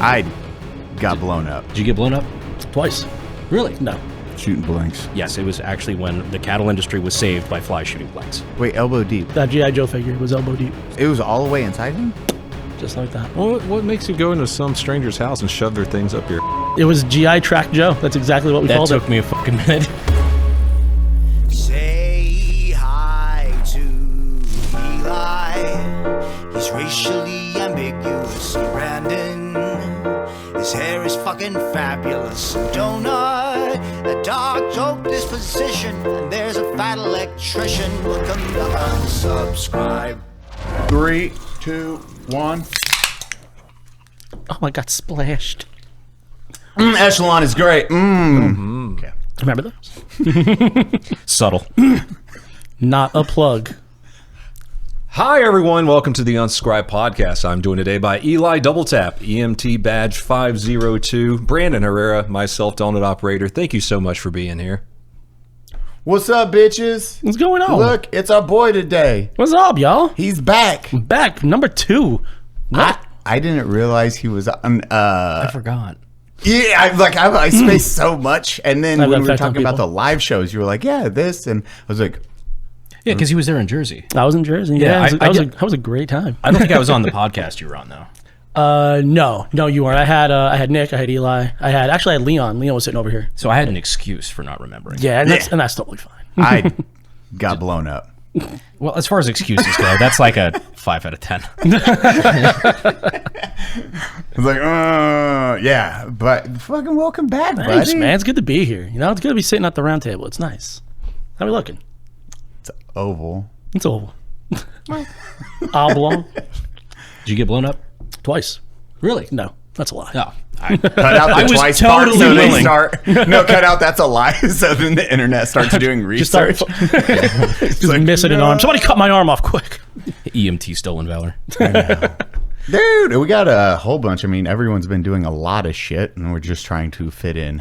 I got blown up. Did you get blown up? Twice. Really? No. Shooting blanks. Yes, it was actually when the cattle industry was saved by fly shooting blanks. Wait, elbow deep. That G.I. Joe figure was elbow deep. It was all the way inside him? Just like that. Well, what makes you go into some stranger's house and shove their things up your... It was G.I. Track Joe. That's exactly what we That called took it. me a fucking minute. Say hi to Eli. He's racially ambiguous. Brandon, his hair is fucking fabulous. Donut, a dark joke disposition. And there's a fat electrician. Welcome to Unsubscribe. 3, 2, 1. Oh, I got splashed. Echelon is great. Okay. Remember those? Subtle. Not a plug. Hi, everyone. Welcome to the Unsubscribe podcast. I'm joined today by Eli Doubletap, EMT Badge 502, Brandon Herrera, my self-donut operator. Thank you so much for being here. What's up, bitches? What's going on? Look, it's our boy today. What's up, y'all? He's back. Back, number 2. What? I didn't realize he was on. I forgot. Yeah, I spaced so much, and then I have when that we were effect on talking about people. the live shows, you were like, "Yeah, this," and I was like, Yeah, because he was there in Jersey. I was in Jersey. Yeah, Yeah, that was a great time. I don't think I was on the podcast you were on, though. No, you weren't. I had Nick, I had Eli, I had Leon. Leon was sitting over here. So I had an excuse for not remembering. Yeah, and that's totally fine. I got blown up. Well, as far as excuses go, that's like a 5 out of 10. I was like, yeah, but fucking welcome back, Thanks, buddy. man. It's good to be here. You know, it's good to be sitting at the round table. It's nice. How we looking? It's oval. It's oval. Oblong. Did you get blown up? Twice. Really? No, that's a lie. No. Cut out the I was twice totally part so they willing. start. No, cut out that's a lie. So then the internet starts doing Just start research. just missing an arm. Somebody cut my arm off quick. EMT stolen valor. Dude, we got a whole bunch. I mean, everyone's been doing a lot of shit, and we're just trying to fit in.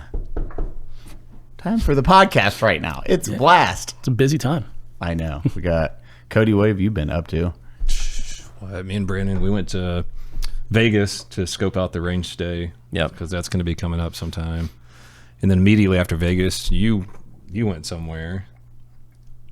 Time for the podcast right now. It's a blast. It's a busy time. I know. We got Cody. What have you been up to? Me and Brandon, we went to Vegas to scope out the range stay. Yeah, because that's going to be coming up sometime. And then immediately after Vegas, you went somewhere.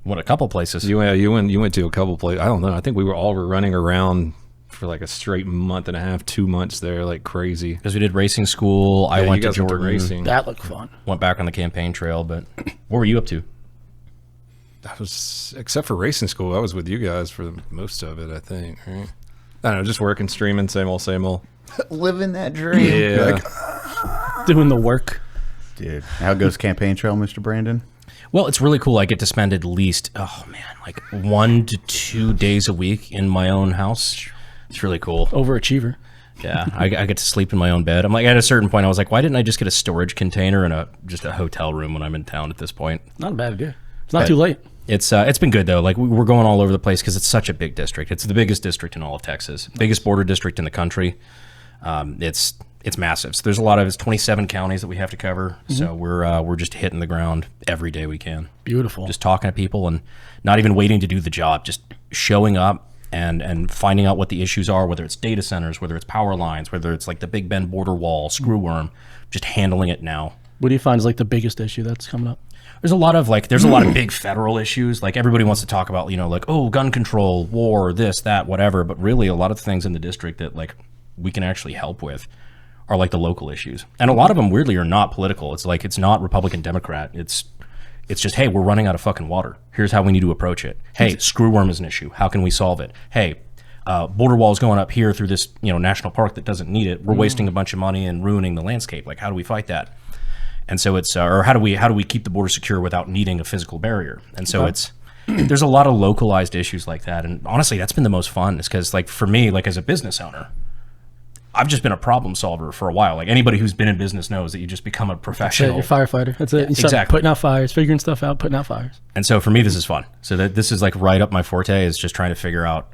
What, a couple places? You went to a couple places. I don't know. I think we were running around for like a straight month and a half, 2 months there, like crazy. Because we did racing school. I Yeah, went you to guys Jordan. racing. That looked fun. Went back on the campaign trail. But what were you up to? I was, except for racing school, I was with you guys for most of it, I think. Right? I don't know, just working, streaming, same old, same old. Living that dream. Yeah. Like, Doing the work. dude, how goes campaign trail, Mr. Brandon? Well, it's really cool. I get to spend at least, like 1 to 2 days a week in my own house. It's really cool. Overachiever. Yeah, I get to sleep in my own bed. I'm like, at a certain point, I was like, why didn't I just get a storage container and just a hotel room when I'm in town at this point? Not a bad idea. It's not too late. It's been good though. Like we're going all over the place because it's such a big district. It's the biggest district in all of Texas, biggest border district in the country. It's massive. So there's it's 27 counties that we have to cover. So we're just hitting the ground every day we can. Beautiful. Just talking to people and not even waiting to do the job, just showing up and finding out what the issues are, whether it's data centers, whether it's power lines, whether it's like the Big Bend border wall, screw worm, just handling it now. What do you find is like the biggest issue that's coming up? There's a lot of big federal issues. Like everybody wants to talk about, like, oh, gun control, war, this, that, whatever. But really a lot of things in the district that like we can actually help with are like the local issues. And a lot of them weirdly are not political. It's like, it's not Republican, Democrat. It's just, hey, we're running out of fucking water. Here's how we need to approach it. Hey, screw worm is an issue. How can we solve it? Hey, border wall is going up here through this, national park that doesn't need it. We're wasting a bunch of money and ruining the landscape. Like, how do we fight that? And so it's, or how do we keep the border secure without needing a physical barrier? And so there's a lot of localized issues like that. And honestly, that's been the most fun is because like for me, like as a business owner, I've just been a problem solver for a while. Like anybody who's been in business knows that you just become a professional. You're a firefighter. That's it. You start exactly. putting out fires, figuring stuff out, putting out fires. And so for me, this is fun. So this is like right up my forte is just trying to figure out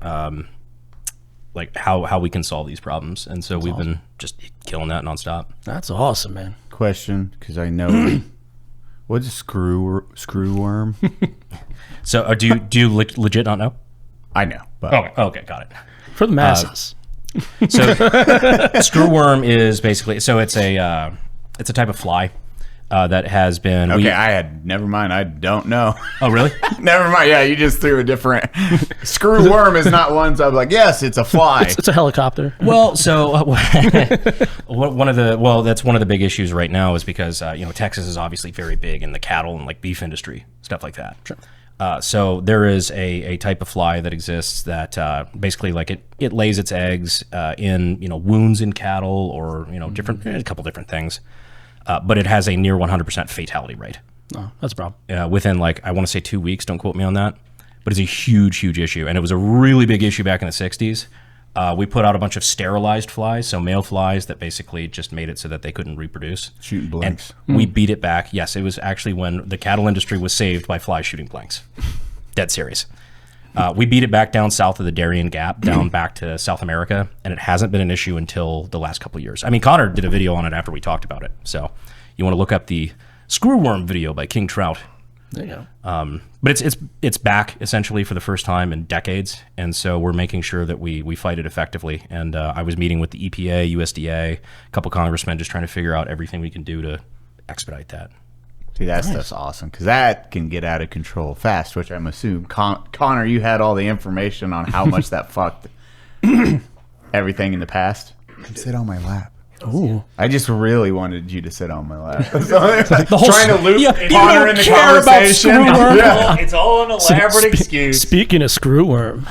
like how we can solve these problems. And so we've been just killing that nonstop. That's awesome, man. Question, because I know what's a screw worm? So do you legit not know? I know, but Okay, got it. For the masses. So screwworm is basically it's a type of fly that has been. Okay, never mind. I don't know. Oh, really? Never mind. Yeah, you just threw a different. Screwworm is not one. So I'm like, yes, it's a fly. It's a helicopter. Well, so that's one of the big issues right now is because Texas is obviously very big in the cattle and like beef industry, stuff like that. Sure. So there is a type of fly that exists that basically like it lays its eggs in wounds in cattle or a couple different things, but it has a near 100% fatality rate. Oh, that's a problem. Within I want to say 2 weeks. Don't quote me on that, but it's a huge issue, and it was a really big issue back in the 60s. We put out a bunch of sterilized flies, so male flies that basically just made it so that they couldn't reproduce. Shooting blanks. And we beat it back. Yes, it was actually when the cattle industry was saved by flies shooting blanks. Dead serious. We beat it back down south of the Darien Gap, down back to South America, and it hasn't been an issue until the last couple of years. I mean, Connor did a video on it after we talked about it. So you want to look up the screwworm video by King Trout. There you go. But it's back essentially for the first time in decades, and so we're making sure that we fight it effectively. And I was meeting with the EPA, USDA, a couple congressmen, just trying to figure out everything we can do to expedite that. See, that stuff's awesome because that can get out of control fast, which I'm assuming Connor, you had all the information on how much that fucked everything in the past. Sit on my lap. Ooh. I just really wanted you to sit on my lap. The whole Trying to loop you Connor don't in the care about conversation. screwworm. Yeah. It's all an elaborate excuse. Speaking of screwworm,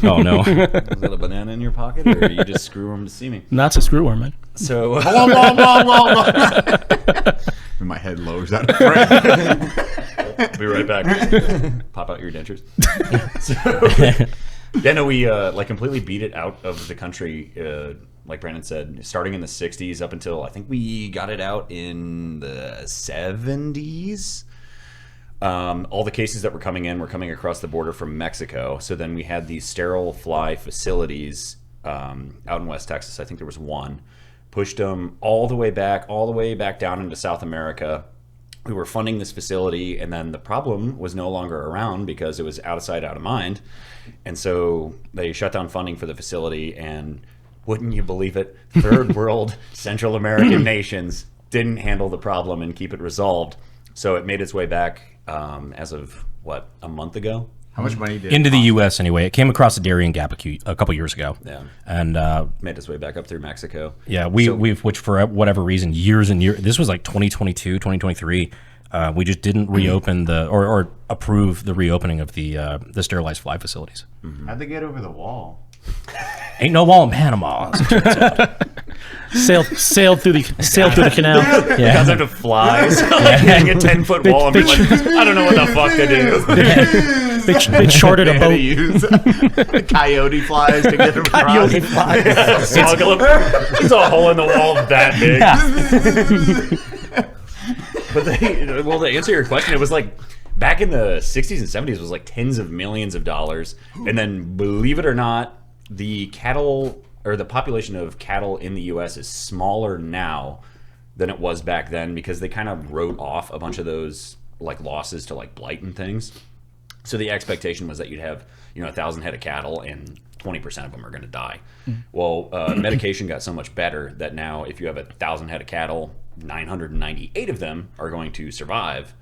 Oh no! Was that a banana in your pocket, or you just screw them to see me? that's a screwworm, man. So, And my head lowers out of frame. be right back. Pop out your dentures. We completely beat it out of the country. Like Brandon said, starting in the 60s up until I think we got it out in the 70s. All the cases that were coming in were coming across the border from Mexico. So then we had these sterile fly facilities out in West Texas. I think there was one. Pushed them all the way back down into South America. We were funding this facility, and then the problem was no longer around because it was out of sight, out of mind. And so they shut down funding for the facility, and wouldn't you believe it, third world Central American nations didn't handle the problem and keep it resolved. So it made its way back as of, a month ago? How much money did Into the U.S. anyway. It came across the Darien Gap a couple years ago. Yeah. And made its way back up through Mexico. yeah, we've which for whatever reason, years and years. This was like 2022, 2023. We just didn't reopen or approve the reopening of the sterilized fly facilities. How'd they get over the wall? Ain't no wall in Panama. Sailed through the canal. Because they're the flies. Getting a 10-foot wall and be like, I don't know what the fuck to do. They chartered a They had to boat. use coyote flies to get them across. Coyote flies. Smuggle them. There's a hole in the wall that big. But to answer your question, it was like back in the 60s and 70s, it was like tens of millions of dollars. And then, believe it or not, the cattle or the population of cattle in the U.S. is smaller now than it was back then because they kind of wrote off a bunch of those like losses to like blight and things. So the expectation was that you'd have 1,000 head of cattle and 20% of them are going to die. Well, medication got so much better that now if you have 1,000 head of cattle, 998 of them are going to survive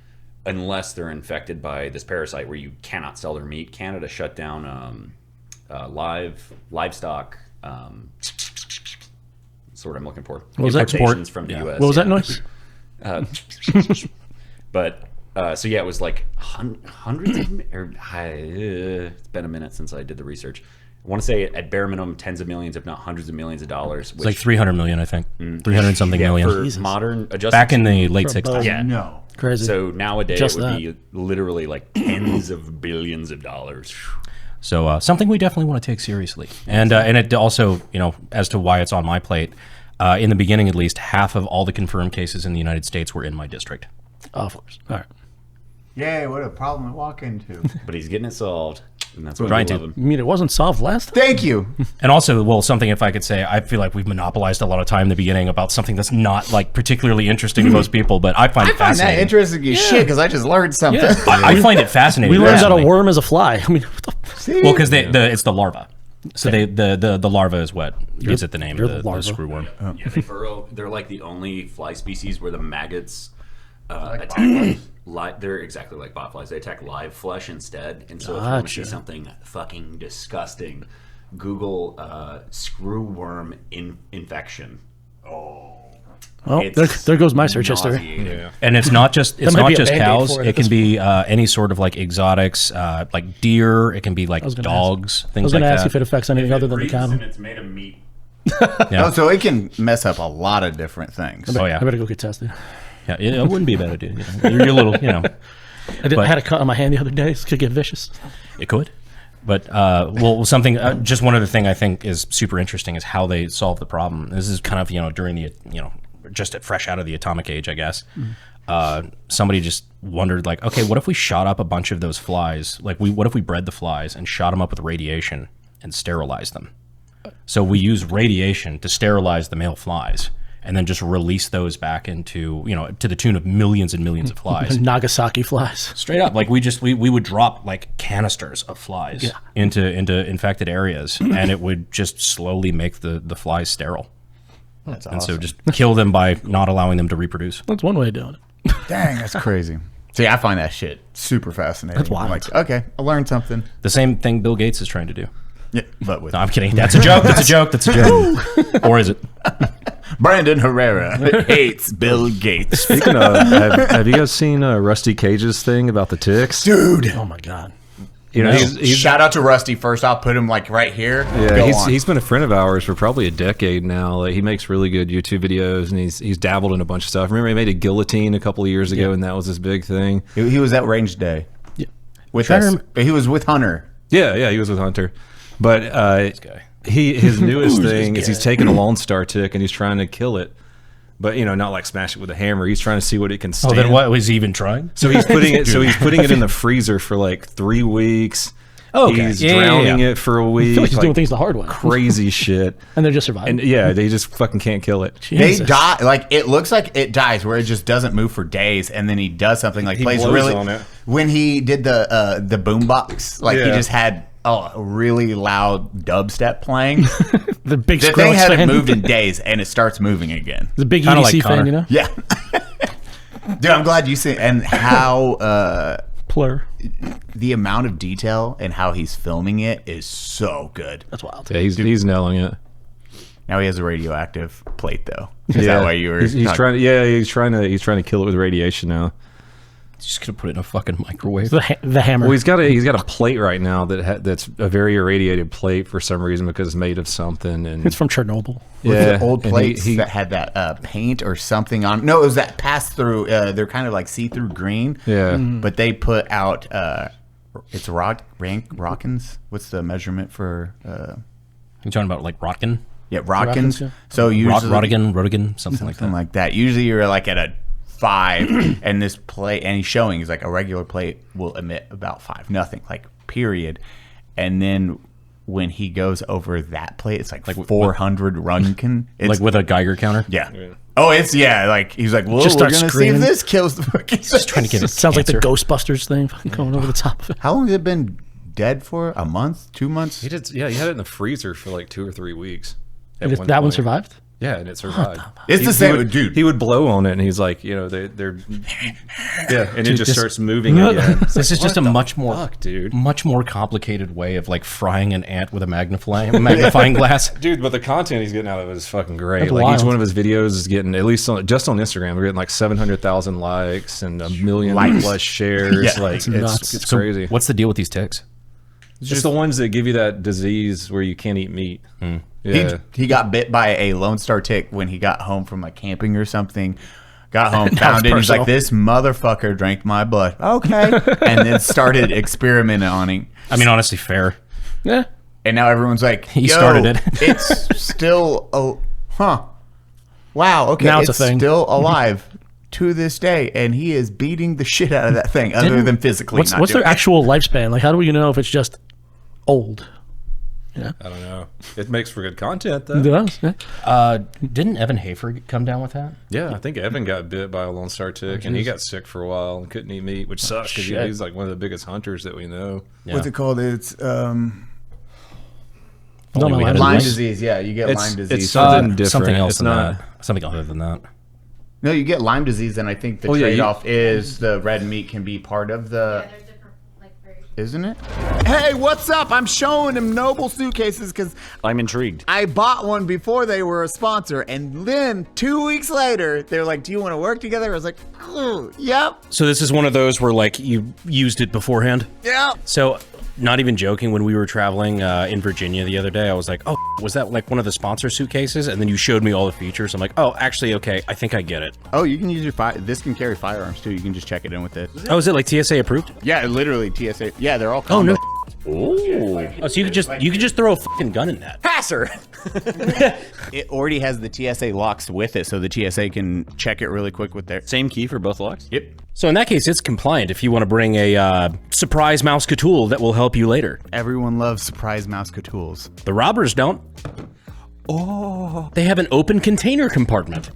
unless they're infected by this parasite where you cannot sell their meat. Canada shut down livestock. Sort I'm looking for. What was that? Importations from the U.S. What was that noise? But so yeah, it was like hundreds of, it's been a minute since I did the research. I want to say at bare minimum tens of millions, if not hundreds of millions of dollars. It's like 300 million, I think. 300 something million. For Jesus. modern adjusted Back in the late For a 60s. boat. yeah. No. Crazy. So nowadays Just it would that. be literally like tens of billions of dollars. So something we definitely want to take seriously. And it also, as to why it's on my plate, in the beginning at least, half of all the confirmed cases in the United States were in my district. Of course. All right. Yay, what a problem to walk into. But he's getting it solved, and that's what Trying we to. love him. You mean it wasn't solved last time? Thank you. And also, well, something if I could say, I feel like we've monopolized a lot of time in the beginning about something that's not like particularly interesting to most people, but I find it I find that fascinating. interesting as shit because I just learned something. I find it fascinating. We learned that a personally. worm is a fly. I mean, what the See? Well, because it's the larva. So the larva is what gives it the name of the larva. screwworm. Yeah, they burrow. They're like the only fly species where the maggots attack. They're exactly like botflies. They attack live flesh instead. And so if you want to see something fucking disgusting, Google screwworm infection. Oh, there goes my search history. Yeah. And it's not just might be a Band-Aid cows. for it It at can this be any sort of like exotics, like deer. It can be like dogs, I things was like going to ask that. if it affects anything other than the Breathes cattle. and it's made of meat. Yeah. Oh, so it can mess up a lot of different things. Oh yeah, I better go get tested. yeah. It wouldn't be a bad idea. You're a little, I had a cut on my hand the other day. It could get vicious. It could. But well, something. Just one other thing I think is super interesting is how they solve the problem. This is kind of during the just fresh out of the atomic age, I guess. Somebody just wondered, like, okay, what if we shot up a bunch of those flies? Like, what if we bred the flies and shot them up with radiation and sterilized them? So we use radiation to sterilize the male flies, and then just release those back into to the tune of millions and millions of flies. Nagasaki flies. Straight up, like we would drop like canisters of flies into infected areas, and it would just slowly make the flies sterile. That's And awesome. so just kill them by not allowing them to reproduce. That's one way of doing it. Dang, that's crazy. See, I find that shit super fascinating. That's wild. I'm like, okay, I learned something. The same thing Bill Gates is trying to do. Yeah, but with No, I'm kidding. That's a joke. That's a joke. That's a joke. Or is it? Brandon Herrera hates Bill Gates. Speaking of, have you guys seen Rusty Cage's thing about the ticks? Dude. Oh my god. He's Shout out to Rusty first. I'll put him like right here. yeah, Go on. he's been a friend of ours for probably a decade now. Like, he makes really good YouTube videos, and he's dabbled in a bunch of stuff. Remember, he made a guillotine a couple of years ago, and that was his big thing. He was at Range Day. Yeah. With Trying to us. He was with Hunter. Yeah, he was with Hunter, but guy. his newest thing is he's taking a Lone Star tick and he's trying to kill it, but not like smash it with a hammer. He's trying to see what it can stand. Oh, then what was he even trying? So he's putting it. In the freezer for like 3 weeks. Oh, okay. He's Yeah, drowning yeah. it for a I week. feel like he's doing things the hard way. Crazy shit. And they're just surviving. And yeah, they just fucking can't kill it. They Jesus. die. Like, it looks like it dies where it just doesn't move for days. And then he does something like He plays blows really. on it. When he did the boombox, like he Yeah. just had a really loud dubstep playing. The big The thing Skrillex hadn't fan. moved in days and it starts moving again. The big Kinda EDC like fan, Connor. Yeah. Dude, I'm glad you see. And how. Plur. The amount of detail and how he's filming it is so good. That's wild. Yeah, he's nailing it. Now he has a radioactive plate, though. Is that why you were? He's talking- trying. Yeah, he's trying to kill it with radiation now. He's just gonna put it in a fucking microwave. The hammer. Well, he's got a plate right now that's a very irradiated plate for some reason because it's made of something. And It's from Chernobyl. With yeah, the old and plates he- that had that paint or something on. No, it was that pass through. They're kind of like see through green. Yeah. But they put out. It's Rockins. What's the measurement for? You talking about like Rotkin? Yeah, Rockins. Rockins, yeah. So usually Rodigan, something like something that. like that. Usually you're like at a 5, and this plate, and he's showing is like a regular plate will emit about 5, nothing, like period. And then when he goes over that plate, it's like 400 Runkin. It's Like with a Geiger counter. yeah. Oh, it's like he's like, well, Just we're starts gonna see if screaming. this kills the fucking. Just trying to get It it. sounds like the Ghostbusters thing fucking going over the top of it. How long has it been dead for? A month? 2 months? he did. Yeah, he had it in the freezer for like 2 or 3 weeks. And at that one point. survived? Yeah, and it survived. It's the same, would, dude. He would blow on it, and he's like, they're yeah, and it just this- starts moving again. It's This is just a much more, fuck, dude. much more complicated way of like frying an ant with a magnifying glass. Dude, but the content he's getting out of it is fucking great. That's Like wild. each one of his videos is getting, at least just on Instagram, we're getting like 700,000 likes and 1 million Likes. plus shares. Yeah, like it's nuts. it's So crazy. what's the deal with these ticks? It's just the ones that give you that disease where you can't eat meat. Yeah. He got bit by a Lone Star tick when he got home from like camping or something. Got home, found it. He's personal. like, this motherfucker drank my blood. Okay. And then started experimenting on him. I mean, honestly, fair. Yeah. And now everyone's like, He started it. It's still, wow. Okay. Now it's a thing. Still alive to this day. And he is beating the shit out of that thing other than physically. What's not their doing it. actual lifespan? Like, how do we know if it's just old? I don't know. It makes for good content, though. It does, yeah. Didn't Evan Hafer come down with that? Yeah, I think Evan got bit by a Lone Star tick, and he got sick for a while and couldn't eat meat, which sucks because he's like one of the biggest hunters that we know. What's it called? It's, No, we Lyme had disease. Lyme lice. disease, yeah, you get Lyme disease. It's something different. Something else It's than not. that. Something other than that. No, you get Lyme disease, and I think the Oh, yeah, trade-off is the red meat can be part of the... Yeah, there's different variations. Isn't it? Hey, what's up? I'm showing them Noble suitcases because I'm intrigued. I bought one before they were a sponsor, and then 2 weeks later, they're like, "Do you want to work together?" I was like, "Oh, yep, So this is one of those where like you used it beforehand. yep." So, not even joking, when we were traveling in Virginia the other day, I was like, oh, was that like one of the sponsor suitcases? And then you showed me all the features. I'm like, oh, actually, okay, I think I get it. Oh, you can use your this can carry firearms too. You can just check it in with this. Oh, is it like TSA approved? Yeah, literally TSA. Yeah, they're all. Oh, no. combo. Oh, so you could just throw a fucking gun in that. Passer. It already has the TSA locks with it, so the TSA can check it really quick with their. Same key for both locks? Yep. So in that case, it's compliant if you want to bring a surprise mouse tool that will help you later. Everyone loves surprise mouse tools. The robbers don't. Oh. They have an open container compartment.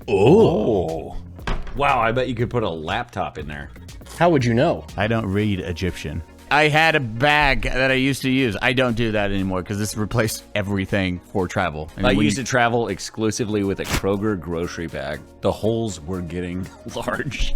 Oh. Wow, I bet you could put a laptop in there. How would you know? I don't read Egyptian. I had a bag that I used to use. I don't do that anymore because this replaced everything for travel. I used to travel exclusively with a Kroger grocery bag. The holes were getting large.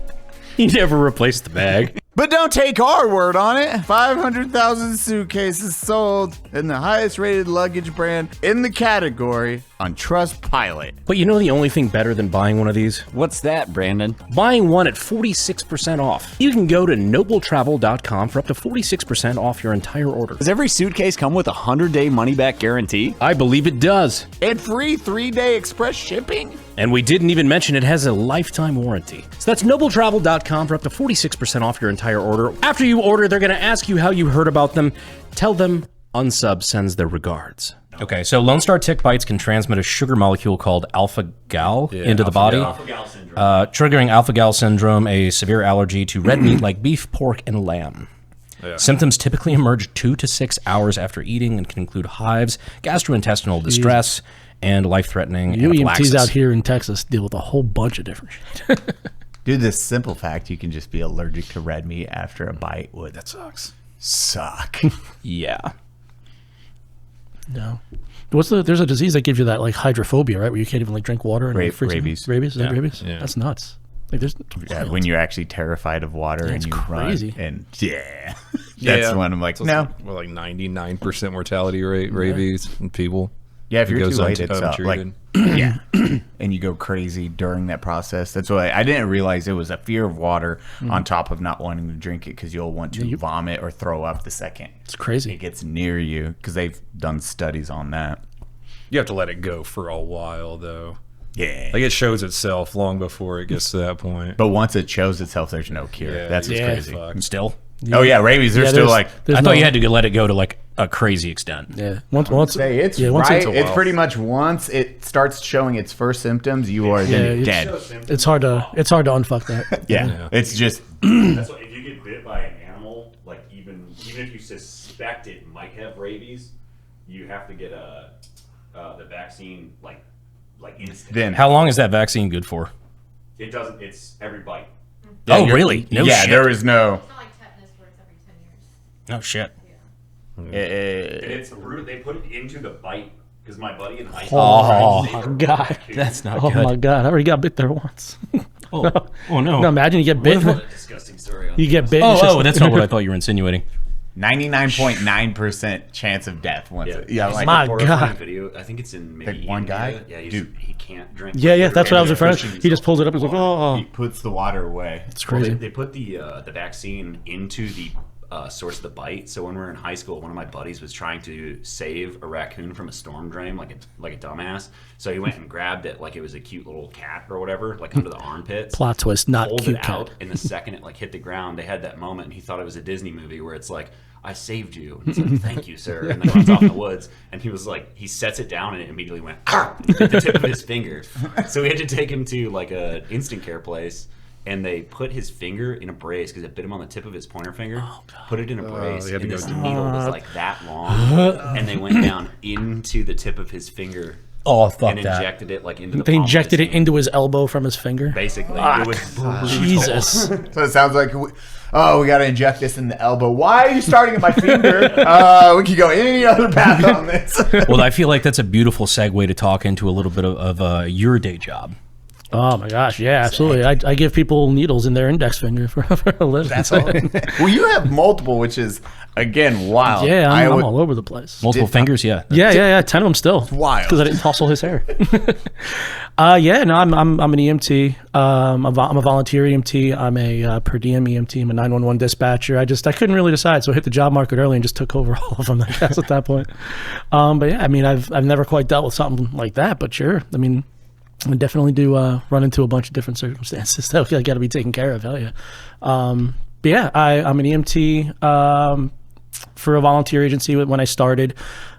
You never replaced the bag. But don't take our word on it. 500,000 suitcases sold in the highest rated luggage brand in the category on Trustpilot. But you know the only thing better than buying one of these? What's that, Brandon? Buying one at 46% off. You can go to nobletravel.com for up to 46% off your entire order. Does every suitcase come with a 100-day money-back guarantee? I believe it does. And free 3-day express shipping. And we didn't even mention it has a lifetime warranty. So that's nobletravel.com for up to 46% off your entire order. After you order, they're going to ask you how you heard about them. Tell them Unsub sends their regards. Okay, so Lone Star tick bites can transmit a sugar molecule called alpha-gal into the body, triggering alpha-gal syndrome, a severe allergy to red meat like beef, pork, and lamb. Yeah. Symptoms typically emerge 2 to 6 hours after eating and can include hives, gastrointestinal distress, and life-threatening anaphylaxis. EMTs out here in Texas deal with a whole bunch of different shit. Dude, this simple fact, you can just be allergic to red meat after a bite would suck. Yeah. No. There's a disease that gives you that like hydrophobia, right? Where you can't even like drink water and it freaks you out. Rabies. Rabies? Is that rabies? Yeah. That's nuts. Like there's When you're actually terrified of water and it's you crazy. run and that's when I'm like, So no. Well, like 99% mortality rate, rabies in people. Yeah, if It you're goes too late, it's like, untreated. yeah, and you go crazy during that process. That's why I didn't realize it was a fear of water on top of not wanting to drink it because you'll want to vomit or throw up the second It's crazy. it gets near you because they've done studies on that. You have to let it go for a while, though. Yeah, Like it shows itself long before it gets to that point. but once it shows itself, there's no cure. Yeah, That's what's yeah. crazy. Fuck. Still? Oh yeah, rabies. They're still like. there's I thought no- you had to let it go to like a crazy extent. Yeah. Once Say it's once right. it's- It's pretty much once it starts showing its first symptoms, you are then it's- dead. it's hard to unfuck that. Yeah, it's just That's why if you get bit by an animal, like even if you suspect it might have rabies, you have to get the vaccine like instant. then. How long is that vaccine good for? It doesn't. It's every bite. Oh, really? No yeah, shit. there is no. It's not like tetanus where it's every 10 years. Oh, shit. And it's brutal. They put it into the bite because my buddy in high school. Oh my god. That's not Oh good. my god. I already got bit there once. Oh no. No, imagine you get bit. What a disgusting story. You get bit. it's just- That's not what I thought you were insinuating. 99.9% chance of death once. Like My Horrifying God. video. I think it's in maybe Like one guy? India. Yeah, Dude. he can't drink. Yeah, that's what I was referring to. Pushing He just pulls it up. He's like, himself. oh. he puts the water away. It's crazy. They put the vaccine into the source of the bite. So when we were in high school, one of my buddies was trying to save a raccoon from a storm drain, like a dumbass. So he went and grabbed it like it was a cute little cat or whatever, like under the armpits. Plot twist, not Pulled cute it out, cat. and the second it like hit the ground, they had that moment, and he thought it was a Disney movie where it's like, I saved you. And he's like, thank you, sir. And then runs off in the woods. And he was like, he sets it down and it immediately went, ah, at the tip of his finger. So we had to take him to like a instant care place. And they put his finger in a brace because it bit him on the tip of his pointer finger. Put it in a brace, they had to and go this deep. needle was like that long. And they went down into the tip of his finger Oh, fuck and that. injected it like into the They palm of injected his it hand. into his elbow from his finger. Basically, it was brutal. Jesus. So it sounds like oh, we got to inject this in the elbow. Why are you starting at my finger? We could go any other path on this. Well, I feel like that's a beautiful segue to talk into a little bit of your day job. Oh my gosh, yeah, absolutely. I give people needles in their index finger for a living. That's all. Well, you have multiple, which is again wild. Yeah, I'm all over the place. Multiple fingers, yeah. Yeah, 10 of them still. Wild. Because I didn't tussle his hair. Yeah, no, I'm an EMT. I'm a volunteer EMT. I'm a per diem EMT. I'm a 911 dispatcher. I couldn't really decide, so I hit the job market early and just took over all of them, I guess, at that point. But yeah, I mean, I've never quite dealt with something like that, but sure. I mean, I definitely do run into a bunch of different circumstances that I got to be taken care of. Hell yeah. But yeah, I'm an EMT for a volunteer agency. When I started,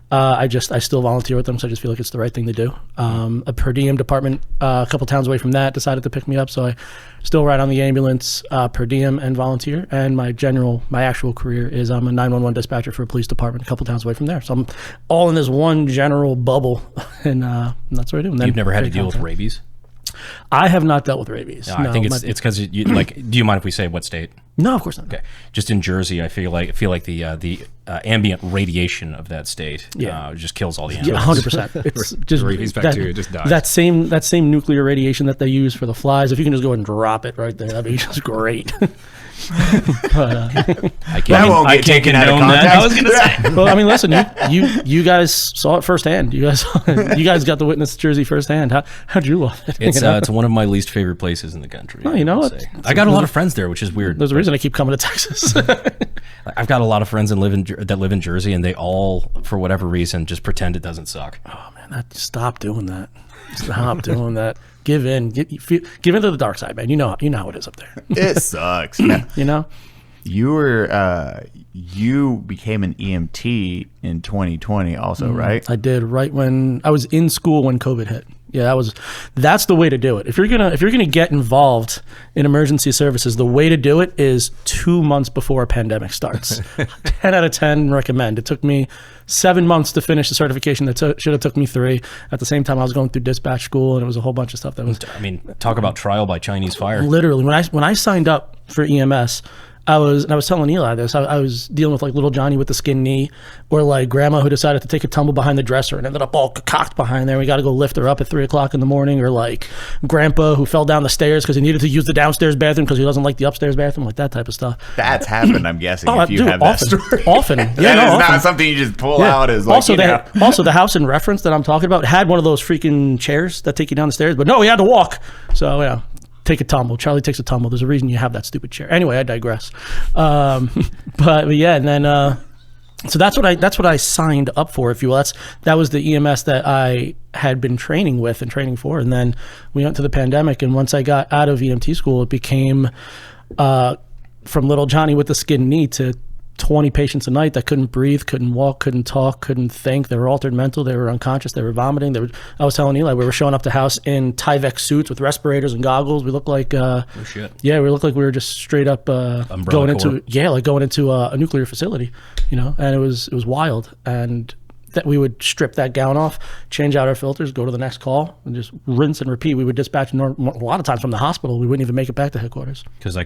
I still volunteer with them, so I just feel like it's the right thing to do. A per diem department a couple towns away from that decided to pick me up, so I still ride on the ambulance per diem and volunteer. And my actual career is I'm a 911 dispatcher for a police department a couple towns away from there. So I'm all in this one general bubble, and that's what I do. And then You've never had to deal with rabies? I have not dealt with rabies. No, I think it's because you like. Do you mind if we say what state? No, of course not. Okay, just in Jersey, I feel like the ambient radiation of that state just kills all the animals. 100%. It's just Rabies bacteria just dies. That same nuclear radiation that they use for the flies. If you can just go ahead and drop it right there, that'd be just great. But, I can't condone that. I was gonna say. well, I mean, listen, you guys saw it firsthand. You guys got to witness Jersey firsthand. How'd you love it? It's one of my least favorite places in the country. Well, you know what? I got a lot of friends there, which is weird. There's a reason I keep coming to Texas. I've got a lot of friends that live in Jersey, and they all, for whatever reason, just pretend it doesn't suck. Oh man, stop doing that. Stop doing that. Give in. Give into the dark side, man. You know how it is up there. It sucks, man. You know? You became an EMT in 2020 also, right? I did, right when I was in school when COVID hit. Yeah, that's the way to do it. If you're gonna get involved in emergency services, the way to do it is 2 months before a pandemic starts. 10 out of 10 recommend. It took me 7 months to finish the certification that should have took me 3. At the same time, I was going through dispatch school, and it was a whole bunch of stuff that was. I mean, talk about trial by Chinese fire. Literally, when I signed up for EMS, I was telling Eli this. I was dealing with like little Johnny with the skin knee, or like grandma who decided to take a tumble behind the dresser and ended up all cocked behind there. We got to go lift her up at 3:00 in the morning, or like grandpa who fell down the stairs because he needed to use the downstairs bathroom because he doesn't like the upstairs bathroom, like that type of stuff. That's happened, I'm guessing. Oh, if you dude, have often, that story. often. Yeah, That is often. not something you just pull out as like, Also, the house in reference that I'm talking about had one of those freaking chairs that take you down the stairs, but no, he had to walk. So yeah. Take a tumble. Charlie takes a tumble. There's a reason you have that stupid chair. Anyway, I digress. But yeah, and then so that's what I signed up for, if you will. That was the EMS that I had been training with and training for, and then we went to the pandemic. And once I got out of EMT school, it became from little Johnny with the skin knee to 20 patients a night that couldn't breathe, couldn't walk, couldn't talk, couldn't think. They were altered mental. They were unconscious. They were vomiting. I was telling Eli, we were showing up to house in Tyvek suits with respirators and goggles. We looked like, oh shit. Yeah, we looked like we were just straight up going into a nuclear facility, you know. And it was wild. And that we would strip that gown off, change out our filters, go to the next call, and just rinse and repeat. We would dispatch a lot of times from the hospital. We wouldn't even make it back to headquarters. Because I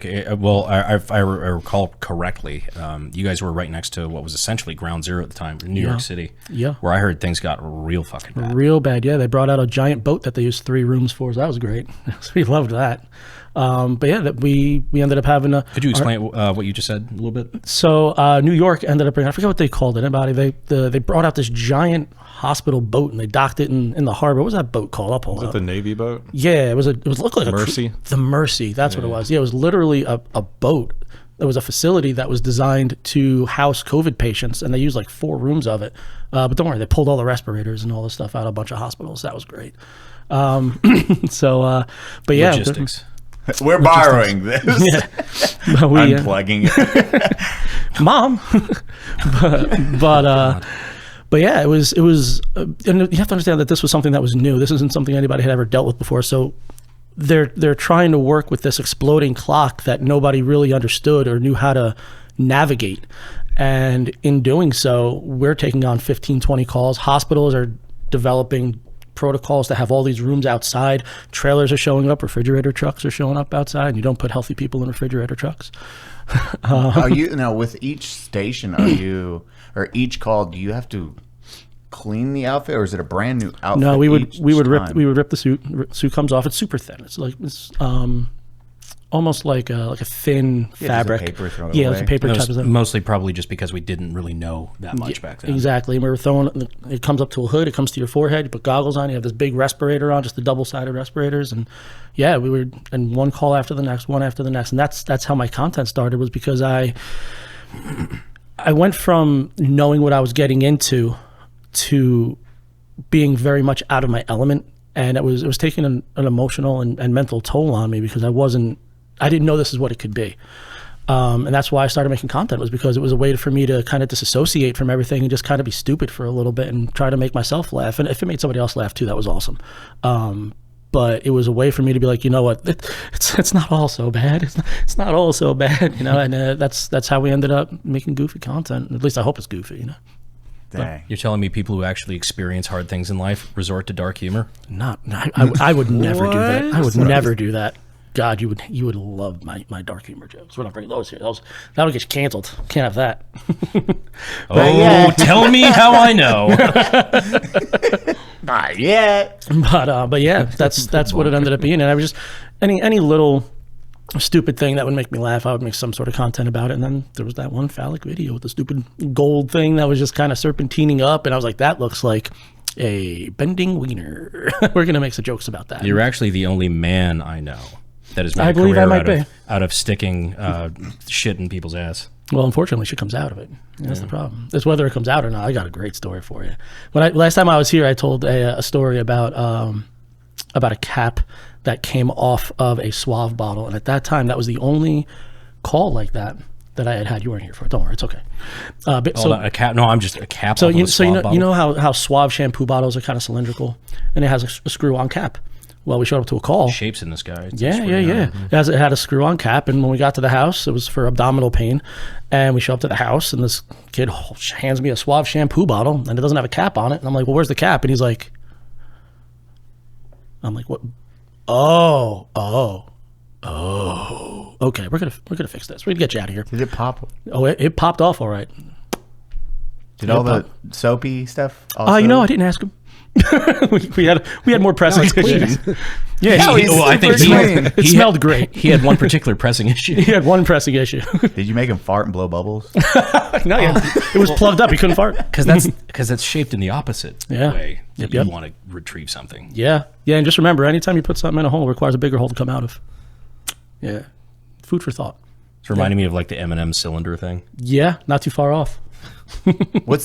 recall correctly, you guys were right next to what was essentially Ground Zero at the time in New York City. Yeah. Where I heard things got real fucking bad. Real bad, yeah. They brought out a giant boat that they used 3 rooms for, so that was great. So we loved that. But yeah, that we ended up having a. Could you explain what you just said a little bit? So New York ended up bringing, I forget what they called it. They brought out this giant hospital boat and they docked it in the harbor. What was that boat called? I'll pull it up. Was it the Navy boat? Yeah, it looked like Mercy. The Mercy. That's what it was. Yeah, it was literally a boat. There was a facility that was designed to house COVID patients, and they used like 4 rooms of it. But don't worry, they pulled all the respirators and all this stuff out of a bunch of hospitals. That was great. But yeah, logistics. We're borrowing this. Yeah. Unplugging it. Mom. But yeah, it was and you have to understand that this was something that was new. This isn't something anybody had ever dealt with before. So they're trying to work with this exploding clock that nobody really understood or knew how to navigate. And in doing so, we're taking on 15, 20 calls. Hospitals are developing protocols to have all these rooms outside. Trailers are showing up, refrigerator trucks are showing up outside, and you don't put healthy people in refrigerator trucks. Are you now with each station? Or each call? Do you have to clean the outfit, or is it a brand new outfit? No, we would time? rip the suit. Suit comes off. It's super thin. It's like almost like a thin fabric. Paper, throw it yeah, away. like a paper type of thing. Mostly probably just because we didn't really know that much back then. Exactly. We were throwing it comes up to a hood, it comes to your forehead, you put goggles on, you have this big respirator on, just the double-sided respirators, and yeah, we were and one call after the next, one after the next. And that's how my content started, was because I went from knowing what I was getting into to being very much out of my element, and it was taking an emotional and mental toll on me, because I didn't know this is what it could be. And that's why I started making content, was because it was a way for me to kind of disassociate from everything and just kind of be stupid for a little bit and try to make myself laugh. And if it made somebody else laugh too, that was awesome. But it was a way for me to be like, you know what, it's not all so bad. It's not all so bad, you know. And that's how we ended up making goofy content. At least I hope it's goofy, you know. Dang. You're telling me people who actually experience hard things in life resort to dark humor? I would never do that. I would never do that. God, you would love my dark humor jokes. We're not bringing those here. That'll get you canceled. Can't have that. Oh, tell me how I know. Not yet. But yeah, that's what it ended up being. And I was just any little stupid thing that would make me laugh, I would make some sort of content about it. And then there was that one phallic video with the stupid gold thing that was just kind of serpentining up, and I was like, that looks like a bending wiener. We're gonna make some jokes about that. You're actually the only man I know that has made I a believe career I might out of sticking shit in people's ass. Well, unfortunately, she comes out of it. That's the problem. It's whether it comes out or not. I got a great story for you. Last time I was here, I told a story about a cap that came off of a Suave bottle, and at that time, that was the only call like that I had. You weren't here for it. Don't worry, it's okay. A cap? No, I'm just a cap. So off of a Suave bottle. you know how Suave shampoo bottles are kind of cylindrical, and it has a screw-on cap. Well, we showed up to a call. Shapes in this guy. Yeah. It had a screw-on cap, and when we got to the house, it was for abdominal pain. And we show up to the house, and this kid hands me a Suave shampoo bottle, and it doesn't have a cap on it. And I'm like, well, where's the cap? And he's like, I'm like, what? Oh. Okay, we're gonna fix this. We're gonna get you out of here. Did it pop? Oh, it popped off all right. Did all the soapy stuff also? I didn't ask him. we had more pressing issues. Yeah, I think it smelled great. He had one particular pressing issue. He had one pressing issue. Did you make him fart and blow bubbles? No, it was plugged up. He couldn't fart. Because that's shaped in the opposite way. Yep. You want to retrieve something. Yeah, and just remember, anytime you put something in a hole, it requires a bigger hole to come out of. Yeah, food for thought. It's reminding me of like the M&M cylinder thing. Yeah, not too far off. Do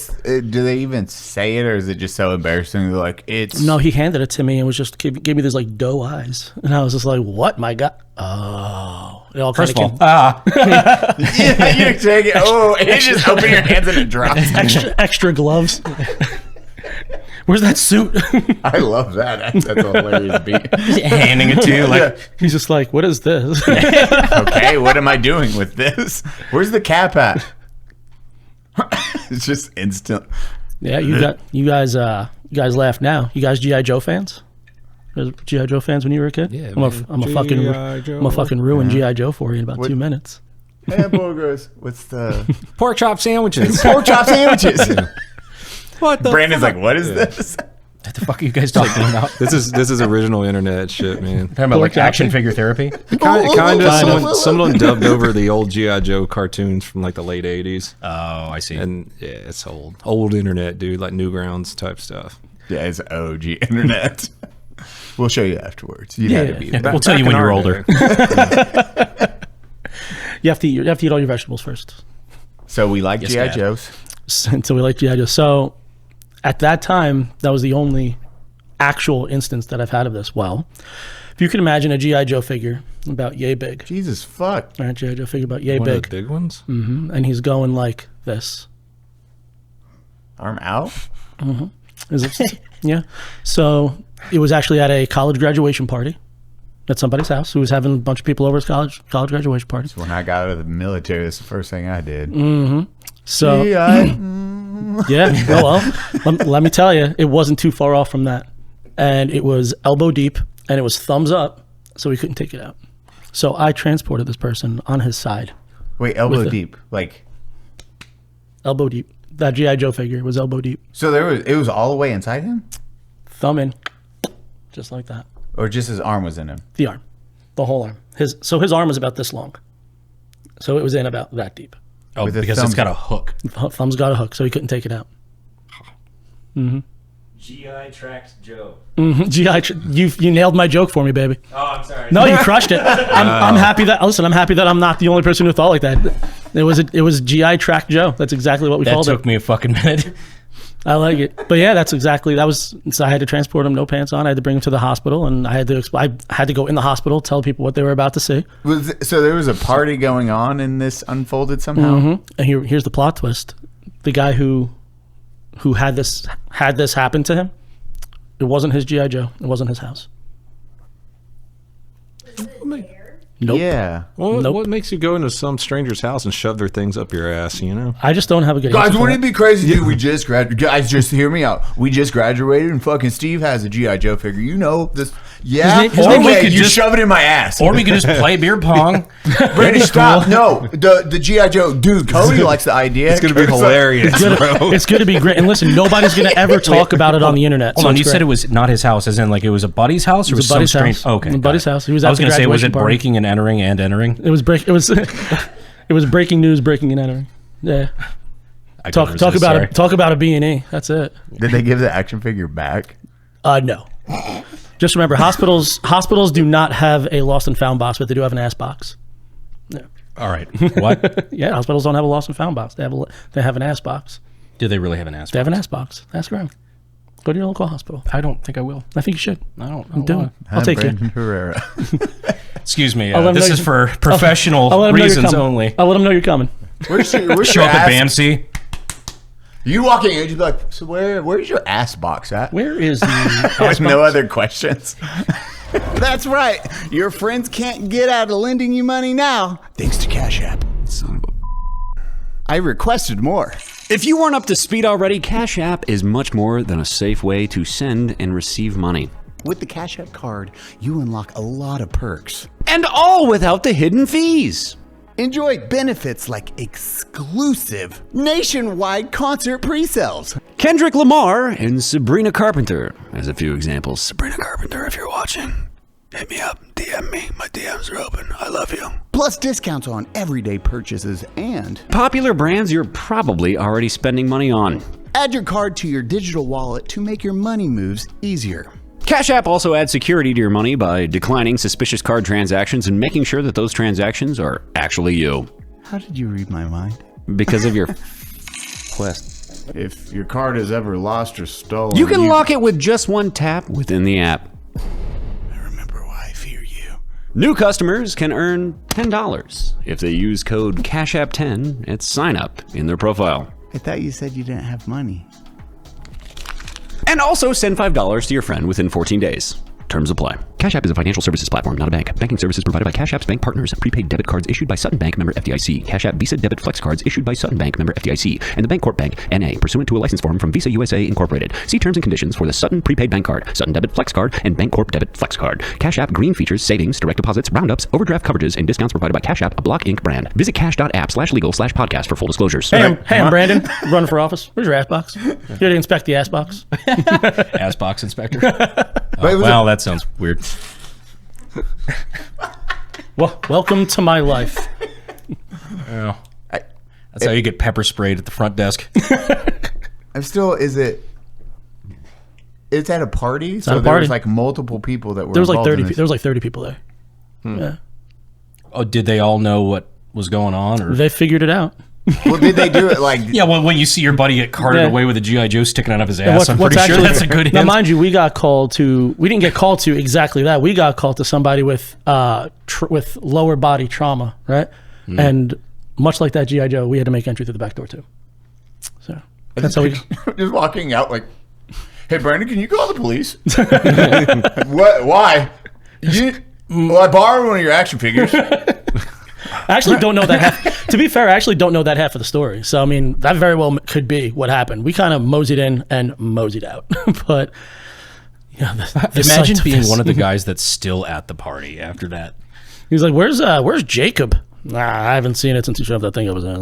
they even say it, or is it just so embarrassing? They're like, it's No, he handed it to me and was just gave me these like doe eyes, and I was just like, "What, my God?" Oh, it all First kind of all, yeah, you take it. Oh, and you just open your hands and it drops. extra gloves. Where's that suit? I love that. That's a hilarious beat. handing it to you like, He's just like, "What is this?" Okay, what am I doing with this? Where's the cap at? It's just instant. Yeah, you guys laugh now. You guys G.I. Joe fans? You guys G.I. Joe fans when you were a kid? Yeah, I'm a G.I. Joe. fucking ruin G.I. Joe for you in about 2 minutes. Hamburgers. What's the Pork chop sandwiches. pork chop sandwiches? What the Brandon's like, what is this? what the fuck are you guys talking about? This is original internet shit, man. Talking about like action figure therapy? Kind of. Someone dubbed over the old G.I. Joe cartoons from like the late 80s. Oh, I see. And yeah, it's old internet, dude, like Newgrounds type stuff. Yeah, it's OG internet. We'll show you afterwards. You had to be. We'll tell you when you're older. You have to eat all your vegetables first. So we like Yes, G.I. Dad. Joes. Until we like G.I. Joe. So at that time, that was the only actual instance that I've had of this. Well, if you can imagine a G.I. Joe figure about yay big. Jesus fuck. All right, G.I. Joe figure about yay One big. of the big ones? And he's going like this. Arm out? Is it? Yeah. So it was actually at a college graduation party at somebody's house who was having a bunch of people over his college graduation party. When I got out of the military, that's the first thing I did. So G.I. yeah, well, let me tell you, it wasn't too far off from that. and it was elbow deep, and it was thumbs up, so we couldn't take it out. So I transported this person on his side. Wait, elbow deep, like elbow deep. That G.I. Joe figure was elbow deep. So it was all the way inside him, Thumb in, just like that. or just his arm was in him. The arm, the whole arm. His arm was about this long, so it was in about that deep. Oh, With a because it's thumb. got a hook. Thumb's got a hook, so he couldn't take it out. GI tracked Joe. You nailed my joke for me, baby. Oh, I'm sorry. No, you crushed it. I'm happy that. Listen, I'm happy that I'm not the only person who thought like that. It was GI Track Joe. That's exactly what we That called took it. me a fucking minute. I like it, but yeah, that's exactly that was. So I had to transport him, no pants on. I had to bring him to the hospital, and I had to go in the hospital, tell people what they were about to see. So there was a party going on, and this unfolded somehow. And here's the plot twist: the guy who had this happen to him, it wasn't his GI Joe. It wasn't his house. Nope. Yeah. Well, Nope. what makes you go into some stranger's house and shove their things up your ass, you know? I just don't have a good Guys, answer for wouldn't that. it be crazy, dude? We just graduated. Guys, just hear me out. We just graduated, and fucking Steve has a GI Joe figure. You know this? Yeah. His name- Okay, could you just- shove it in my ass. Or we could just play beer pong. Brandon, stop. No, the GI Joe, dude. Cody likes the idea. It's going to be hilarious, bro. It's going to be great. And listen, nobody's going to ever talk about it on the internet. Hold so on, it's you great. said it was not his house, as in like it was a buddy's house, or It was a some buddy's strange? house. Okay, A got buddy's it. house. He was I at was the going to say, was graduation it party. breaking and entering and entering? It was it was breaking news, breaking and entering. Yeah. I couldn't Talk resist, about sorry. it. Talk about a B&E. That's it. Did they give the action figure back? No. Just remember, hospitals do not have a lost and found box, but they do have an ass box. All right, what? Yeah, hospitals don't have a lost and found box. They have an ass box. Do they really have an ass? They have an ass box. Ask around. Go to your local hospital. I don't think I will. I think you should. I don't. I'm doing it. I'll take Brandon you. Herrera. Excuse me. I'll let him This know is you- for professional I'll let 'em know you're reasons coming. only. I'll let them know you're coming. Where's your Show up at ass? BAMC. You walk in, you'd be like, so where's your ass box at? Where is the There's no other questions. That's right. Your friends can't get out of lending you money now, thanks to CASHAPP. I requested more. If you weren't up to speed already, CASHAPP is much more than a safe way to send and receive money. With the CASHAPP card, you unlock a lot of perks. And all without the hidden fees. Enjoy benefits like exclusive nationwide concert pre-sales. Kendrick Lamar and Sabrina Carpenter, as a few examples. Sabrina Carpenter, if you're watching, hit me up, DM me. My DMs are open. I love you. Plus discounts on everyday purchases and Popular brands you're probably already spending money on. add your card to your digital wallet to make your money moves easier. CASHAPP also adds security to your money by declining suspicious card transactions and making sure that those transactions are actually you. How did you read my mind? Because of your quest. If your card is ever lost or stolen, You can lock it with just one tap within the app. I remember why I fear you. New customers can earn $10 if they use code CASHAPP10 at sign up in their profile. I thought you said you didn't have money. And also send $5 to your friend within 14 days. Terms apply. CASHAPP is a financial services platform, not a bank. Banking services provided by CASHAPP's bank partners. Prepaid debit cards issued by Sutton Bank, member FDIC. CASHAPP Visa Debit Flex cards issued by Sutton Bank, member FDIC. And the Bancorp Bank, N.A., pursuant to a license form from Visa USA Incorporated. See terms and conditions for the Sutton Prepaid Bank Card, Sutton Debit Flex Card, and Bancorp Debit Flex Card. CASHAPP Green features savings, direct deposits, roundups, overdraft coverages, and discounts provided by CASHAPP, a Block Inc. brand. Visit cash.app/legal/podcast for full disclosures. Hey, I'm Brandon, running for office. Where's your ass box? Here to inspect the ass box. Ass box inspector. But it was Wow, that sounds weird. Well, welcome to my life. Yeah. That's how you get pepper sprayed at the front desk. I'm still. It's at a party, so at a there was party. like multiple people that were. There was like involved in 30. this. There was like 30 people there. Yeah, Oh, did they all know what was going on? Or they figured it out. Well, did they do it like? yeah, well, when you see your buddy get carted Yeah. away with a GI Joe sticking out of his And ass, I'm pretty sure that's a good Now, hint. mind you, we got called to. We didn't get called to exactly that. We got called to somebody with with lower body trauma, right? And much like that GI Joe, we had to make entry through the back door too. So that's how we. Just walking out like, hey Brandon, can you call the police? What? Why? Well, I borrowed one of your action figures. I actually don't know that half. To be fair, I actually don't know that half of the story. So I mean, that very well could be what happened. We kind of moseyed in and moseyed out, but Yeah, Imagine being one of the guys that's still at the party after that. He's like, where's Jacob? Nah, I haven't seen it since he shoved that thing up his ass.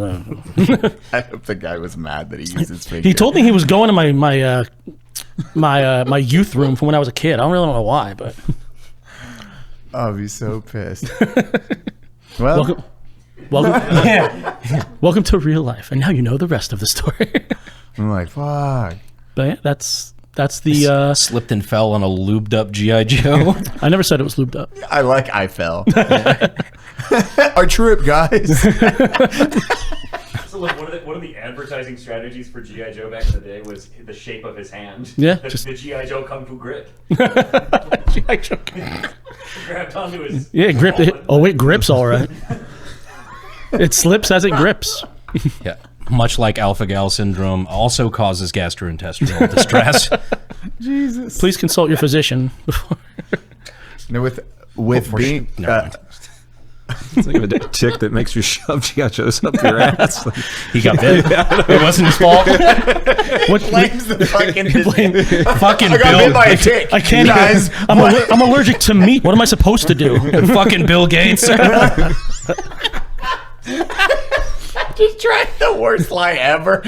I hope the guy was mad that he used his figure. He told me he was going to my youth room from when I was a kid. I don't really know why, but I'll be so pissed. Well, welcome to real life, and now you know the rest of the story. I'm like, fuck. But yeah, that's the Slipped and fell on a lubed up G.I. Joe. I never said it was lubed up. I fell. Our trip, guys. So like one of the advertising strategies for G.I. Joe back in the day was the shape of his hand. Yeah, the G.I. Joe Kung Fu grip. G.I. Joe. Grabbed onto his. Yeah, grip it. Oh, it grips all right. It slips as it grips. Yeah. Much like alpha-gal syndrome, also causes gastrointestinal distress. Jesus. Please consult your physician before. No, with being. It's like a tick that makes you shove G.I. Joes up your ass. He got bit. It wasn't his fault. What Blames the fucking. Fucking I got Bill. bit by a tick. I can't. Guys, I'm allergic to meat. What am I supposed to do? Fucking Bill Gates. just tried the worst lie ever.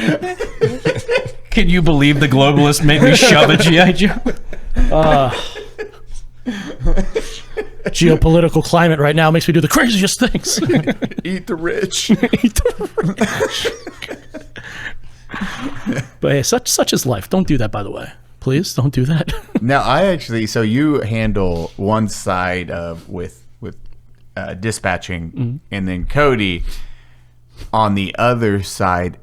Can you believe the globalists made me shove a G.I. Joe? Geopolitical climate right now makes me do the craziest things. Eat the rich. Eat the rich. But hey, such is life. Don't do that, by the way. Please don't do that. Now, so you handle one side of with dispatching, and then Cody on the other side.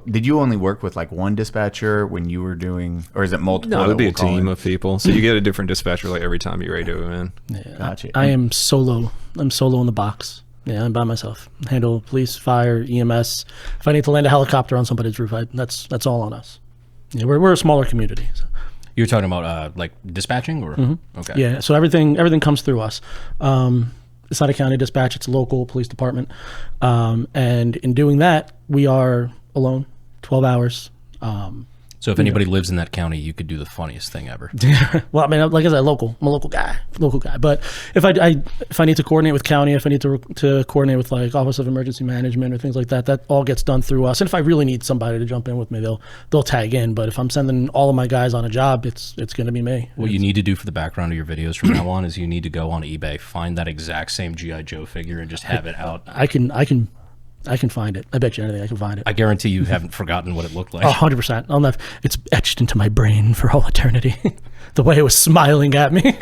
Did you only work with like one dispatcher when you were doing, or is it multiple? No, it would be a team of people. So you get a different dispatcher like every time you radio him in. Yeah, Gotcha. I am solo. I'm solo in the box. Yeah, I'm by myself. Handle police, fire, EMS. If I need to land a helicopter on somebody's roof, that's all on us. Yeah, we're a smaller community. So. You're talking about like dispatching, or okay? Yeah, so everything comes through us. It's not a county dispatch; it's a local police department. And in doing that, we are alone, 12 hours. So if anybody lives in that county, you could do the funniest thing ever. Well, I mean, like I said, I'm a local guy. But if I need to coordinate with county, if I need to coordinate with like Office of Emergency Management or things like that, that all gets done through us. And if I really need somebody to jump in with me, they'll tag in. But if I'm sending all of my guys on a job, it's going to be me. What you need to do for the background of your videos from now on is you need to go on eBay, find that exact same G.I. Joe figure, and just have it out. I can find it. I bet you anything I can find it. I guarantee you haven't forgotten what it looked like. 100%. It's etched into my brain for all eternity. The way it was smiling at me.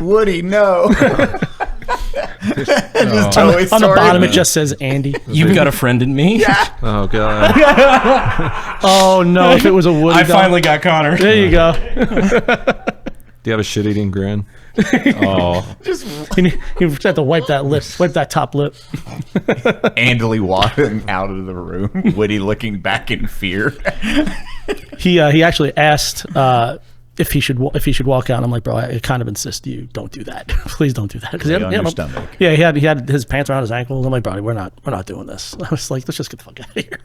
Would he know? On the bottom, it just says Andy. You've got a friend in me. Yeah. Oh, God. Oh, no. If it was a Woody I doll. finally got Connor. There you go. Do you have a shit-eating grin? Oh. He had to wipe that top lip. Andily walking out of the room. Woody looking back in fear. He actually asked if he should walk out. And I'm like, bro, I kind of insist you don't do that. Please don't do that. Because on your stomach. Yeah, he had his pants around his ankles. I'm like, bro, we're not doing this. I was like, let's just get the fuck out of here.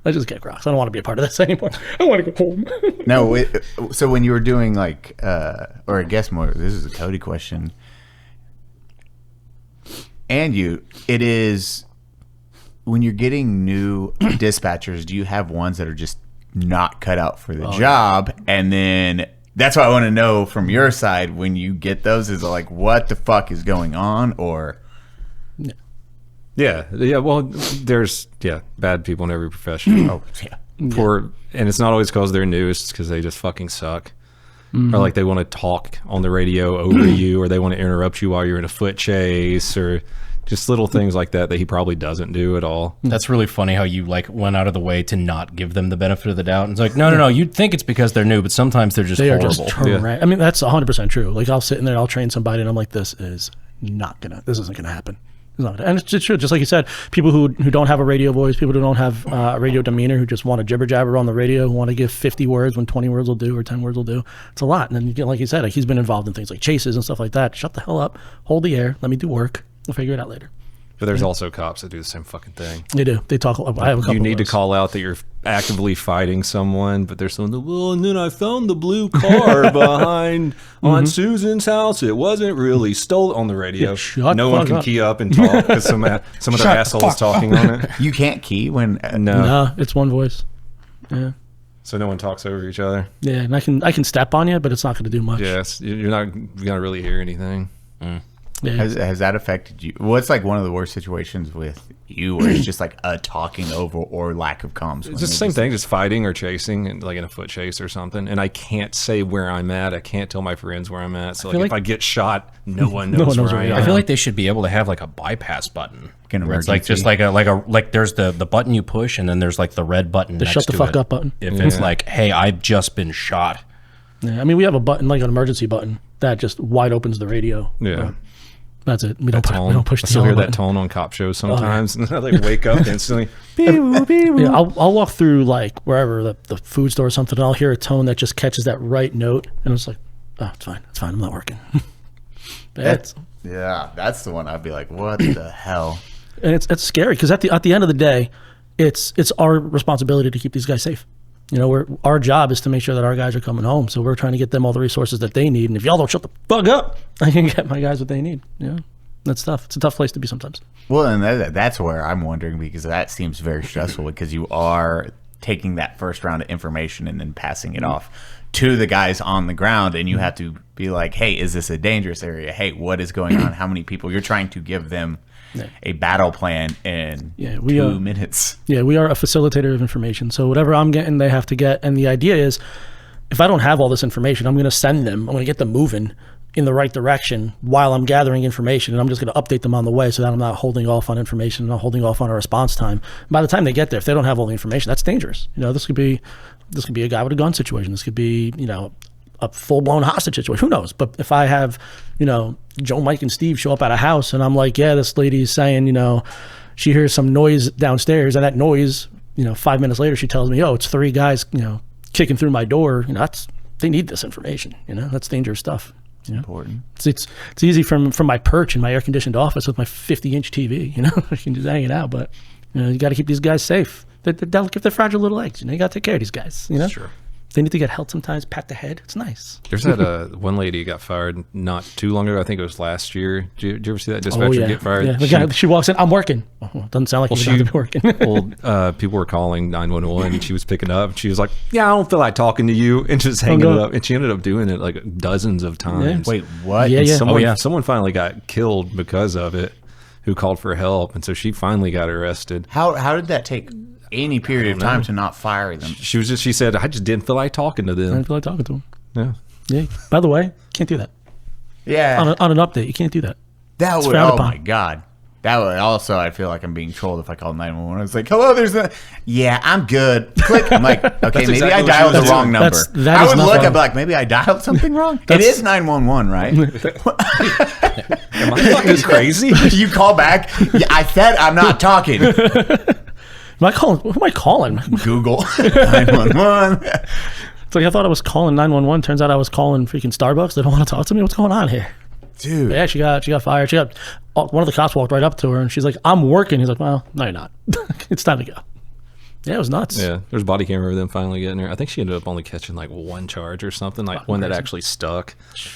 Let's just get Crocs. I don't want to be a part of this anymore. I want to go home. No, so when you were doing like, or I guess more, this is a Cody question. And it is, when you're getting new dispatchers, do you have ones that are just not cut out for the job? Yeah. And then that's what I want to know from your side when you get those, is like, what the fuck is going on? Or... Yeah. Well, there's bad people in every profession. And it's not always because they're new; it's because they just fucking suck, or like they want to talk on the radio over you, or they want to interrupt you while you're in a foot chase, or just little things like that he probably doesn't do at all. That's really funny how you like went out of the way to not give them the benefit of the doubt. And it's like, no, you'd think it's because they're new, but sometimes they're just horrible. Just I mean, that's 100% true. Like, I'll sit in there, I'll train somebody, and I'm like, this isn't gonna happen. And it's true, just like you said, people who don't have a radio voice, people who don't have a radio demeanor, who just want to jibber jabber on the radio, who want to give 50 words when 20 words will do, or 10 words will do. It's a lot. And then you get, like you said, like, he's been involved in things like chases and stuff like that. Shut the hell up, hold the air, let me do work, we'll figure it out later. But there's also cops that do the same fucking thing. They do. They talk. I have a couple. You need of to those. call out that you're actively fighting someone, but there's someone that, well, and then I found the blue car behind on Susan's house. It wasn't really stolen on the radio. Yeah, shut no the one fuck can up. key up and talk because some other asshole is talking on it. You can't key when. No. No, it's one voice. Yeah. So no one talks over each other. Yeah, and I can step on you, but it's not going to do much. Yes, you're not gonna really hear anything. Yeah. Has that affected you? What's like one of the worst situations with you where it's just like a talking over or lack of comms? It's just the same thing, just fighting or chasing, and like in a foot chase or something. And I can't say where I'm at. I can't tell my friends where I'm at. So like if I get shot, no one knows where I am. I feel like they should be able to have like a bypass button. An Where it's like just emergency. like there's the button you push, and then there's like the red button. The next shut the to fuck it. up button. If it's like, hey, I've just been shot. Yeah, I mean, we have a button like an emergency button that just wide opens the radio. Yeah. That's it. We don't push I the still hear tone that button. tone on cop shows sometimes, and I like wake up instantly. Yeah, I'll walk through like wherever the food store or something, and I'll hear a tone that just catches that right note, and it's like, oh, it's fine, I'm not working. That's that's the one I'd be like, what the hell? and it's scary because at the end of the day, it's our responsibility to keep these guys safe. You know, our job is to make sure that our guys are coming home, so we're trying to get them all the resources that they need. And if y'all don't shut the fuck up, I can get my guys what they need. Yeah, that's tough. It's a tough place to be sometimes. Well, and that's where I'm wondering, because that seems very stressful because you are taking that first round of information and then passing it off to the guys on the ground, and you have to be like, hey, is this a dangerous area? Hey, what is going on? How many people? You're trying to give them a battle plan in 2 minutes. Yeah, we are a facilitator of information. So whatever I'm getting, they have to get. And the idea is, if I don't have all this information, I'm going to send them. I'm going to get them moving in the right direction while I'm gathering information, and I'm just going to update them on the way so that I'm not holding off on information, not holding off on a response time. By the time they get there, if they don't have all the information, that's dangerous. You know, this could be a guy with a gun situation. This could be, you know, a full-blown hostage situation. Who knows? But if I have, you know, Joe, Mike, and Steve show up at a house, and I'm like, yeah, this lady's saying, you know, she hears some noise downstairs, and that noise, you know, 5 minutes later, she tells me, oh, it's 3 guys, you know, kicking through my door. You know, they need this information. You know, that's dangerous stuff. You know? Important. It's easy from my perch in my air-conditioned office with my 50-inch TV. You know, I can just hang it out, but you know, you got to keep these guys safe. They're delicate, they're fragile little eggs. You know, you got to take care of these guys. You know, Sure. They need to get held sometimes, pat the head. It's nice. There's that one lady who got fired not too long ago. I think it was last year. Did you ever see that dispatcher get fired? Yeah, the guy, she walks in, I'm working. Oh, doesn't sound like she's working. Well, people were calling 911, and she was picking up. And she was like, "Yeah, I don't feel like talking to you," and just hanging it up. And she ended up doing it like dozens of times. Wait, what? Yeah, yeah. Someone finally got killed because of it, who called for help, and so she finally got arrested. How did that take any period of time to not fire them? She said, I just didn't feel like talking to I them. don't feel like talking to him. Yeah. Yeah. By the way, can't do that. Yeah. On an update, you can't do that. That It's would, frowned oh upon. my God. That would also, I feel like I'm being trolled if I call 911. It's like, hello, there's a, yeah, I'm good. Click. I'm like, okay, maybe exactly I what dialed she the was wrong doing. number. That I is would not look, wrong. I'd be like, maybe I dialed something wrong. It is 911, right? Am I fucking crazy? You call back. Yeah, I said I'm not talking. Am I calling? Who am I calling? Google 911. It's like I thought I was calling 911. Turns out I was calling freaking Starbucks. They don't want to talk to me. What's going on here? Dude. Yeah, she got fired. One of the cops walked right up to her, and she's like, "I'm working." He's like, "Well, no, you're not. It's time to go." Yeah, it was nuts. Yeah, there's a body camera of them finally getting her. I think she ended up only catching like one charge or something, like one that actually stuck.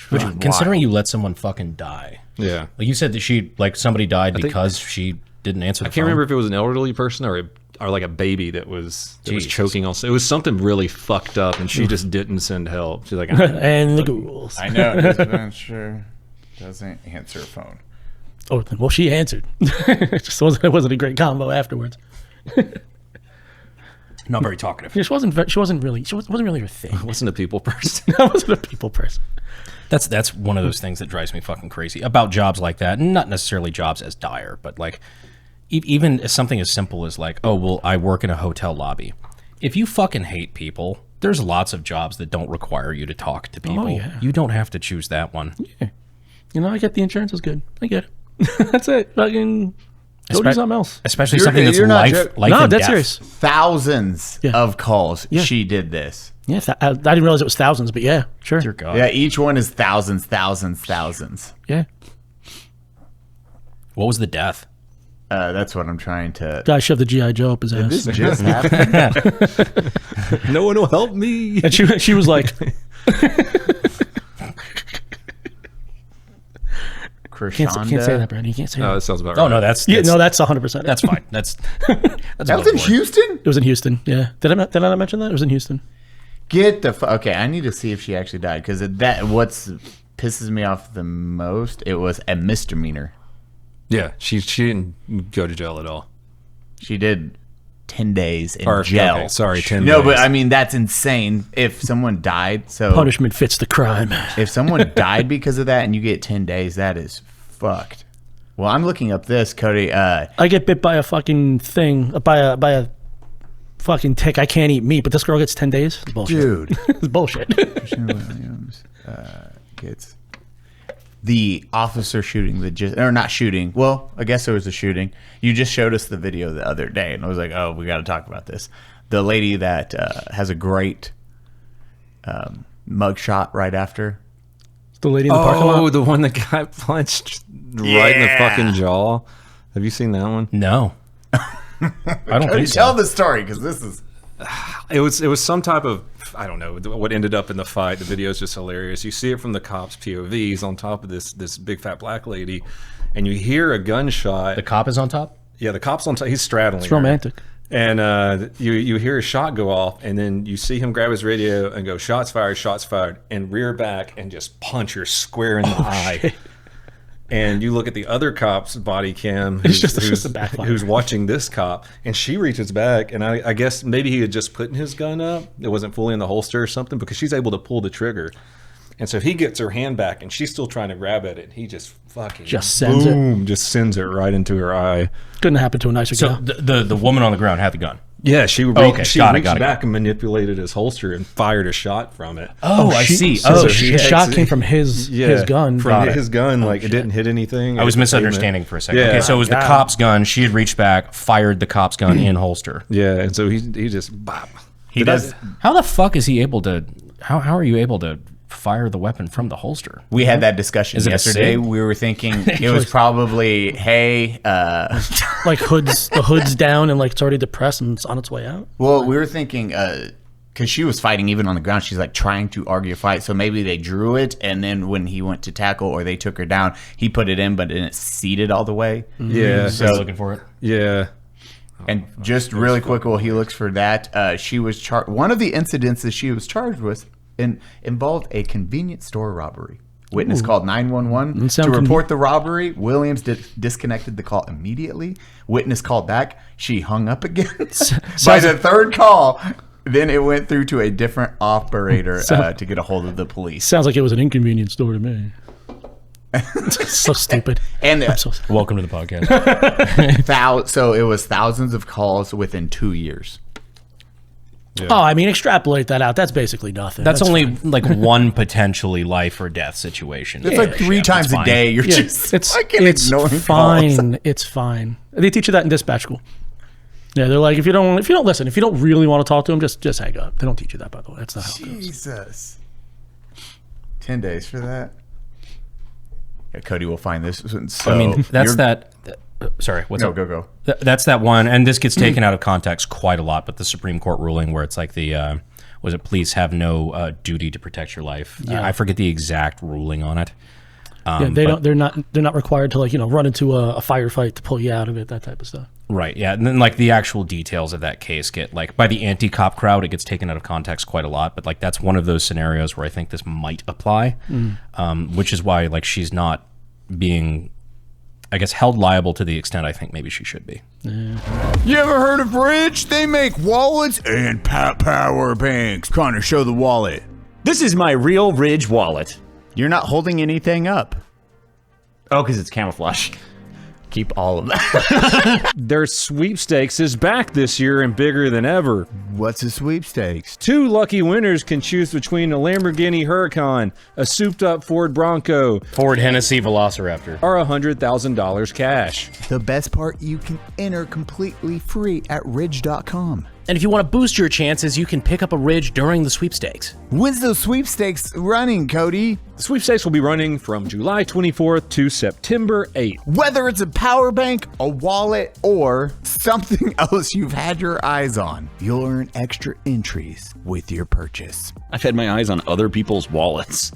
Which, considering you let someone fucking die. Yeah. Like you said that somebody died because she didn't answer the I can't remember if it was an elderly person or like a baby that was choking on. It was something really fucked up, and she just didn't send help. She's like, And the Googles. I know. It sure doesn't answer a phone. Oh, well, she answered. It wasn't a great combo afterwards. Not very talkative. She wasn't really her thing. I wasn't a people person. I wasn't a people person. That's one of those things that drives me fucking crazy about jobs like that. Not necessarily jobs as dire, but like even something as simple as like, oh, well, I work in a hotel lobby. If you fucking hate people, there's lots of jobs that don't require you to talk to people. yeah. You don't have to choose that one. Yeah. You know, I get the insurance is good. I get it. That's it. Fucking go do something else. Especially something that's you're not life No, and that's death. serious. Thousands of calls. Yeah. She did this. Yeah, I didn't realize it was thousands, but yeah, sure. Dear God. Yeah, each one is thousands. Yeah. What was the death? That's what I'm trying to. Guy shoved the GI Joe up his Did ass. this just happen? No one will help me. And she was like, can't say that, Brandon. You can't say No, that. that sounds about Oh right. no, that's Yeah, no, that's 100%. that's fine. That's That was in above board. Houston. It was in Houston. Yeah. Did I not mention that? It was in Houston. Get the okay. I need to see if she actually died because that what's pisses me off the most. It was a misdemeanor. Yeah, she didn't go to jail at all. She did 10 days in Or, jail. okay, sorry, 10 No, days. but I mean that's insane. If someone died, so Punishment fits the crime. if someone died because of that and you get 10 days, that is fucked. Well, I'm looking up this, Cody. I get bit by a fucking thing, by a fucking tick. I can't eat meat, but this girl gets 10 days. It's bullshit. Dude. It's bullshit. Christian Williams gets the officer shooting or not shooting. Well, I guess there was a shooting. You just showed us the video the other day, and I was like, oh, we got to talk about this. The lady that has a great mugshot right after. The lady in the parking lot. Oh, the one that got punched right in the fucking jaw. Have you seen that one? No. I don't think Tell so. the story because this is. It was some type of, I don't know what ended up in the fight. The video is just hilarious. You see it from the cops' POVs on top of this big fat black lady, and you hear a gunshot. The cop is on top? Yeah, the cop's on top. He's straddling. It's her. romantic. And you hear a shot go off, and then you see him grab his radio and go, shots fired, and rear back and just punch her square in the eye. Shit. And you look at the other cop's body cam who's just a backfire. who's watching this cop, and she reaches back, and I guess maybe he had just put his gun up. It wasn't fully in the holster or something, because she's able to pull the trigger. And so he gets her hand back, and she's still trying to grab at it. And he just fucking Just sends it. boom, just sends it right into her eye. Couldn't happen to a nicer So guy. the woman on the ground had the gun. Yeah, she Okay, she got it, reached got it. back and manipulated his holster and fired a shot from it. Oh, I see. So Oh, the shit. shot came from his gun. From Got it. his gun, like it didn't hit anything. I was It- misunderstanding for a second. Yeah. Okay, so it was the God. cop's gun. She had reached back, fired the cop's gun in holster. Yeah, and so he just bop. He does. How the fuck is he able to? How are you able to fire the weapon from the holster? We had that discussion Is it a yesterday. SIG? We were thinking it was probably, hey, Like the hood's down and like it's already depressed and it's on its way out. well, we were thinking, because she was fighting even on the ground. She's like trying to argue a fight. So maybe they drew it, and then when he went to tackle or they took her down, he put it in, but then it seated all the way. Yeah, So, Looking for it. yeah. and just really quick while he looks for that, she was charged. One of the incidents that she was charged with involved a convenience store robbery. Witness called 911 Doesn't to sound report the robbery. Williams disconnected the call immediately. Witness called back. She hung up again. By the third call, then it went through to a different operator to get a hold of the police. Sounds like it was an inconvenience store to me. So stupid. And I'm so Welcome to the podcast. so it was thousands of calls within 2 years. Oh, I mean, extrapolate that out. That's basically nothing. That's only like one potentially life or death situation. It's like 3 times a day. You're Yeah, just it's fucking ignoring calls. fine. It's fine. They teach you that in dispatch school. Yeah, they're like, if you don't listen, if you don't really want to talk to them, just hang up. They don't teach you that, by the way. That's not how it goes. Jesus. 10 days for that. Yeah, Cody will find this one. So I mean, that's you're- that. Sorry, what's No, up? go. That's that one, and this gets taken out of context quite a lot. But the Supreme Court ruling, where it's like the was it police have no duty to protect your life? I forget the exact ruling on it. Yeah, they're not required to run into a firefight to pull you out of it. That type of stuff. Right, yeah, and then like the actual details of that case get like by the anti-cop crowd, it gets taken out of context quite a lot. But like that's one of those scenarios where I think this might apply, which is why like she's not being, I guess, held liable to the extent I think maybe she should be. You ever heard of Ridge? They make wallets and power banks. Connor, show the wallet. This is my real Ridge wallet. You're not holding anything up. Oh, because it's camouflage. Keep all of that. Their sweepstakes is back this year and bigger than ever. What's a sweepstakes? 2 lucky winners can choose between a Lamborghini Huracan, a souped-up Ford Bronco, Ford Hennessy Velociraptor. or $100,000 cash. The best part, you can enter completely free at ridge.com. And if you want to boost your chances, you can pick up a Ridge during the sweepstakes. When's those sweepstakes running, Cody? The sweepstakes will be running from July 24th to September 8th. Whether it's a power bank, a wallet, or something else you've had your eyes on, you'll earn extra entries with your purchase. I've had my eyes on other people's wallets.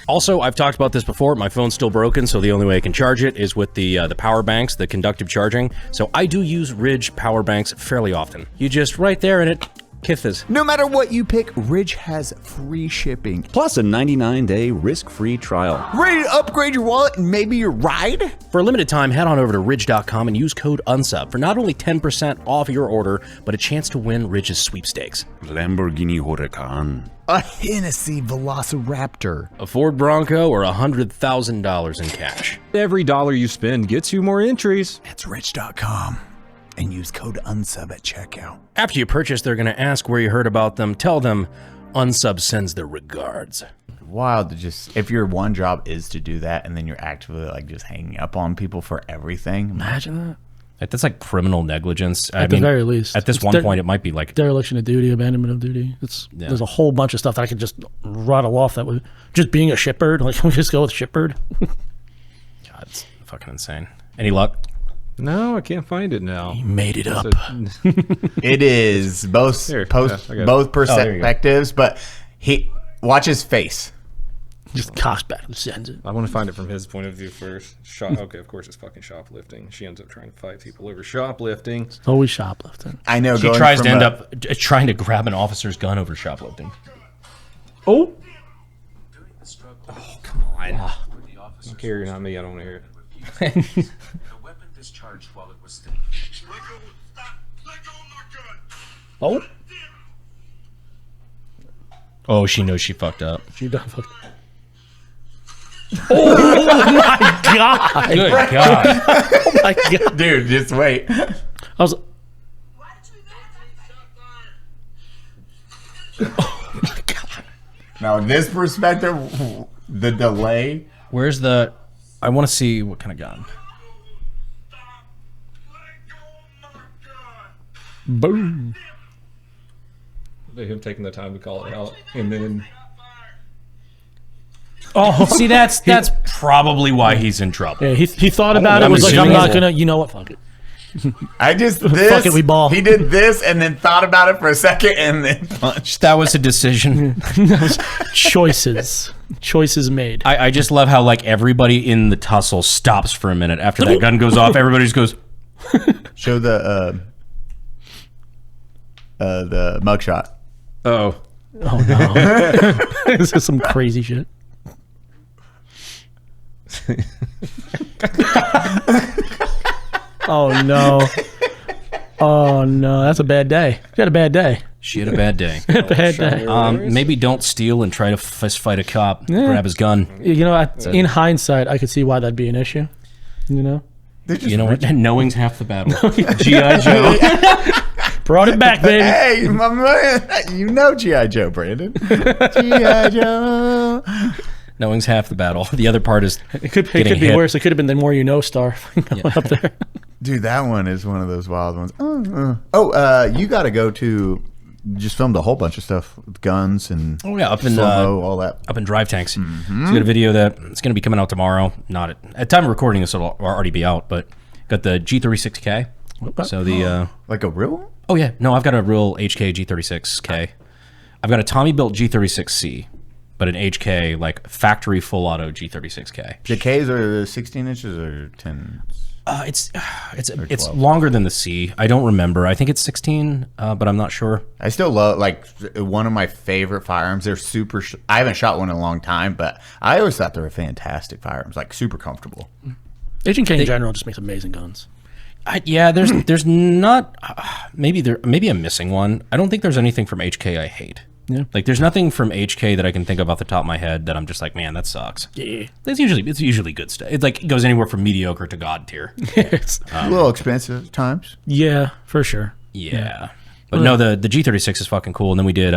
Also, I've talked about this before. My phone's still broken, so the only way I can charge it is with the power banks, the conductive charging. So I do use Ridge power banks fairly often. You just right there and it kiffs. No matter what you pick, Ridge has free shipping. Plus a 99-day risk-free trial. Ready to upgrade your wallet and maybe your ride? For a limited time, head on over to Ridge.com and use code UNSUB for not only 10% off your order, but a chance to win Ridge's sweepstakes. Lamborghini Huracan. A Hennessy Velociraptor. A Ford Bronco or $100,000 in cash. Every dollar you spend gets you more entries. That's Ridge.com. And use code UNSUB at checkout. After you purchase, they're going to ask where you heard about them. Tell them UNSUB sends their regards. Wild to just, if your one job is to do that and then you're actively like just hanging up on people for everything. Imagine that. Like, that's like criminal negligence. At the very least. At this one point, it might be like dereliction of duty, abandonment of duty. There's a whole bunch of stuff that I could just rattle off that would just being a shipbird. Like, can we just go with shipbird? God, it's fucking insane. Any luck? No, I can't find it now. He made it up. It is both both perspectives, but watch his face. Just Koshback sends it. I want to find it from his point of view first. Okay, of course it's fucking shoplifting. She ends up trying to fight people over shoplifting. It's always shoplifting. I know. She tries to end up trying to grab an officer's gun over shoplifting. Oh. Oh, come on. I don't care, you're not me. I don't want to hear it. Charged while it was still. Oh. Oh, she knows she fucked up. She done fucked up. Oh my god! Good God! Oh my god, dude, just wait. I was. Oh my god! Now, this perspective, the delay. Where's the? I want to see what kind of gun. Boom. Him taking the time to call it out, and then. Oh, see, that's probably why he's in trouble. Yeah, he thought about it. I'm Was like, I'm not assuming- gonna. You know what? Fuck it. I just Fuck it, we ball. He did this and then thought about it for a second and then punched. That was a decision. Choices made. I just love how like everybody in the tussle stops for a minute after that gun goes off. Everybody just goes. Show the mugshot. Oh. Oh no! This is some crazy shit. Oh no! Oh no! That's a bad day. She had a bad day. She had a bad day. Bad day. Maybe don't steal and try to fist fight a cop. Grab his gun. You know, in hindsight, I could see why that'd be an issue. You know. You know what? Knowing's half the battle. G.I. Joe. Brought it back, baby. Hey, my man, you know G.I. Joe, Brandon. G.I. Joe. Knowing's half the battle. The other part is It could be hit. worse. It could have been the more you know star up there. Dude, that one is one of those wild ones. You got to go to. Just filmed a whole bunch of stuff with guns and up in slow-mo, all that. Up in drive tanks. It's got a video that it's going to be coming out tomorrow. Not at time of recording this, it'll already be out. But got the G36K. So the like a real one? Oh yeah, no, I've got a real HK G36K. I've got a Tommy built G36C, but an HK like factory full auto G36K. The Ks are 16 inches or 10? It's longer than the C. I don't remember. I think it's 16, but I'm not sure. I still love like one of my favorite firearms. They're super. I haven't shot one in a long time, but I always thought they were fantastic firearms. Like super comfortable. H&K in general just makes amazing guns. There's not maybe I'm missing one. I don't think there's anything from HK I hate. Yeah. Like there's nothing from HK that I can think of off the top of my head that I'm just like, man, that sucks. Yeah. It's usually good stuff. It's like it goes anywhere from mediocre to god tier. It's A little expensive at times. yeah, for sure. Yeah. But no, the G36 is fucking cool. And then we did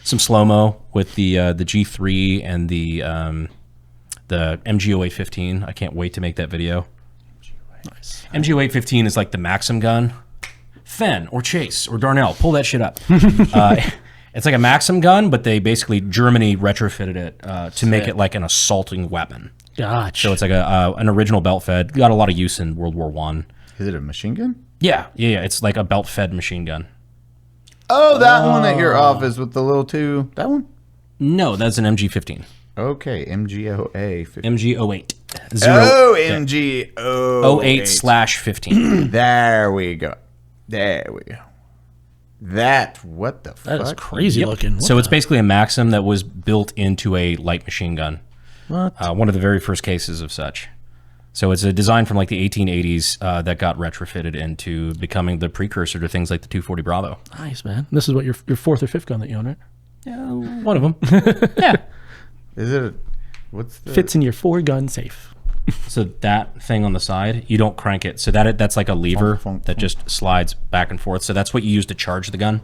some slow-mo with the G3 and the MG0815. I can't wait to make that video. Nice. MG0815 is like the Maxim gun. Fenn or Chase or Darnell, pull that shit up. It's like a Maxim gun, but they basically Germany retrofitted it to make it like an assaulting weapon. Gotcha. So it's like an original belt fed. Got a lot of use in World War One. Is it a machine gun? Yeah. It's like a belt fed machine gun. Oh, that one at your office with the little two. That one? No, that's an MG15. Okay, MGOA. MG08. Oh, MGO 08/15. There we go. What the fuck? That is crazy looking. What So it's basically a Maxim that was built into a light machine gun. What? One of the very first cases of such. So it's a design from like the 1880s that got retrofitted into becoming the precursor to things like the 240 Bravo. Nice, man. This is what your fourth or fifth gun that you own, right? Yeah, one of them. Yeah. Is it? What's the? Fits in your 4-gun safe. So that thing on the side, you don't crank it. So that's like a lever that just slides back and forth. So that's what you use to charge the gun.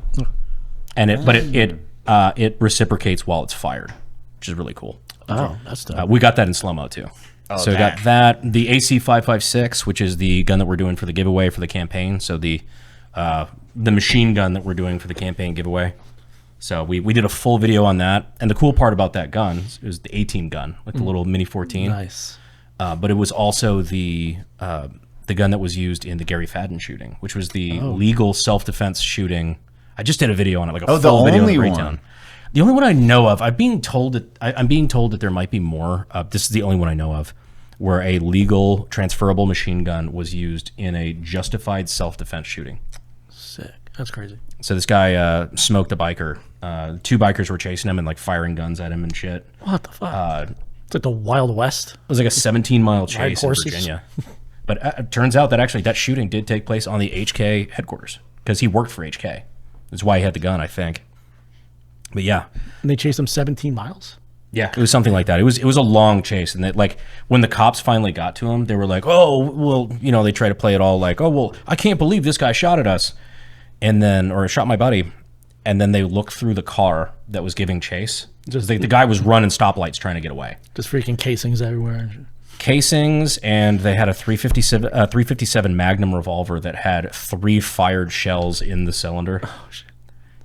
And it reciprocates while it's fired, which is really cool. Oh, that's dope. We got that in slow-mo too. So we got that, the AC-556, which is the gun that we're doing for the giveaway for the campaign. So the machine gun that we're doing for the campaign giveaway. So we did a full video on that. And the cool part about that gun is the A-Team gun, like the little Mini 14. Nice. But it was also the gun that was used in the Gary Fadden shooting, which was the legal self-defense shooting. I just did a video on it, like a full video on the breakdown. The only one I know of, I'm being told that there might be more. This is the only one I know of, where a legal transferable machine gun was used in a justified self-defense shooting. Sick. That's crazy. So this guy smoked a biker. 2 bikers were chasing him and like firing guns at him and shit. What the fuck? It's like the Wild West. It was like a 17-mile chase in horses. Virginia. But it turns out that actually that shooting did take place on the HK headquarters because he worked for HK. That's why he had the gun, I think. But yeah. And they chased him 17 miles? Yeah, it was something like that. It was a long chase, and like when the cops finally got to him, they were like, "Oh, well, they try to play it all like, oh, well, I can't believe this guy shot at us, or shot my buddy," and then they looked through the car that was giving chase. Just the guy was running stoplights trying to get away. Just freaking casings everywhere. Casings, and they had a 357 Magnum revolver that had 3 fired shells in the cylinder. Oh shit.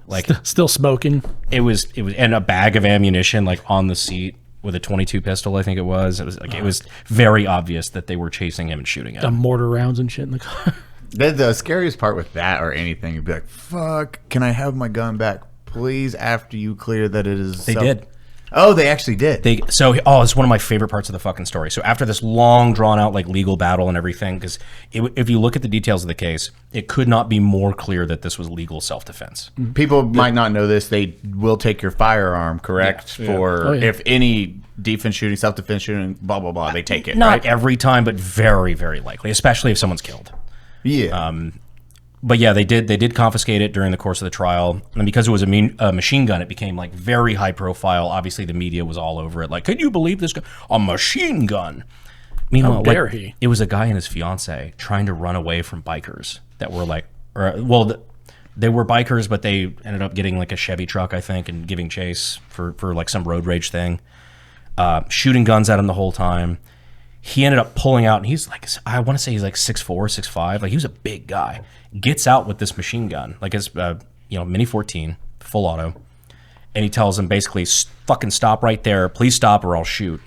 Like still smoking. It was and a bag of ammunition like on the seat with a 22 pistol, I think it was. It was like it was very obvious that they were chasing him and shooting at him. Mortar rounds and shit in the car. The scariest part with that or anything, you'd be like, "Fuck, can I have my gun back, please?" After you clear that it is. They did. Oh, they actually did. It's one of my favorite parts of the fucking story. So after this long, drawn out like legal battle and everything, because if you look at the details of the case, it could not be more clear that this was legal self-defense. People might not know this. They will take your firearm, correct? Yeah. For if any defense shooting, self-defense shooting, blah, blah, blah, they take it. Not right? every time, but very, very likely, especially if someone's killed. Yeah. But yeah, they did confiscate it during the course of the trial, and because it was a machine gun, it became like very high profile. Obviously, the media was all over it. Like, can you believe this guy? A machine gun. Meanwhile, How dare he? It was a guy and his fiance trying to run away from bikers that were like, they were bikers, but they ended up getting like a Chevy truck, I think, and giving chase for like some road rage thing, shooting guns at him the whole time. He ended up pulling out, and he's like, I want to say he's like 6'4", 6'5". Like, he was a big guy. Gets out with this machine gun, like his, Mini 14, full auto. And he tells him basically, fucking stop right there. Please stop or I'll shoot.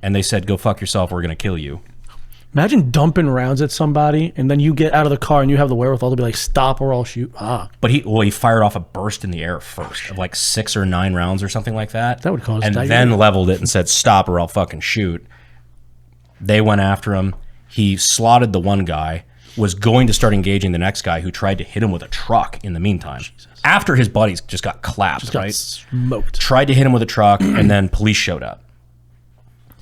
And they said, go fuck yourself. We're going to kill you. Imagine dumping rounds at somebody, and then you get out of the car and you have the wherewithal to be like, stop or I'll shoot. But he fired off a burst in the air first of like 6 or 9 rounds or something like that. That would cause and diarrhea. then leveled it and said, stop or I'll fucking shoot. They went after him. He slotted the one guy, was going to start engaging the next guy who tried to hit him with a truck in the meantime. Jesus. After his buddies just got clapped, got right? Smoked. Tried to hit him with a truck, and then police showed up.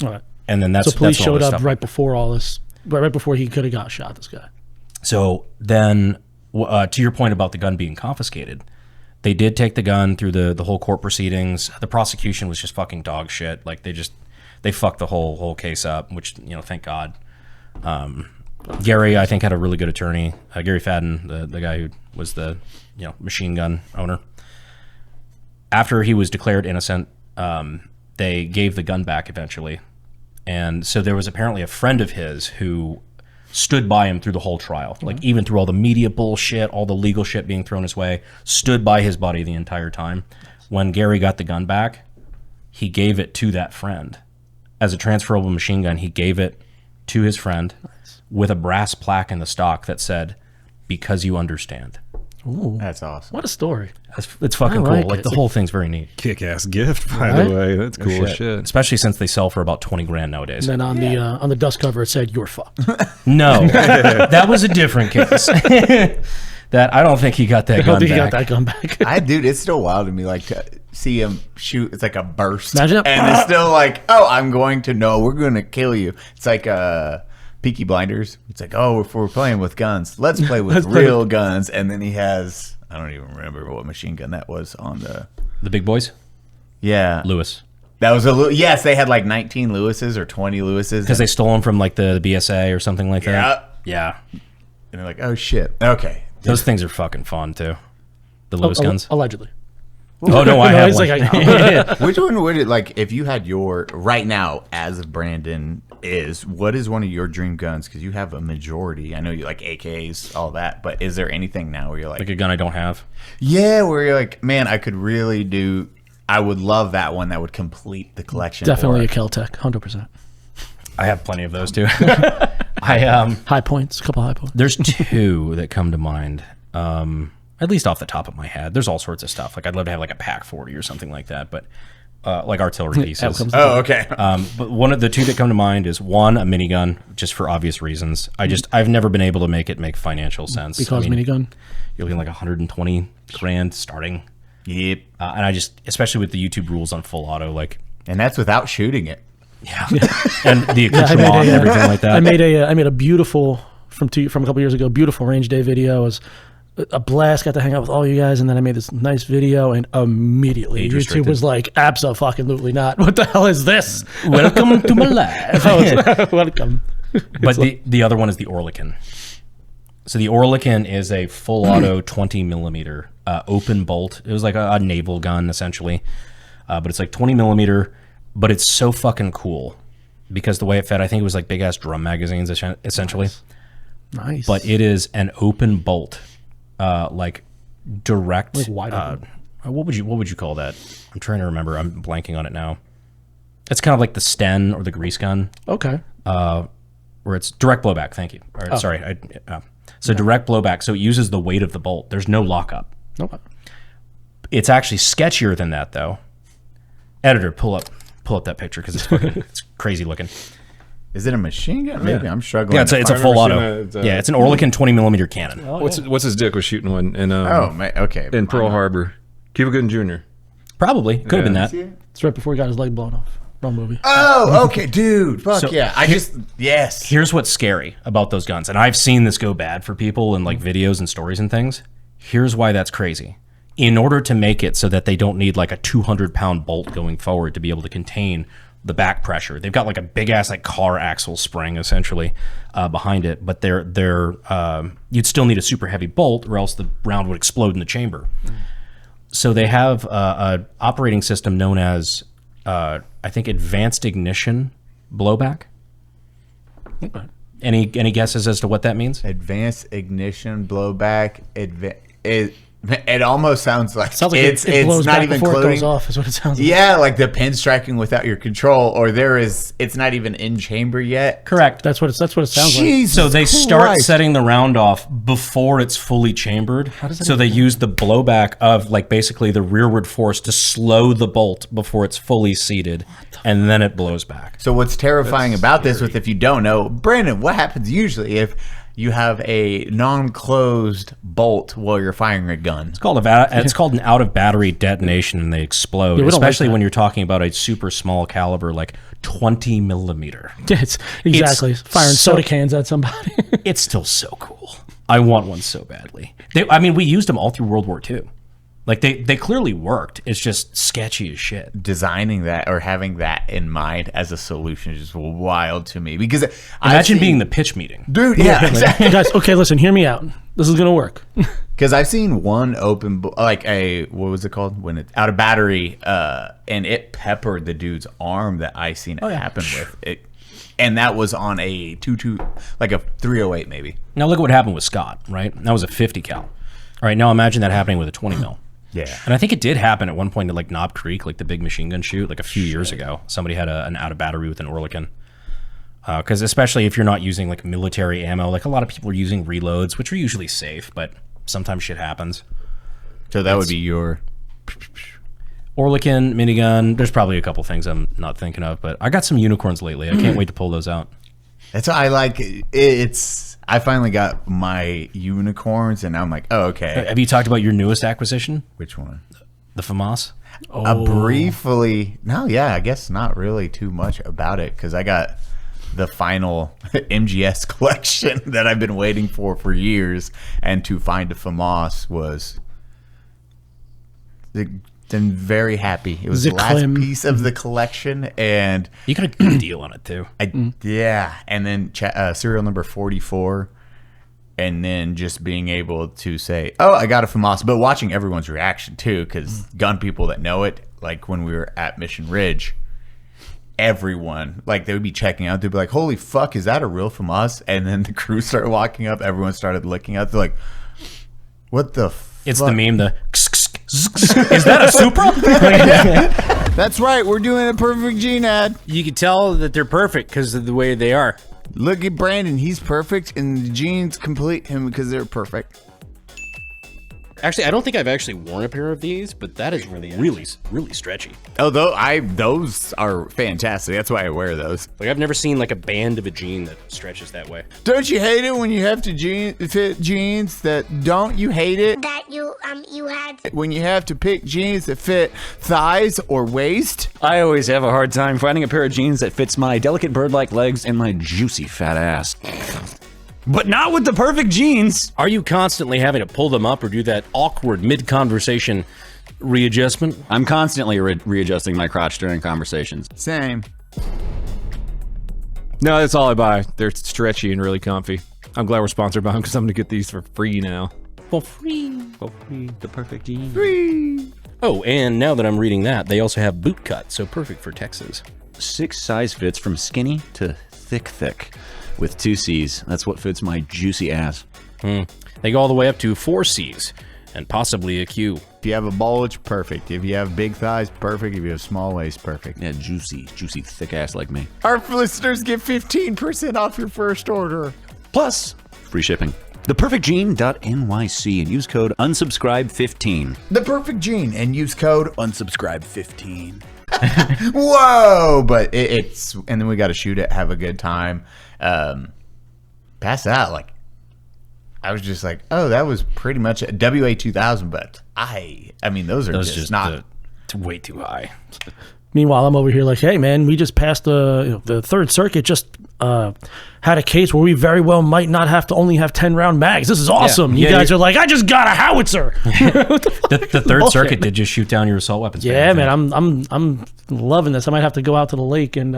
All right. And then So police that's all showed this up stuff. right before all this, right before he could have got shot, this guy. So then, to your point about the gun being confiscated, they did take the gun through the whole court proceedings. The prosecution was just fucking dog shit. Like, they fucked the whole case up, which, thank God. Gary, I think, had a really good attorney. Gary Fadden, the guy who was the machine gun owner. After he was declared innocent, they gave the gun back eventually. And so there was apparently a friend of his who stood by him through the whole trial. Like even through all the media bullshit, all the legal shit being thrown his way, stood by his buddy the entire time. When Gary got the gun back, he gave it to that friend. As a transferable machine gun, he gave it to his friend with a brass plaque in the stock that said, "Because you understand." Ooh, That's awesome. what a story. It's fucking I cool. like Like it. the whole thing's very neat. Kick-ass gift, by Right? the way. That's cool as shit. Especially since they sell for about 20 grand nowadays. And then on the dust cover it said, "You're fucked." No, that was a different case. That I don't think he got that I don't gun think he back. got that gun back. Dude, it's still wild to me, like, to see him shoot. It's like a burst. Imagine it. And it's still like, oh, I'm going to, no, we're going to kill you. It's like Peaky Blinders. It's like, oh, if we're playing with guns, let's play with real guns. And then he has, I don't even remember what machine gun that was on The big boys, yeah. Lewis, That was yes, they had like 19 Lewises or 20 Lewises. because they stole them from like the BSA or something like Yeah. that. Yeah, And they're like, oh, shit. Okay. those things are fucking fun too. The Lewis guns. Allegedly. Oh no, I No, have he's one. like, Which one would it, like, if you had your, right now, as of Brandon what is one of your dream guns? Because you have a majority. I know you like AKs, all that, but is there anything now where you're like, Like a gun I don't have. yeah, where you're like, man, I could really do, I would love that one that would complete the collection. definitely Or- a Kel-Tec, 100%. I have plenty of those too. I High points, a couple high points. There's two that come to mind. At least off the top of my head. There's all sorts of stuff. Like I'd love to have like a Pack 40 or something like that, but like artillery pieces. Oh, okay. But one of the two that come to mind is one, a minigun, just for obvious reasons. I've never been able to make it make financial sense. Because minigun. You're looking like 120 grand starting. Yep. And I just, especially with the YouTube rules on full auto, like, And that's without shooting it. yeah. And the accoutrement and everything like that. I made a beautiful from a couple years ago, beautiful range day video. It was a blast. Got to hang out with all you guys, and then I made this nice video, and immediately Age YouTube restricted. was like, "Absolutely not! What the hell is this?" Welcome to my life. Welcome. But the other one is the Orlican. So the Orlican is a full auto 20 millimeter open bolt. It was like a naval gun essentially, but it's like 20 millimeter. But it's so fucking cool because the way it fed, I think it was like big ass drum magazines essentially. Nice. But it is an open bolt, like direct. Like wide open. What would you call that? I'm trying to remember. I'm blanking on it now. It's kind of like the Sten or the grease gun. Okay. Where it's direct blowback. Thank you. Or, Sorry. So direct blowback. So it uses the weight of the bolt. There's no lockup. Okay. It's actually sketchier than that, though. Editor, pull up that picture because it's crazy looking. Is it a machine gun? Maybe I'm struggling. Yeah, it's a I've full never auto. seen Yeah, it's an Orlican 20 millimeter cannon. What's his dick was shooting one in okay. in Pearl Harbor? Cuba Gooding Jr. Probably could have been that. It's right before he got his leg blown off. Wrong movie. Oh, okay, dude. Fuck So yeah. Yes. Here's what's scary about those guns, and I've seen this go bad for people in like videos and stories and things. Here's why that's crazy. In order to make it so that they don't need like a 200-pound bolt going forward to be able to contain the back pressure, they've got like a big ass like car axle spring essentially behind it. But they're you'd still need a super heavy bolt, or else the round would explode in the chamber. So they have a operating system known as I think advanced ignition blowback. Any guesses as to what that means? Advanced ignition blowback. It almost sounds like, Sounds like it's it blows not back even before it including. goes off. Is what it sounds like. Yeah, like the pin striking without your control, or it's not even in chamber yet. Correct. That's what it sounds like. Jesus So they start Christ. setting the round off before it's fully chambered. So they use the blowback of like basically the rearward force to slow the bolt before it's fully seated, and then it blows back. So what's terrifying about this, if you don't know, Brandon, what happens usually if you have a non-closed bolt while you're firing a gun? It's called an out of battery detonation, and they explode. we don't like Especially that. when you're talking about a super small caliber, like 20 millimeter. It's exactly firing so- soda cans at somebody. It's still so cool. I want one so badly. We used them all through World War II. Like they clearly worked. It's just sketchy as shit. Designing that or having that in mind as a solution is just wild to me, because Imagine being the pitch meeting. dude. Yeah, exactly. Guys, okay, listen, hear me out. This is gonna work. Because I've seen one open, like what was it called when it's out of battery, and it peppered the dude's arm that I seen it happen with. And that was on a 22, like a 308 maybe. Now look at what happened with Scott, right? That was a 50 cal. All right, now imagine that happening with a 20 mil. Yeah. And I think it did happen at one point at like Knob Creek, like the big machine gun shoot, like a few years ago. Somebody had an out of battery with an Oerlikon. Because especially if you're not using like military ammo, like a lot of people are using reloads, which are usually safe, but sometimes shit happens. So that would be your Oerlikon, minigun. There's probably a couple things I'm not thinking of, but I got some unicorns lately. I can't wait to pull those out. That's what I like. I finally got my unicorns, and I'm like, oh, okay. Have you talked about your newest acquisition? Which one? The FAMAS? Briefly. No, yeah, I guess not really too much about it because I got the final MGS collection that I've been waiting for years, and to find a FAMAS was then very happy. It was the last piece of the collection, and you got a good deal on it too. Yeah, and then serial number 44, and then just being able to say, "Oh, I got a FAMAS," but watching everyone's reaction too, because gun people that know it, like when we were at Mission Ridge, everyone, like, they would be checking out. They'd be like, "Holy fuck, is that a real FAMAS?" And then the crew started walking up. Everyone started looking out. They're like, "What the?" It's the meme. Is that a Supra? That's right. We're doing a perfect gene ad. You can tell that they're perfect because of the way they are. Look at Brandon. He's perfect, and the genes complete him because they're perfect. Actually, I don't think I've actually worn a pair of these, but that is really stretchy. Oh, those are fantastic. That's why I wear those. Like, I've never seen like a band of a jean that stretches that way. Don't you hate it when you have to fit jeans that don't? You hate it that you had when you have to pick jeans that fit thighs or waist? I always have a hard time finding a pair of jeans that fits my delicate bird-like legs and my juicy fat ass. But not with the perfect jeans. Are you constantly having to pull them up or do that awkward mid-conversation readjustment? I'm constantly readjusting my crotch during conversations. Same. No, that's all I buy. They're stretchy and really comfy. I'm glad we're sponsored by them because I'm going to get these for free now. For free. For free, the perfect jeans. Free. Oh, and now that I'm reading that, they also have boot cut, so perfect for Texas. 6 size fits from skinny to thick. With 2 C's. That's what fits my juicy ass. They go all the way up to 4 C's and possibly a Q. If you have a bulge, perfect. If you have big thighs, perfect. If you have small waist, perfect. Yeah, juicy, thick ass like me. Our listeners get 15% off your first order. Plus, free shipping. Theperfectgene.nyc and use code unsubscribe15. The Perfect Gene and use code unsubscribe15. Whoa! But it's and then we got to shoot it, have a good time. Past that, like, I was just like, oh, that was pretty much a WA 2000. But I mean, those are just not way too high. Meanwhile, I'm over here like, hey, man, we just passed the Third Circuit just had a case where we very well might not have to only have 10-round mags. This is awesome. You guys are like, I just got a howitzer. The Third Circuit did just shoot down your assault weapons. Yeah, man, I'm loving this. I might have to go out to the lake and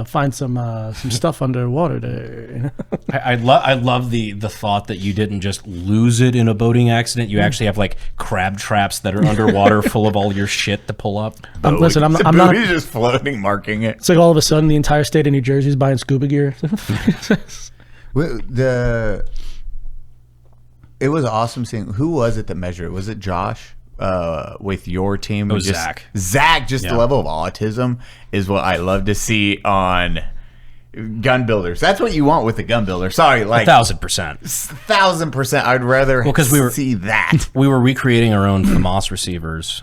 find some stuff underwater there. I love the thought that you didn't just lose it in a boating accident. You actually have like crab traps that are underwater full of all your shit to pull up. Listen, I'm not. He's just floating, marking it. It's like all of a sudden the entire state of New Jersey is buying scuba gear. It was awesome seeing. Who was it that measured it? Was it Josh? With your team, it was Zach. The level of autism is what I love to see on gun builders. That's what you want with a gun builder. Sorry, like 1,000%. 1,000%. I'd rather see that. We were recreating our own FAMAS receivers,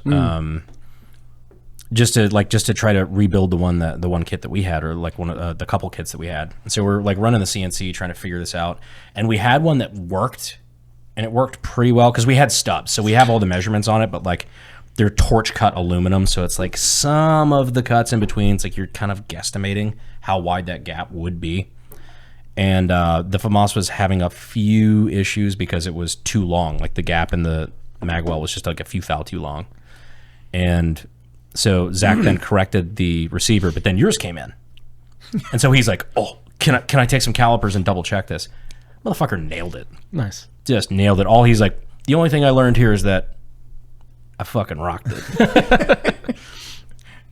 just to try to rebuild the one kit that we had, or like one of the couple kits that we had. And so we're like running the CNC trying to figure this out, and we had one that worked. And it worked pretty well because we had stubs. So we have all the measurements on it, but like they're torch cut aluminum. So it's like some of the cuts in between, it's like you're kind of guesstimating how wide that gap would be. And the FAMAS was having a few issues because it was too long. Like the gap in the magwell was just like a few thou too long. And so Zach then corrected the receiver, but then yours came in. And so he's like, oh, can I take some calipers and double check this? Motherfucker nailed it. Nice. Just nailed it. He's like, the only thing I learned here is that I fucking rocked it.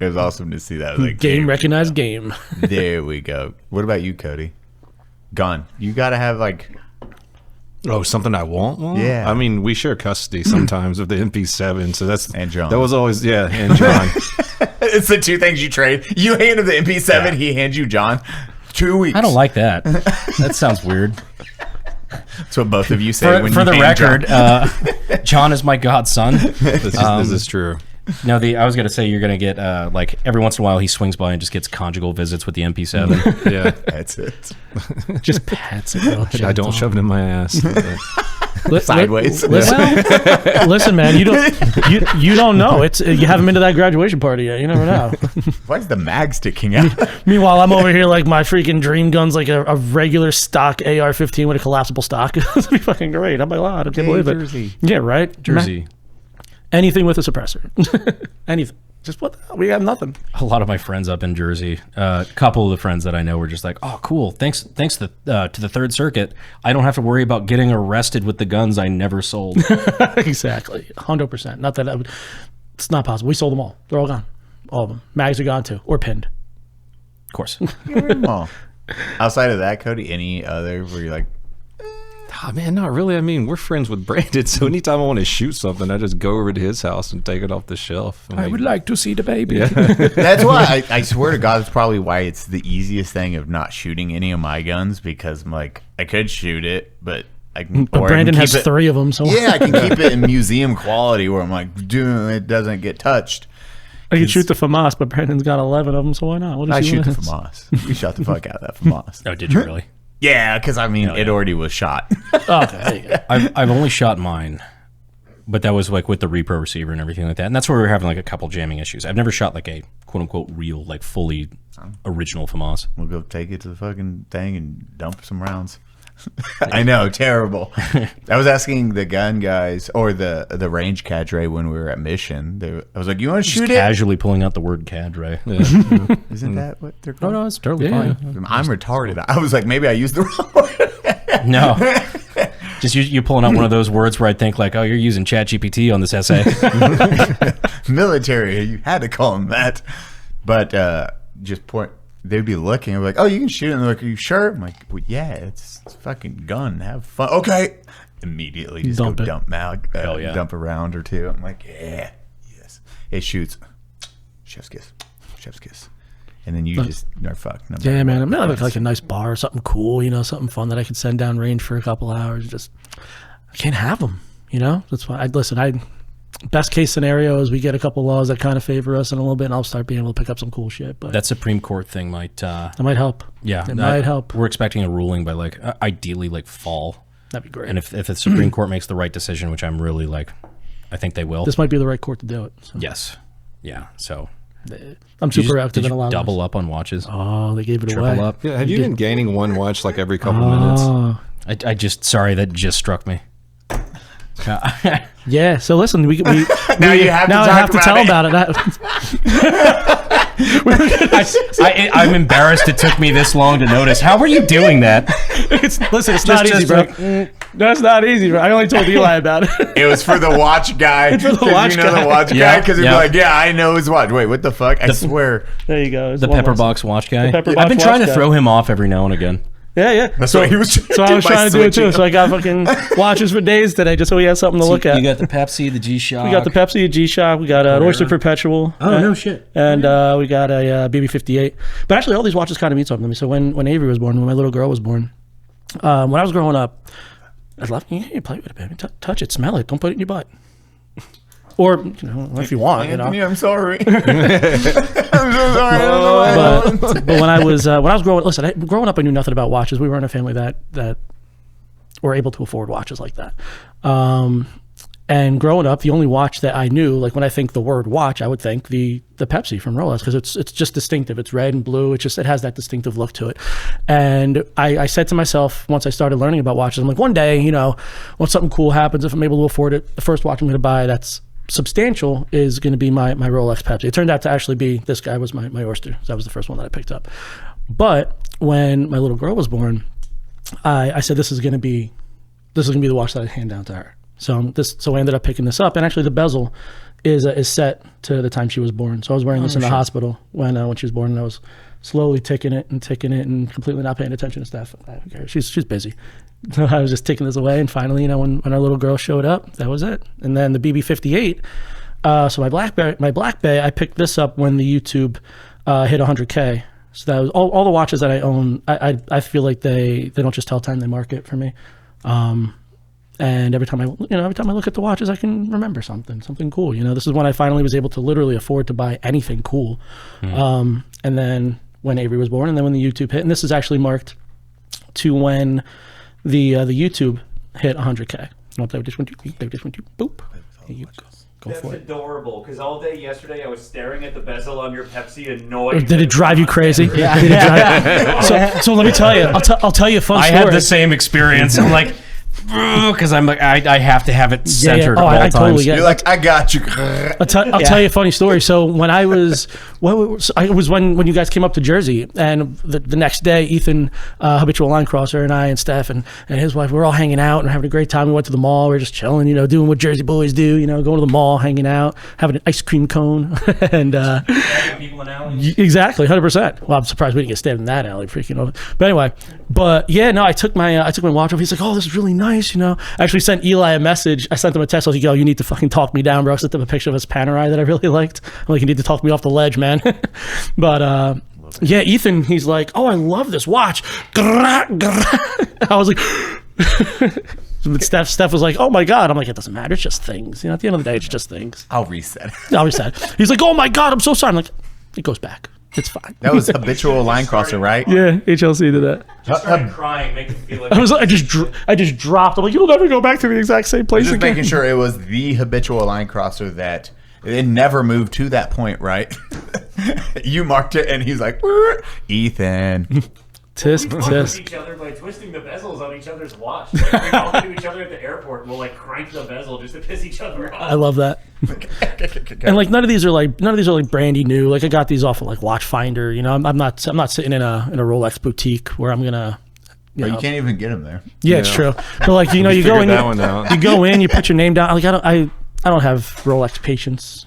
It was awesome to see that. I was like, Game recognized game. There we go. What about you, Cody? Gun. You got to have like... Oh, something I want? Well, Yeah. I mean, we share custody sometimes of the MP7, so that's... And John. That was always, yeah, and John. It's the two things you trade. You hand him the MP7, he hands you John. 2 weeks. I don't like that. That sounds weird. That's what both of you say when For you the hand record, John is my godson. This is true. No, I was gonna say you're gonna get like every once in a while he swings by and just gets conjugal visits with the MP7. Yeah. That's it. Just pats it. I don't shove it in my ass. Sideways. Listen, man, you don't know. It's you haven't been to that graduation party yet. You never know. Why is the mag sticking out? Meanwhile, I'm over here like my freaking dream gun's like a regular stock AR-15 with a collapsible stock. This would be fucking great. I'm like, wow, I can't believe it. Jersey. Yeah, right. Jersey. Anything with a suppressor. Anything. Just what the hell? We have nothing. A lot of my friends up in Jersey, a couple of the friends that I know were just like, "Oh, cool! Thanks to the Third Circuit, I don't have to worry about getting arrested with the guns I never sold." Exactly, 100%. Not that it's not possible. We sold them all. They're all gone. All of them. Mags are gone too, or pinned. Of course. Oh. Outside of that, Cody, any other where you're like, Oh, man, not really. I mean, we're friends with Brandon, so anytime I want to shoot something, I just go over to his house and take it off the shelf. I would like to see the baby. Yeah. that's why I swear to God, that's probably why it's the easiest thing of not shooting any of my guns, because I'm like, I could shoot it, but I can. But or I Brandon can has keep it, 3 of them, so yeah, I can keep it in museum quality where I'm like, dude, it doesn't get touched. I can shoot the FAMAS, but Brandon's got 11 of them, so why not? What I does he shoot the want? FAMAS. We shot the fuck out of that FAMAS. Oh, did you really? Yeah, because I mean, it already was shot. Okay, there you go. I've only shot mine, but that was like with the repro receiver and everything like that. And that's where we were having like a couple jamming issues. I've never shot like a quote unquote real, like fully original FAMAS. We'll go take it to the fucking thing and dump some rounds. I know, terrible. I was asking the gun guys or the range cadre when we were at Mission. I was like, "You want to shoot it?" Casually pulling out the word cadre. Isn't that what they're called? No, it's totally fine. I'm retarded. I was like, maybe I used the wrong word. No. Just you pulling out one of those words where I think like, oh, you're using ChatGPT on this essay. Military. You had to call him that. But just point. They'd be looking. I'm like, "Oh, you can shoot it." And they're like, "Are you sure?" I'm like, "Well, yeah, it's a fucking gun. Have fun." Okay. Immediately just Dump go it. dump mag. Hell yeah. Dump a round or two. I'm like, yeah, yes. It shoots. Chef's kiss. Chef's kiss. And then you just are fucked. No Yeah, matter man. what. I'm not like a nice bar or something cool, something fun that I could send down range for a couple hours. Just, I can't have them, That's why best case scenario is we get a couple laws that kind of favor us in a little bit, and I'll start being able to pick up some cool shit. But That Supreme Court thing might. that might help. Yeah, It might help. We're expecting a ruling by like ideally like fall. That'd be great. And if the Supreme Court makes the right decision, which I'm really like, I think they will. This might be the right court to do it. So. Yes. Yeah. So I'm Did you super just- active did in a you lot double of up on watches. Oh, they gave it Triple away. up. Yeah, have you been gaining one watch like every couple minutes? Oh. I just sorry that just struck me. Yeah, so listen, Now you have to I talk have to tell about about it. I'm embarrassed it took me this long to notice. How were you doing that? It's not easy, bro. That's not easy, bro. I only told Eli about it. It was for the watch guy. For the 'Cause watch you know guy. the watch Yeah, guy? Because he'd yeah. be like, yeah, I know his watch. Wait, what the fuck? I swear. There you go. The pepper box watch guy. pepper I've box been trying watch to guy. throw him off every now and again. Yeah. That's what he was trying to So I do was by trying to do it too. switching So I got fucking watches for days today, just so we had something to look at. You got the Pepsi, the G-Shock. We got the Pepsi, a G-Shock. We got an Oyster Perpetual. Oh, no shit. And we got a BB-58. But actually, all these watches kind of mean something to me. So when Avery was born, when my little girl was born, when I was growing up, I was like, you play with it, baby. Touch it, smell it. Don't put it in your butt. Or, if you want, Anthony, I'm sorry. I'm so sorry. But when I was growing up, I knew nothing about watches. We were in a family that were able to afford watches like that. And growing up, the only watch that I knew, like when I think the word watch, I would think the Pepsi from Rolex, because it's just distinctive. It's red and blue. It has that distinctive look to it. And I said to myself, once I started learning about watches, I'm like, one day, when something cool happens, if I'm able to afford it, the first watch I'm going to buy that's substantial is going to be my Rolex Pepsi. It turned out to actually be, this guy was my Oyster. That was the first one that I picked up. But when my little girl was born, I said, this is going to be the watch that I hand down to her. So I ended up picking this up, and actually the bezel is set to the time she was born. So I was wearing this in the hospital when she was born, and I was slowly ticking it and completely not paying attention to stuff. I don't care. She's busy. So I was just taking this away, and finally, when our little girl showed up, that was it. And then the BB-58. So my Black Bay, I picked this up when the YouTube hit 100K. So that was all the watches that I own. I feel like they don't just tell time, they mark it for me. And every time I look at the watches, I can remember something cool. This is when I finally was able to literally afford to buy anything cool. And then when Avery was born, and then when the YouTube hit, and this is actually marked to when the YouTube hit 100K. They just went boop. Here you go. That's adorable, because all day yesterday I was staring at the bezel on your Pepsi, annoyed. Did it drive you crazy? Yeah. So let me tell you. I'll tell you a fun story. I had the same experience. I'm like, because I'm like, I have to have it centered at all times. Totally get it. You're like, I got you. I'll tell you a funny story. So when I was, it was when you guys came up to Jersey, and the next day, Ethan, habitual line crosser, and I and Steph and his wife, we're all hanging out and having a great time. We went to the mall. We were just chilling, doing what Jersey boys do, going to the mall, hanging out, having an ice cream cone, and people in alleys. Exactly, 100%. Well, I'm surprised we didn't get stabbed in that alley, freaking over. But anyway, I took my watch off. He's like, oh, this is really nice. I actually sent Eli a message. I sent him a text. I was like, yo, you need to fucking talk me down, bro. I sent him a picture of his Panerai that I really liked. I'm like, you need to talk me off the ledge, man. But Ethan, he's like, oh, I love this watch. I was like, Steph was like, oh my God. I'm like, it doesn't matter. It's just things. At the end of the day, it's just things. I'll reset. He's like, oh my God, I'm so sorry. I'm like, it goes back. It's fine. That was habitual line crosser, right? Yeah, HLC did that. I started crying, making me feel like I just dropped. I'm like, you'll never go back to the exact same place just again. making sure it was the habitual line crosser that it never moved to that point, right? You marked it, and he's like, Ethan. Tisk, tisk. Each other by twisting the bezels on each other's watch. Like, we bump into each other at the airport, and we'll crank the bezel just to piss each other off. I love that. And none of these are brandy new. Like I got these off of Watchfinder. I'm not sitting in a Rolex boutique where I'm gonna. You can't even get them there. Yeah, it's true. But you go in, you put your name down. I don't have Rolex patience,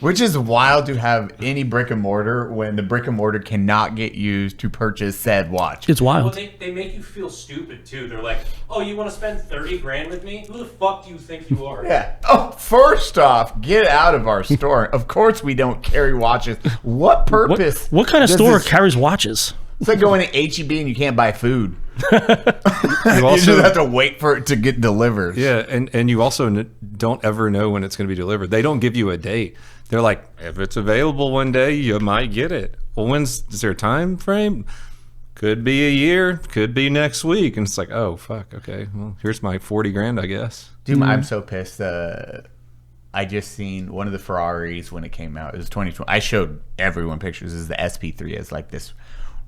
Which is wild to have any brick and mortar when the brick and mortar cannot get used to purchase said watch. It's wild. Well, they make you feel stupid too. They're like, oh, you want to spend 30 grand with me? Who the fuck do you think you are? Yeah. Oh, first off, get out of our store. Of course we don't carry watches. What purpose? What kind of store carries watches? It's like going to H-E-B and you can't buy food. You just have to wait for it to get delivered. Yeah, and you also don't ever know when it's going to be delivered. They don't give you a date. They're like, if it's available one day, you might get it. Well, is there a time frame? Could be a year, could be next week. And it's like, oh, fuck, okay. Well, here's my 40 grand, I guess. Dude, I'm so pissed. I just seen one of the Ferraris when it came out. It was 2020. I showed everyone pictures. This is the SP3. It's like this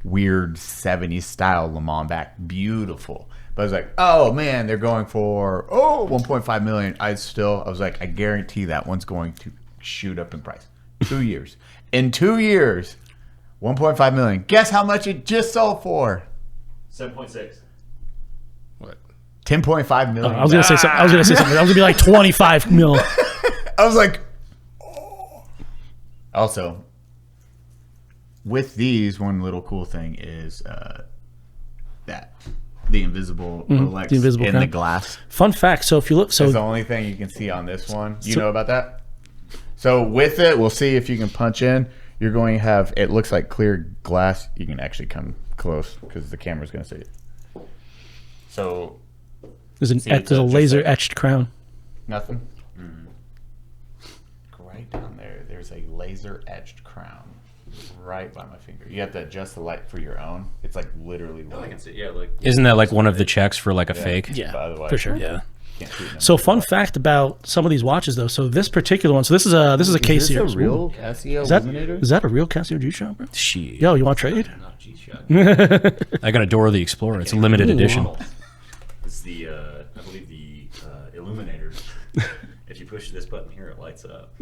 weird 70s style Le Mans back. Beautiful. But I was like, oh man, they're going for 1.5 million. I was like, I guarantee that one's going to shoot up in price. 2 years. In 2 years, 1.5 million. Guess how much it just sold for? 7.6. What? 10.5 million. I was gonna say something. I was gonna be like 25 mil. I was like, oh. Also, with these, one little cool thing is that the invisible Rolex in the glass. Fun fact. So if you look, it's the only thing you can see on this one. You know about that? So with it, we'll see if you can punch in. You're going to have, it looks like clear glass. You can actually come close because the camera's going to see it. So there's a laser etched crown. Nothing. Right down there, there's a laser etched crown right by my finger. You have to adjust the light for your own. It's like literally. Oh, I can see. Yeah, like. Isn't that like one of the checks for like a fake? Yeah, by the way, for sure. Yeah. So fun fact about some of these watches though. So this particular one. So this is a K series. Is this a real Casio Illuminator? Is that a real Casio G-Shock, bro? Shit. Yo, you want to trade? Not G-Shock. I got a Dora the Explorer. It's a limited edition. It's the, I believe the Illuminator. If you push this button here, it lights up.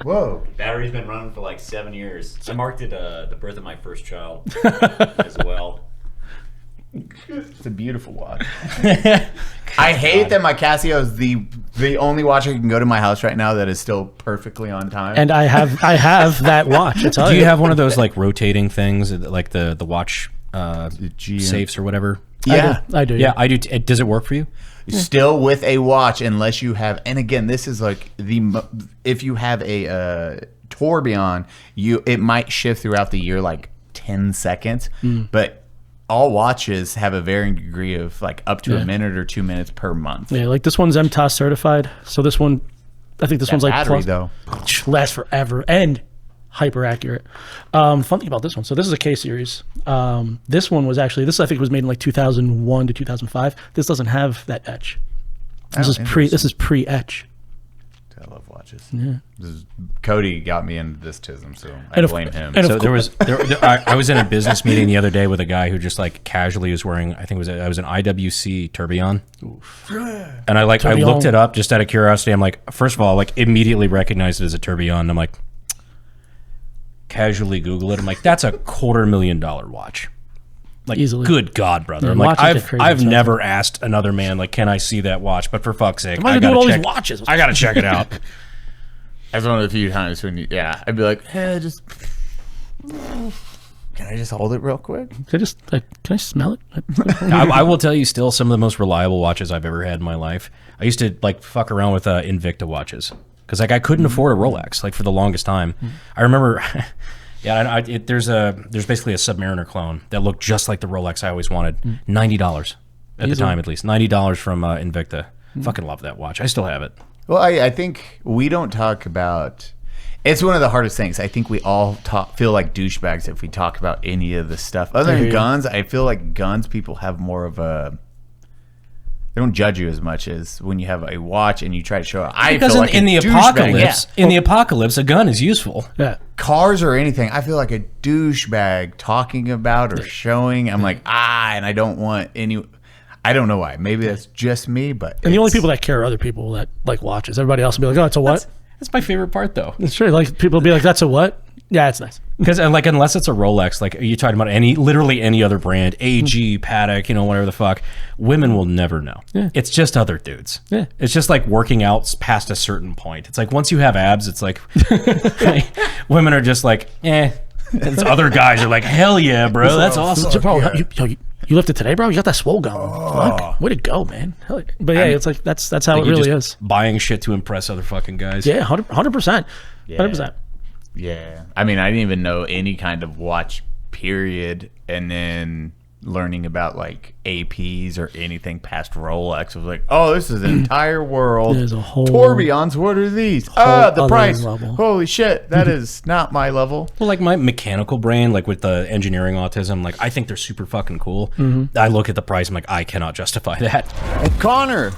Whoa. Battery's been running for like 7 years. I marked it the birth of my first child as well. It's a beautiful watch. I hate that my Casio is the The only watch I can go to my house right now that is still perfectly on time. And I have that watch. I tell Do you. you have one of those like rotating things, like the watch safes or whatever? Yeah, I do. Yeah, I do. Does it work for you? Still with a watch, unless you have. And again, this is like if you have a tourbillon, it might shift throughout the year like 10 seconds, but all watches have a varying degree of like up to a minute or 2 minutes per month. Yeah, like this one's MTOS certified. So this one, I think this one's like battery though lasts forever and hyper accurate. Fun thing about this one, so this is a K series. This one was actually, I think was made in like 2001 to 2005. This doesn't have that etch. This is pre etch. I love watches. Yeah. Cody got me into this tism, so I blame him. So I was in a business meeting the other day with a guy who just like casually was wearing, I think I was an IWC tourbillon. And I looked it up just out of curiosity. I'm like, first of all, like immediately recognized it as a tourbillon. I'm like, casually Google it. I'm like, that's a $250,000 watch. Like, easily. Good God, brother. I'm like, I've never asked another man, like, can I see that watch? But for fuck's sake, I gotta check it out. That's one of the few times when I'd be like, hey, can I just hold it real quick? Can I smell it? I will tell you still some of the most reliable watches I've ever had in my life. I used to like fuck around with Invicta watches because like I couldn't afford a Rolex like for the longest time. I remember... Yeah, there's basically a Submariner clone that looked just like the Rolex I always wanted. $90 at the time, at least. $90 from Invicta. Fucking love that watch. I still have it. Well, I think we don't talk about. It's one of the hardest things. I think we all feel like douchebags if we talk about any of the stuff. Other than guns, I feel like guns people have more of a. They don't judge you as much as when you have a watch and you try to show it. Because feel like in the apocalypse, a gun is useful. Yeah. Cars or anything, I feel like a douchebag talking about or showing. I'm like, and I don't want any. I don't know why. Maybe that's just me, but. And the only people that care are other people that like watches. Everybody else will be like, oh, it's a what? That's my favorite part, though. It's true. Like people will be like, that's a what? Yeah, it's nice. Because like unless it's a Rolex, like you're talking about literally any other brand, AG, Patek, whatever the fuck, women will never know. Yeah. It's just other dudes. Yeah. It's just like working out past a certain point. It's like once you have abs, it's like women are just like, eh. And other guys are like, hell yeah, bro, that's awesome. Bro, you lifted today, bro? You got that swole going. Fuck. Way to go, man. Hell yeah. But yeah, it's like that's how it really is. Buying shit to impress other fucking guys. Yeah, 100%. 100%. Yeah. I mean, I didn't even know any kind of watch, period. And then learning about like APs or anything past Rolex was like, oh, this is an entire world. There's a whole tourbillons. What are these? The price. Level. Holy shit. That is not my level. Well, like my mechanical brain, like with the engineering autism, like I think they're super fucking cool. I look at the price, I'm like, I cannot justify that. Connor,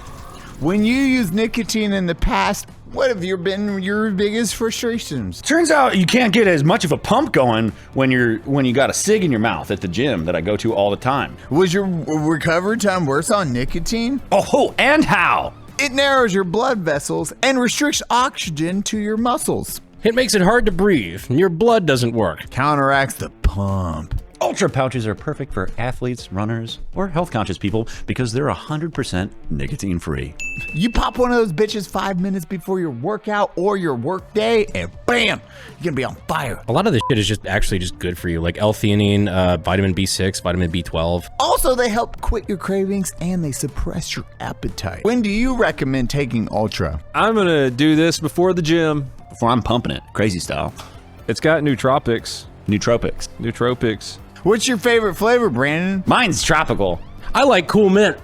when you used nicotine in the past, what have been your biggest frustrations? Turns out you can't get as much of a pump going when you got a cig in your mouth at the gym that I go to all the time. Was your recovery time worse on nicotine? Oh, and how? It narrows your blood vessels and restricts oxygen to your muscles. It makes it hard to breathe, and your blood doesn't work. Counteracts the pump. Ultra pouches are perfect for athletes, runners, or health-conscious people because they're 100% nicotine-free. You pop one of those bitches 5 minutes before your workout or your work day, and bam, you're gonna be on fire. A lot of this shit is just actually just good for you, like L-theanine, vitamin B6, vitamin B12. Also, they help quit your cravings and they suppress your appetite. When do you recommend taking Ultra? I'm gonna do this before the gym. Before I'm pumping it, crazy style. It's got nootropics. Nootropics. What's your favorite flavor, Brandon? Mine's tropical. I like Cool Mint.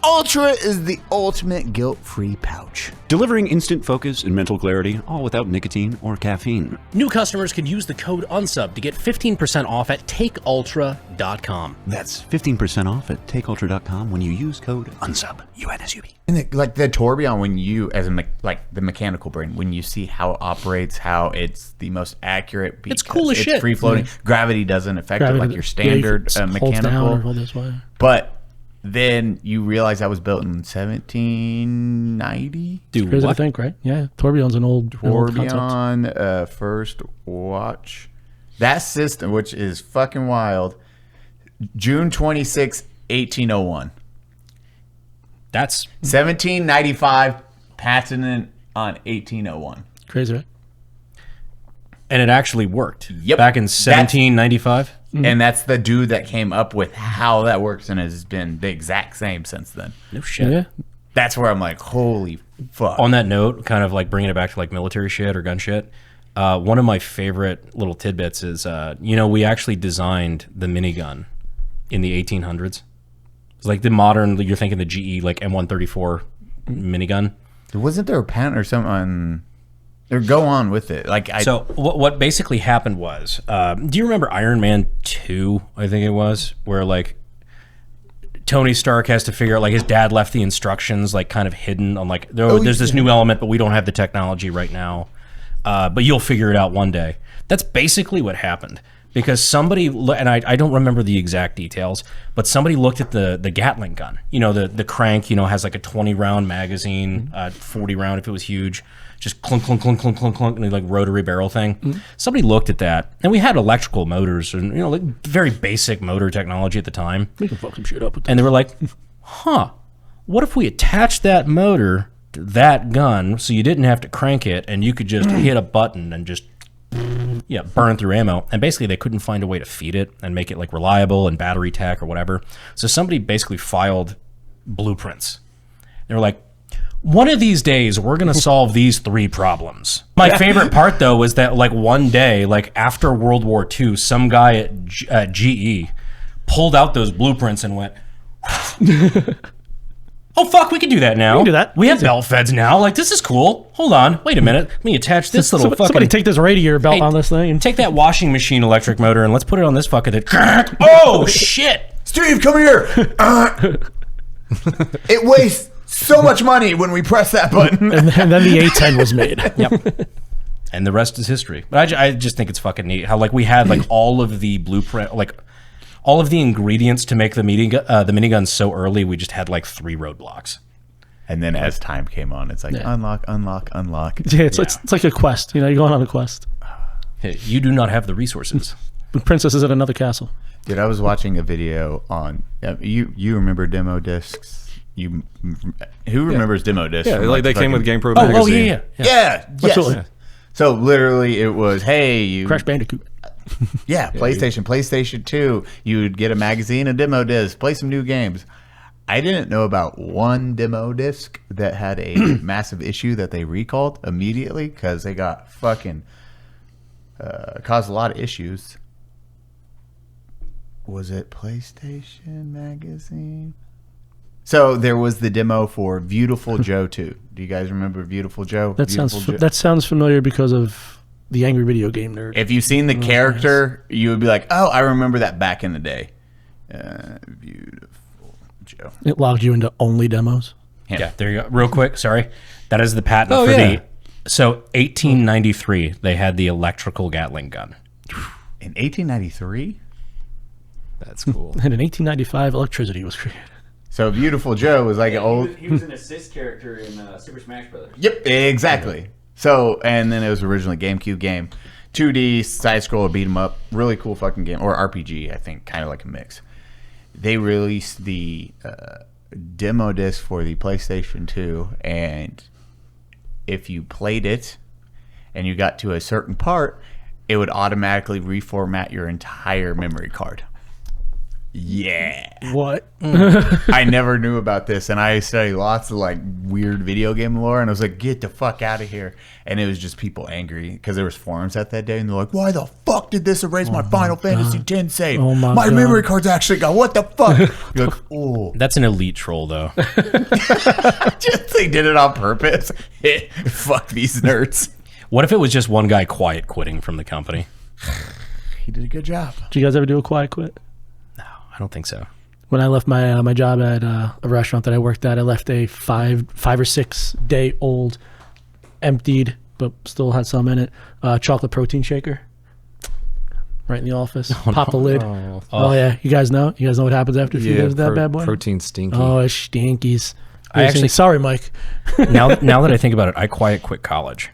Ultra is the ultimate guilt-free pouch. Delivering instant focus and mental clarity, all without nicotine or caffeine. New customers can use the code UNSUB to get 15% off at takeultra.com. That's 15% off at takeultra.com when you use code UNSUB, UNSUB. And like the tourbillon, when you, as the mechanical brain, when you see how it operates, how it's the most accurate. It's cool as shit. Free floating. Gravity doesn't affect it like your standard mechanical. This way. But then you realize that was built in 1790. Dude, Crazy to think, right? Yeah, tourbillon's an old concept. Tourbillon, first watch. That system, which is fucking wild, June 26, 1801. That's 1795 patented on 1801. Crazy, right? And it actually worked. Yep. Back in 1795. And that's the dude that came up with how that works and has been the exact same since then. No shit. Yeah. That's where I'm like, holy fuck. On that note, kind of like bringing it back to like military shit or gun shit, one of my favorite little tidbits is, we actually designed the minigun in the 1800s. It's like the modern, you're thinking the GE, like M134 minigun. Wasn't there a patent or something on... Or go on with it. So what basically happened was, do you remember Iron Man 2, I think it was, where like Tony Stark has to figure out, like his dad left the instructions like kind of hidden on like, there's this new element, but we don't have the technology right now. But you'll figure it out one day. That's basically what happened. Because somebody, and I don't remember the exact details, but somebody looked at the Gatling gun. The crank, has like a 20-round magazine, 40 round if it was huge. Just clunk, clunk, clunk, clunk, clunk, clunk, and like rotary barrel thing. Somebody looked at that, and we had electrical motors and like very basic motor technology at the time. We can fuck some shit up with that. And they were like, what if we attached that motor to that gun so you didn't have to crank it and you could just hit a button and just burn through ammo. And basically they couldn't find a way to feed it and make it like reliable and battery tech or whatever. So somebody basically filed blueprints. They were like, one of these days, we're going to solve these 3 problems. My favorite part, though, was that, like, one day, like, after World War II, some guy at GE pulled out those blueprints and went, oh, fuck, we can do that now. We can do that. We have belt feds now. Like, this is cool. Hold on. Wait a minute. Let me attach this little fucking... Somebody take this radiator belt on this thing. And take that washing machine electric motor and let's put it on this fucking... Oh, shit. Steve, come here. It wastes so much money when we press that button. and then the A10 was made. Yep. And the rest is history. But I just think it's fucking neat how like we had like all of the blueprint, like all of the ingredients to make the minigun so early. We just had like 3 roadblocks. And then as time came on, it's like unlock, unlock, unlock. Yeah, it's like a quest. You're going on a quest. Hey, you do not have the resources. The princess is at another castle. Dude, I was watching a video on you remember demo discs. Who remembers demo discs? Yeah, like they came with GamePro magazine. magazine. Yeah. Yes. Absolutely. So literally it was, hey, Crash Bandicoot. Yeah, PlayStation 2. You would get a magazine, a demo disc, play some new games. I didn't know about one demo disc that had a massive issue that they recalled immediately because they got fucking caused a lot of issues. Was it PlayStation magazine? So there was the demo for Beautiful Joe 2. Do you guys remember Beautiful Joe? That sounds familiar because of the Angry Video Game Nerd. If you've seen the character, you would be like, "Oh, I remember that back in the day." Beautiful Joe. It logged you into only demos. Yeah, there you go. Real quick, sorry. That is the patent for the. So 1893, they had the electrical Gatling gun. In 1893. That's cool. And in 1895, electricity was created. So Beautiful Joe was like an old... He was an assist character in Super Smash Brothers. Yep, exactly. So, and then it was originally GameCube game. 2D, side-scroller, beat 'em up. Really cool fucking game. Or RPG, I think. Kind of like a mix. They released the demo disc for the PlayStation 2. And if you played it and you got to a certain part, it would automatically reformat your entire memory card. Yeah. What? I never knew about this, and I studied lots of like weird video game lore, and I was like, get the fuck out of here. And it was just people angry because there was forums at that day, and they're like, why the fuck did this erase my Final Fantasy X save? Oh my my God. memory card's actually gone. What the fuck? You're like, oh. That's an elite troll, though. Just they did it on purpose. Fuck these nerds. What if it was just one guy quiet quitting from the company? He did a good job. Did you guys ever do a quiet quit? I don't think so. When I left my job at a restaurant that I worked at, I left a 5 or 6 day old, emptied but still had some in it, chocolate protein shaker. Right in the office. Pop the lid. Oh yeah, you guys know what happens after a few days of that bad boy. Protein stinky. Oh, it stinkies. I actually sorry, Mike. now that I think about it, I quiet quit college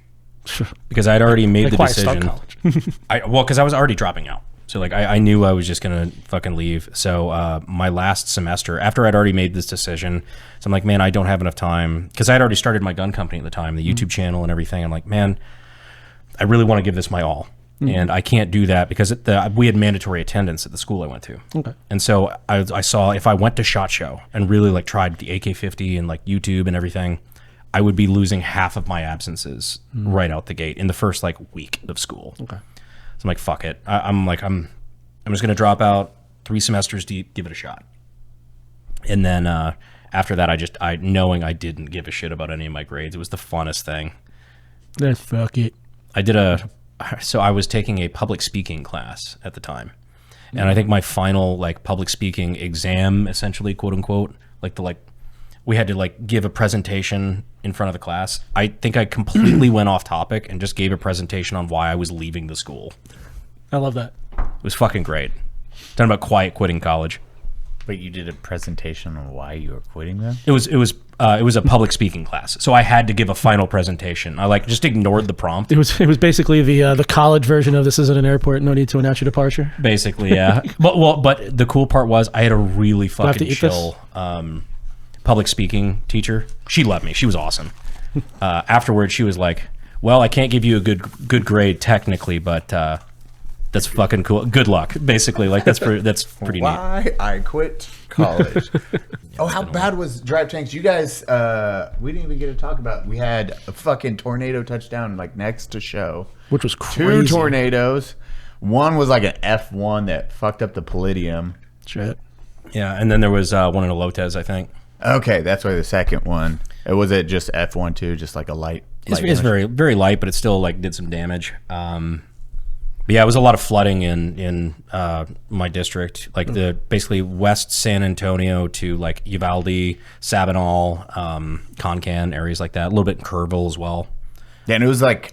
because I'd already made the decision. Start college. Because I was already dropping out. So like I knew I was just gonna fucking leave. So my last semester, after I'd already made this decision, so I'm like, man, I don't have enough time, because I'd already started my gun company at the time, the YouTube channel and everything. I'm like, man, I really want to give this my all, and I can't do that because we had mandatory attendance at the school I went to. Okay. And so I saw if I went to SHOT Show and really like tried the AK-50 and like YouTube and everything, I would be losing half of my absences right out the gate in the first like week of school. Okay. So I'm like, fuck it. I'm just gonna drop out 3 semesters deep, give it a shot. And then after that, knowing I didn't give a shit about any of my grades, it was the funnest thing. Let's fuck it. So I was taking a public speaking class at the time, and I think my final like public speaking exam, essentially, quote unquote, we had to like give a presentation in front of the class. I think I completely went off topic and just gave a presentation on why I was leaving the school. I love that. It was fucking great. Talking about quiet quitting college. But you did a presentation on why you were quitting them? It was a public speaking class, so I had to give a final presentation. I like just ignored the prompt. It was basically the college version of this isn't an airport, no need to announce your departure. Basically, yeah. But the cool part was I had a really fucking chill public speaking teacher. She loved me. She was awesome. Afterwards, she was like, "Well, I can't give you a good grade technically, but that's fucking cool. Good luck." Basically, like that's pretty neat. Why I quit college. Oh, how bad was Drive Tanks? You guys, we didn't even get to talk about. We had a fucking tornado touchdown like next to show, which was crazy. 2 tornadoes. One was like an F1 that fucked up the Palladium. Shit. Yeah, and then there was one in a Lotez, I think. Okay, that's why the second one. Was it just F1 too, just like a light? It's very very light, but it still like did some damage. But yeah, it was a lot of flooding in my district, like the basically West San Antonio to like Uvalde, Sabinal, Concan, areas like that. A little bit in Kerrville as well. Yeah, and it was like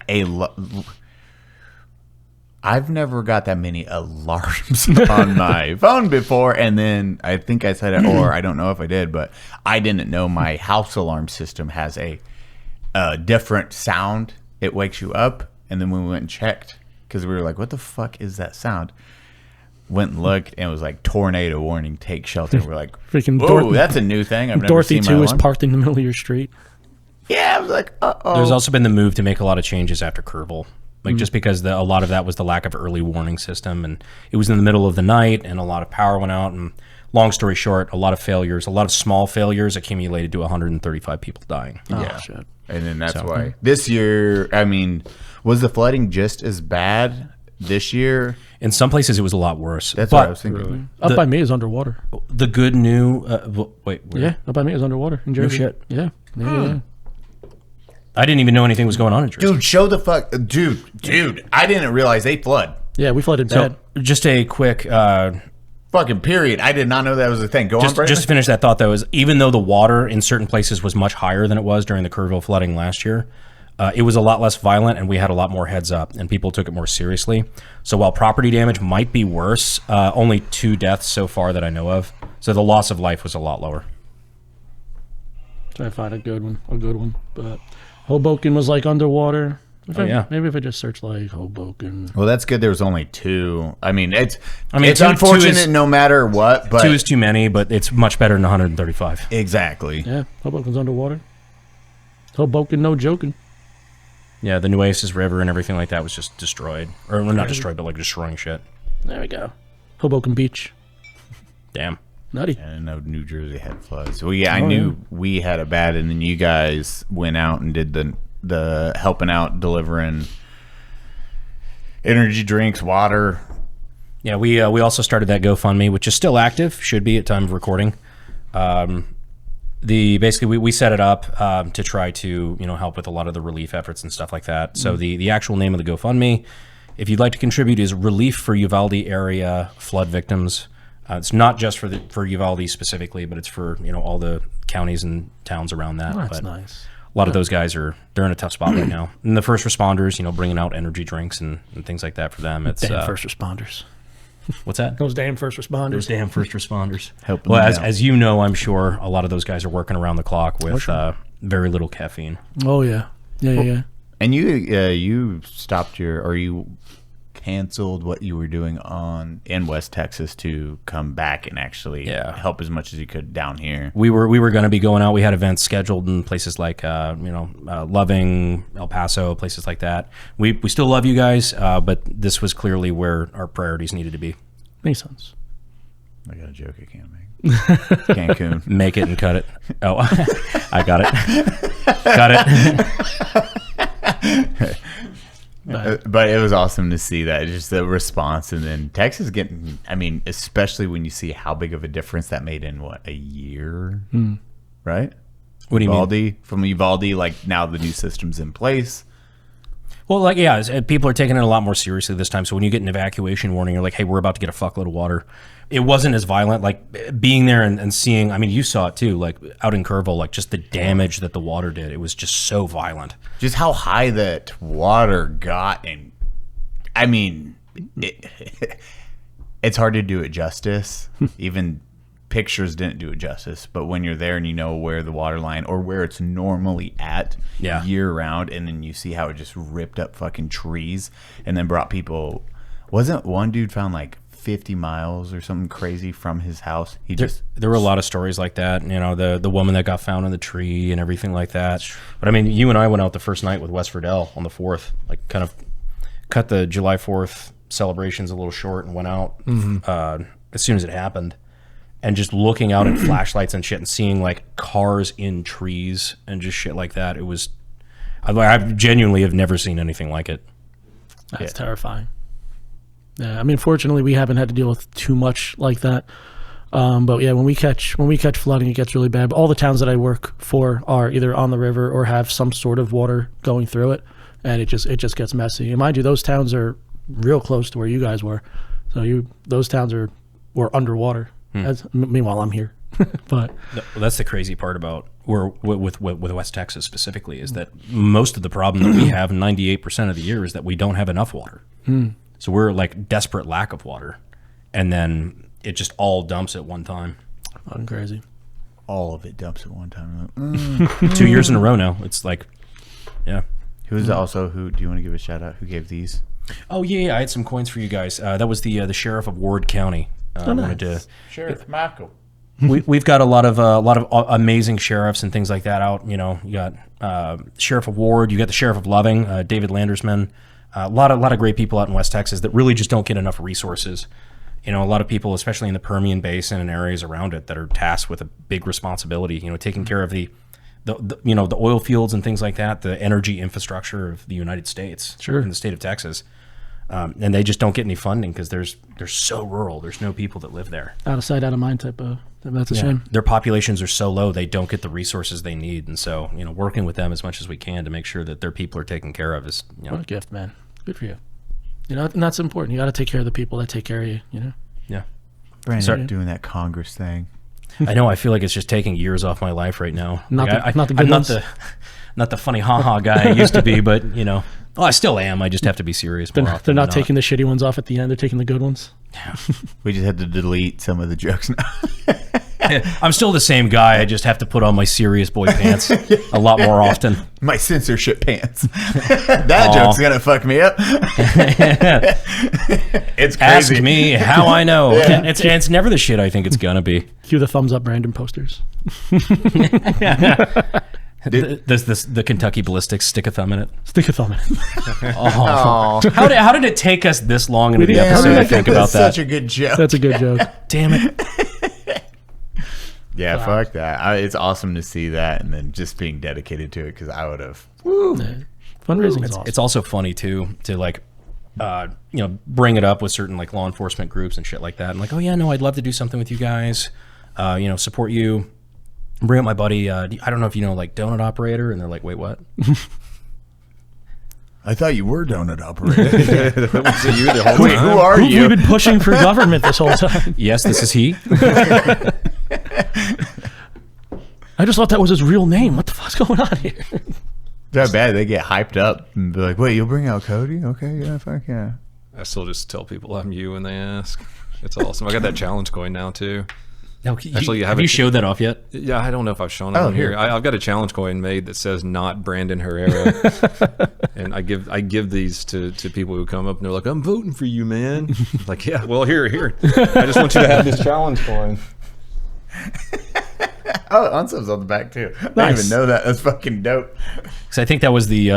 I've never got that many alarms on my phone before, and then I think I said it, or I don't know if I did, but I didn't know my house alarm system has a different sound. It wakes you up, and then when we went and checked, because we were like, what the fuck is that sound? Went and looked, and it was like tornado warning, take shelter. We're like, freaking whoa, that's a new thing. I've never Dorothy seen 2 is parked in the middle of your street. Yeah, I was like, uh-oh. There's also been the move to make a lot of changes after Kerrville. Like just because a lot of that was the lack of early warning system, and it was in the middle of the night, and a lot of power went out, and long story short, a lot of failures, a lot of small failures accumulated to 135 people dying. Yeah. Shit. And then that's why this year, I mean, was the flooding just as bad this year? In some places, it was a lot worse. That's what I was thinking. Up by me is underwater. The good news, wait, where? Yeah, up by me is underwater in Jersey. No shit. Yeah. Yeah. I didn't even know anything was going on in Jersey. Dude, show the fuck, dude. I didn't realize they flood. Yeah, we flooded bad. Just a quick fucking period. I did not know that was a thing. Go on, Brandon. Just to finish that thought, though, is even though the water in certain places was much higher than it was during the Kerrville flooding last year, it was a lot less violent, and we had a lot more heads up, and people took it more seriously. So while property damage might be worse, only 2 deaths so far that I know of. So the loss of life was a lot lower. Try to find a good one. But Hoboken was like underwater. Maybe if I just search like Hoboken. Well, that's good. There was only 2. I mean, it's unfortunate no matter what. But 2 is too many, but it's much better than 135. Exactly. Yeah, Hoboken's underwater. Hoboken, no joking. Yeah, the Nueces River and everything like that was just destroyed. Or well, not destroyed, but like destroying shit. There we go. Hoboken Beach. Damn. Nutty. I didn't know New Jersey had floods. Well, yeah, I knew we had a bad, and then you guys went out and did the helping out, delivering energy drinks, water. Yeah, we also started that GoFundMe, which is still active, should be at time of recording. Basically we set it up to try to help with a lot of the relief efforts and stuff like that. So the actual name of the GoFundMe, if you'd like to contribute, is Relief for Uvalde Area Flood Victims. It's not just for Uvalde specifically, but it's for all the counties and towns around that. Oh, that's but nice. A lot of those guys they're in a tough spot right now. And the first responders, bringing out energy drinks and things like that for them. It's damn first responders. What's that? Those damn first responders. Those damn first responders. Helping well, them as you know, I'm sure a lot of those guys are working around the clock with very little caffeine. Oh yeah, yeah. And you stopped you canceled what you were doing in West Texas to come back and actually help as much as you could down here. We were going to be going out. We had events scheduled in places like Loving, El Paso, places like that. We still love you guys, but this was clearly where our priorities needed to be. Makes sense. I got a joke I can't make. Cancun. Make it and cut it. Oh, I got it. Got it. But it was awesome to see that, just the response. And then Texas getting, I mean, especially when you see how big of a difference that made in, a year? Right? What do you mean? From Uvalde, like now the new system's in place. Well, people are taking it a lot more seriously this time. So when you get an evacuation warning, you're like, hey, we're about to get a fuckload of water. It wasn't as violent. Like being there and seeing, I mean, you saw it too, like out in Kerrville, like just the damage that the water did. It was just so violent. Just how high that water got. And I mean, it's hard to do it justice. Even pictures didn't do it justice. But when you're there and you know where the water line or where it's normally at year round, and then you see how it just ripped up fucking trees and then brought people. Wasn't one dude found like 50 miles or something crazy from his house? There were a lot of stories like that. You know, the woman that got found in the tree and everything like that. But I mean, you and I went out the first night with West Verdell on the 4th, like kind of cut the July 4th celebrations a little short and went out as soon as it happened. And just looking out at flashlights and shit and seeing like cars in trees and just shit like that. It was, I genuinely have never seen anything like it. That's terrifying. Yeah, I mean, fortunately, we haven't had to deal with too much like that. But yeah, when we catch flooding, it gets really bad. But all the towns that I work for are either on the river or have some sort of water going through it, and it just gets messy. And mind you, those towns are real close to where you guys were, so those towns were underwater. Meanwhile, I'm here. But that's the crazy part about with West Texas specifically is that most of the problem that we have 98% of the year is that we don't have enough water. So we're like desperate lack of water, and then it just all dumps at one time. Fucking crazy. All of it dumps at one time. 2 years in a row now. It's like, yeah. Who do you want to give a shout out? Who gave these? Oh yeah, I had some coins for you guys. That was the sheriff of Ward County. Sheriff Michael. We've got a lot of amazing sheriffs and things like that out. You know, you got Sheriff of Ward, you got the Sheriff of Loving, David Landersman. A lot of great people out in West Texas that really just don't get enough resources. You know, a lot of people, especially in the Permian Basin and areas around it, that are tasked with a big responsibility. You know, taking care of the oil fields and things like that, the energy infrastructure of the United States, in the state of Texas. And they just don't get any funding because they're so rural. There's no people that live there. Out of sight, out of mind type of. That's a shame. Their populations are so low, they don't get the resources they need. And so, you know, working with them as much as we can to make sure that their people are taken care of is, you know. What a gift, man. Good for you. You know, and that's important. You got to take care of the people that take care of you, you know? Yeah. Brandon, start doing that Congress thing. I know. I feel like it's just taking years off my life right now. Not the good I'm ones. not the funny ha-ha guy I used to be, but, you know. Well, I still am. I just have to be serious more often. They're not taking the shitty ones off at the end. They're taking the good ones. Yeah. We just had to delete some of the jokes now. I'm still the same guy. I just have to put on my serious boy pants a lot more often. My censorship pants. That joke's going to fuck me up. It's crazy. Ask me how I know. Yeah. It's never the shit I think it's going to be. Cue the thumbs up random posters. The Kentucky Ballistics stick a thumb in it? Stick a thumb in it. Oh. How did it take us this long into the episode to think about that? Such a good joke. That's a good joke. Damn it. Yeah, fuck that. It's awesome to see that and then just being dedicated to it because I would have. Fundraising is awesome. It's also funny too to like, bring it up with certain like law enforcement groups and shit like that. And like, oh yeah, no, I'd love to do something with you guys. Support you. Bring up my buddy. I don't know if you know like Donut Operator, and they're like, wait, what? I thought you were Donut Operator. Wait, who are you? We've been pushing for government this whole time. Yes, this is he. I just thought that was his real name. What the fuck's going on here? That bad. They get hyped up and be like, wait, you'll bring out Cody? Okay, yeah, fuck yeah. I still just tell people I'm you when they ask. It's awesome. I got that challenge going now too. No, Actually, have you showed that off yet? Yeah, I don't know if I've shown it on here. I've got a challenge coin made that says "Not Brandon Herrera," and I give these to people who come up and they're like, "I'm voting for you, man." I'm like, yeah, well, here. I just want you to have this challenge coin. Oh, Unsub's on the back too. I didn't even know that. That's fucking dope. Because I think that was the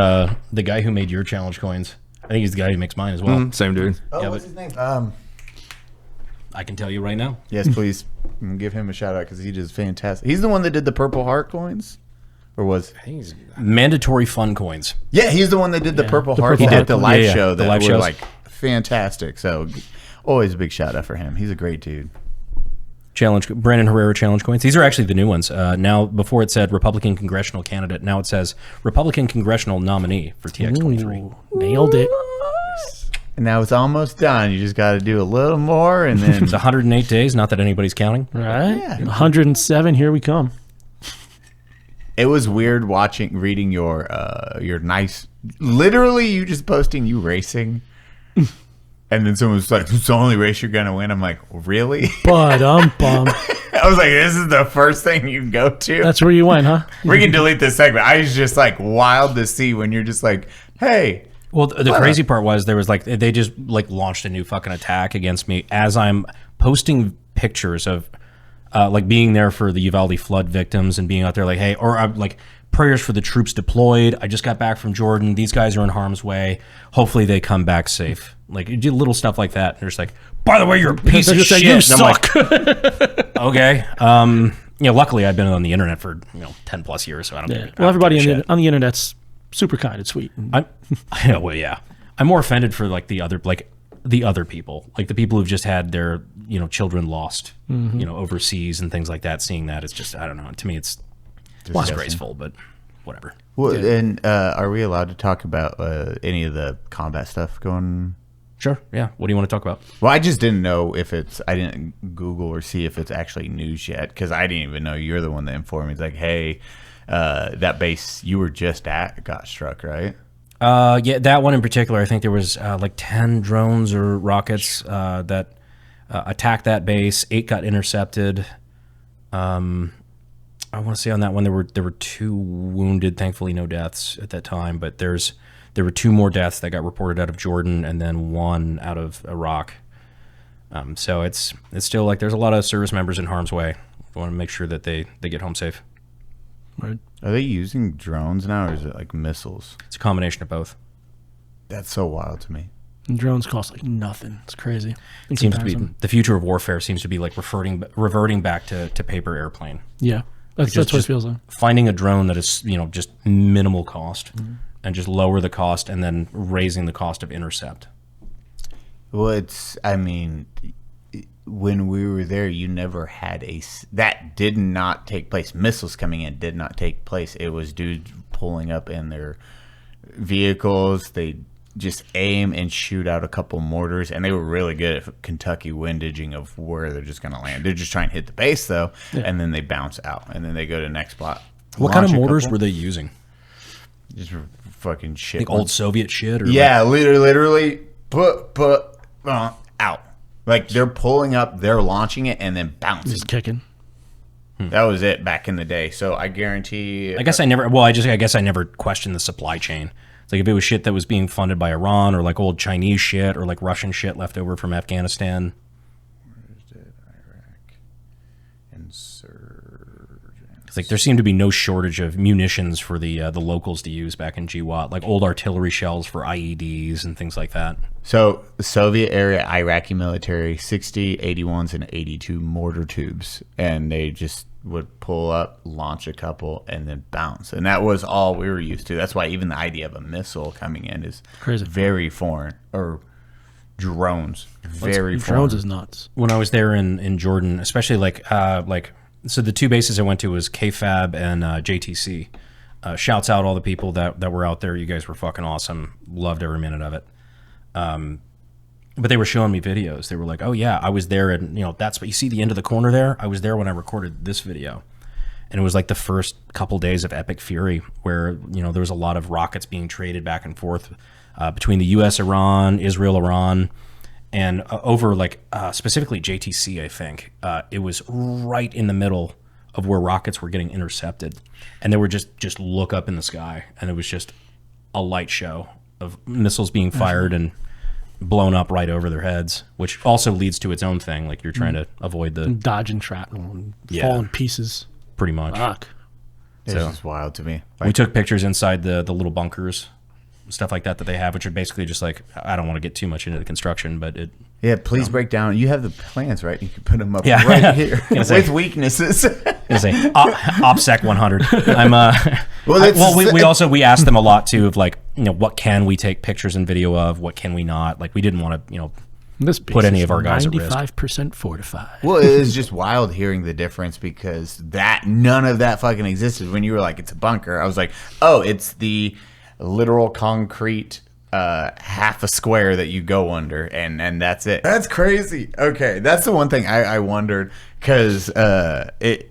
guy who made your challenge coins. I think he's the guy who makes mine as well. Same dude. Oh, Yeah, what's but- his name? I can tell you right now. Yes, please. I'm gonna give him a shout out because he does fantastic. He's the one that did the Purple Heart coins, or was? Mandatory fun coins. Yeah, he's the one that did the Purple Heart. Purple He Heart did the coins. live Yeah, show the that live were shows. like fantastic. So always a big shout out for him. He's a great dude. Brandon Herrera challenge coins. These are actually the new ones. Now, before it said Republican congressional candidate. Now it says Republican congressional nominee for TX23. Ooh, nailed it. And now it's almost done. You just got to do a little more, and then It's 108 days. Not that anybody's counting. Right? Yeah. 107. Here we come. it was weird reading your nice. Literally, you just posting you racing. And then someone was like, "It's the only race you're gonna win." I'm like, "Really?" But bum. I was like, "This is the first thing you can go to." That's where you went, huh? We can delete this segment. I was just like wild to see when you're just like, "Hey." Well, the crazy part was there was like they just like launched a new fucking attack against me as I'm posting pictures of like being there for the Uvalde flood victims and being out there like, hey, or like prayers for the troops deployed. I just got back from Jordan. These guys are in harm's way. Hopefully they come back safe. Like you do little stuff like that. And they're just like, by the way, you're a piece of shit. You And I'm suck. like, okay. Luckily I've been on the internet for 10 plus years, so I don't. Yeah. Well, everybody on the internet's super kind and sweet. Well, yeah. I'm more offended for like the other people, like the people who've just had their children lost, overseas and things like that. Seeing that, it's just I don't know. To me, it's disgraceful, but whatever. Well, and are we allowed to talk about any of the combat stuff going? Sure. Yeah. What do you want to talk about? Well, I just didn't know if it's. I didn't Google or see if it's actually news yet because I didn't even know. You're the one that informed me. It's like, hey, that base you were just at got struck, right? Yeah, that one in particular. I think there was like 10 drones or rockets that attacked that base. 8 got intercepted. I want to say on that one there were 2 wounded. Thankfully, no deaths at that time. But there were 2 more deaths that got reported out of Jordan, and then 1 out of Iraq. So it's still like there's a lot of service members in harm's way. We want to make sure that they get home safe. Right. Are they using drones now, or is it like missiles? It's a combination of both. That's so wild to me. And drones cost like nothing. It's crazy. It seems to be the future of warfare seems to be like reverting back to paper airplane. Yeah. That's what it feels like. Finding a drone that is just minimal cost and just lower the cost and then raising the cost of intercept. Well, when we were there, you never had that did not take place. Missiles coming in did not take place. It was dudes pulling up in their vehicles. They just aim and shoot out a couple mortars, and they were really good at Kentucky windaging of where they're just going to land. They're just trying to hit the base, though, and then they bounce out, and then they go to the next spot. What kind of mortars were they using? Just fucking shit. Like old Soviet shit? Or yeah, literally put out. Like they're pulling up, they're launching it, and then bouncing. Just kicking. That was it back in the day. So I guarantee. I guess I never questioned the supply chain. It's like if it was shit that was being funded by Iran or like old Chinese shit or like Russian shit left over from Afghanistan. Where's it? Iraq insurgents. It's like there seemed to be no shortage of munitions for the locals to use back in GWOT, like old artillery shells for IEDs and things like that. So the Soviet era Iraqi military, 60, 81s, and 82 mortar tubes, and they just would pull up, launch a couple, and then bounce. And that was all we were used to. That's why even the idea of a missile coming in is Crazy. very foreign. Or drones, very foreign. Drones is nuts. When I was there in Jordan, especially so the 2 bases I went to was CASHAPP and JTC. Shouts out all the people that were out there. You guys were fucking awesome. Loved every minute of it. But they were showing me videos. They were like, "Oh yeah, I was there, and that's what you see the end of the corner there. I was there when I recorded this video." And it was like the first couple days of epic fury, where there was a lot of rockets being traded back and forth between the U.S., Iran, Israel, Iran, and over like specifically JTC, I think it was right in the middle of where rockets were getting intercepted, and they were just look up in the sky, and it was just a light show of missiles being fired and blown up right over their heads, which also leads to its own thing. Like you're trying to avoid the dodging shrapnel and fall in pieces. pretty much. Fuck. It's just wild to me. We took pictures inside the little bunkers, stuff like that they have, which are basically just like, I don't want to get too much into the construction, but it. Yeah, please break down. You have the plans, right? You can put them up Yeah. right here say- with weaknesses. It's a OPSEC 100. We asked them a lot too of like, what can we take pictures and video of, what can we not? Like we didn't want to, This put any of our guys at risk. 95% fortified. Well, it was just wild hearing the difference because none of that fucking existed. When you were like, it's a bunker, I was like, oh, it's the literal concrete half a square that you go under, and that's it. That's crazy. Okay, that's the one thing I wondered because it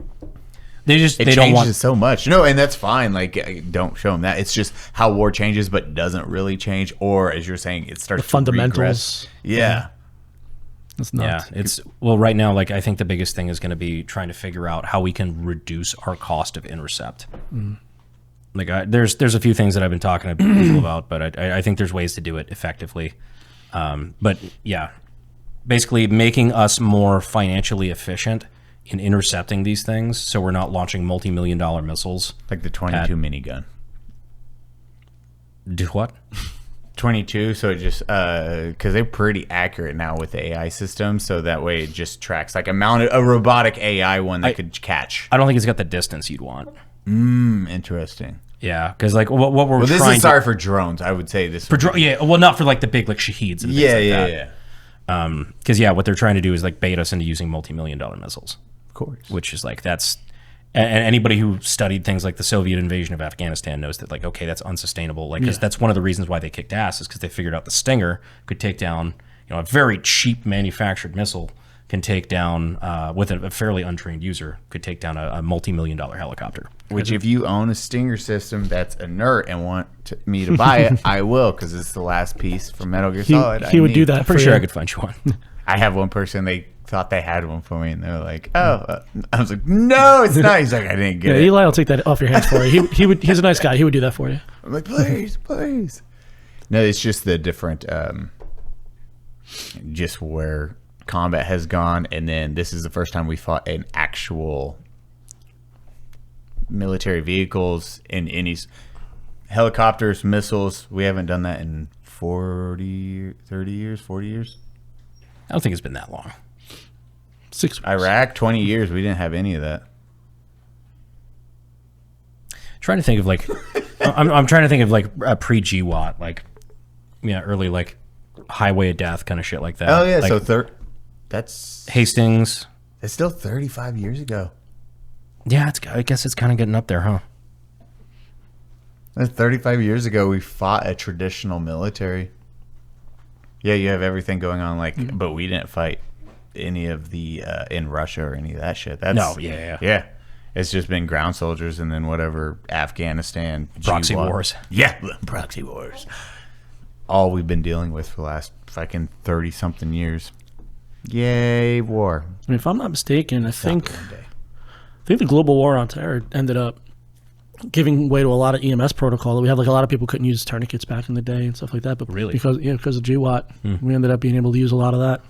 they don't want so much. No, and that's fine. Like, don't show them that. It's just how war changes, but doesn't really change. Or as you're saying, it starts The fundamentals. to regress. Yeah. It's nuts. Yeah, right now, like I think the biggest thing is going to be trying to figure out how we can reduce our cost of intercept. Like there's a few things that I've been talking to people about, but I think there's ways to do it effectively. But yeah, basically making us more financially efficient in intercepting these things, so we're not launching multi-million-dollar missiles. Like the 22 minigun. Do what? 22, so it just because they're pretty accurate now with the AI system, so that way it just tracks like a robotic AI one that could catch. I don't think it's got the distance you'd want. Interesting. Yeah, because like what we're this trying is sorry for drones. I would say this for not for like the big like Shaheeds and things like that. Because what they're trying to do is like bait us into using multi-million-dollar missiles. Of course. Which is like and anybody who studied things like the Soviet invasion of Afghanistan knows that like, okay, that's unsustainable. Like, because that's one of the reasons why they kicked ass is because they figured out the Stinger could take down, a very cheap manufactured missile can take down with a fairly untrained user could take down a multi-million-dollar helicopter. Which if you own a Stinger system that's inert and want me to buy it, I will, because it's the last piece from Metal Gear Solid. He would do that. I'm pretty sure I could find you one. I have one person, they thought they had one for me, and they were like, oh. I was like, no, it's not. He's like, I didn't get it. Eli will take that off your hands for you. He's a nice guy. He would do that for you. I'm like, please. No, it's just the different, just where combat has gone, and then this is the first time we fought an actual military vehicles in any helicopters, missiles. We haven't done that in 40 years. I don't think it's been that long. 6 weeks. Iraq, 20 years. We didn't have any of that. Trying to think of like, I'm trying to think of like a pre-GWOT, like, early like Highway of Death kind of shit like that. Oh yeah, like, so that's Hastings. It's still 35 years ago. Yeah, I guess it's kind of getting up there, huh? 35 years ago, we fought a traditional military. Yeah, you have everything going on, like, but we didn't fight any of the in Russia or any of that shit. Yeah. It's just been ground soldiers and then whatever Afghanistan proxy GWOT. wars. Yeah, proxy wars. All we've been dealing with for the last fucking 30-something years. Yay, war. I mean, if I'm not mistaken, I think the global war on terror ended up giving way to a lot of EMS protocol. We had like a lot of people couldn't use tourniquets back in the day and stuff like that. But really, because of GWOT, we ended up being able to use a lot of that.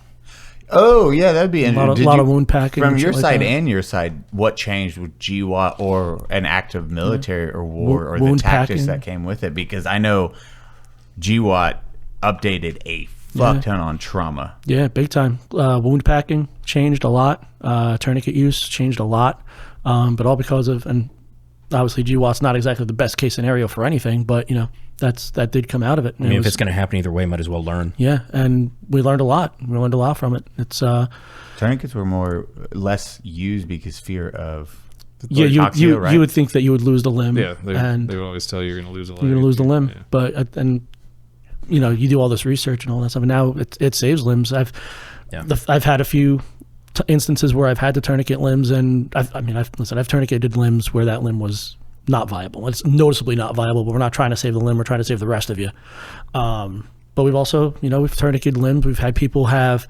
Oh yeah, that'd be interesting. A lot of wound packing from your side like and your side. What changed with GWOT or an active military or war or the tactics that came with it? Because I know GWOT updated a fuck ton on trauma. Yeah, big time. Wound packing changed a lot. Tourniquet use changed a lot, but all because of, and obviously GWOT's not exactly the best case scenario for anything, but that did come out of it. I mean, if it's going to happen either way, might as well learn. Yeah, and we learned a lot. We learned a lot from it. It's tourniquets were less used because fear of you would think that you would lose the limb. Yeah, they would always tell you you're going to lose a limb. You're going to lose the limb, but you do all this research and all that stuff, and now it saves limbs. I've had a few instances where I've had to tourniquet limbs, and I've tourniqueted limbs where that limb was not viable. It's noticeably not viable, but we're not trying to save the limb. We're trying to save the rest of you. But we've also, we've tourniqueted limbs. We've had people have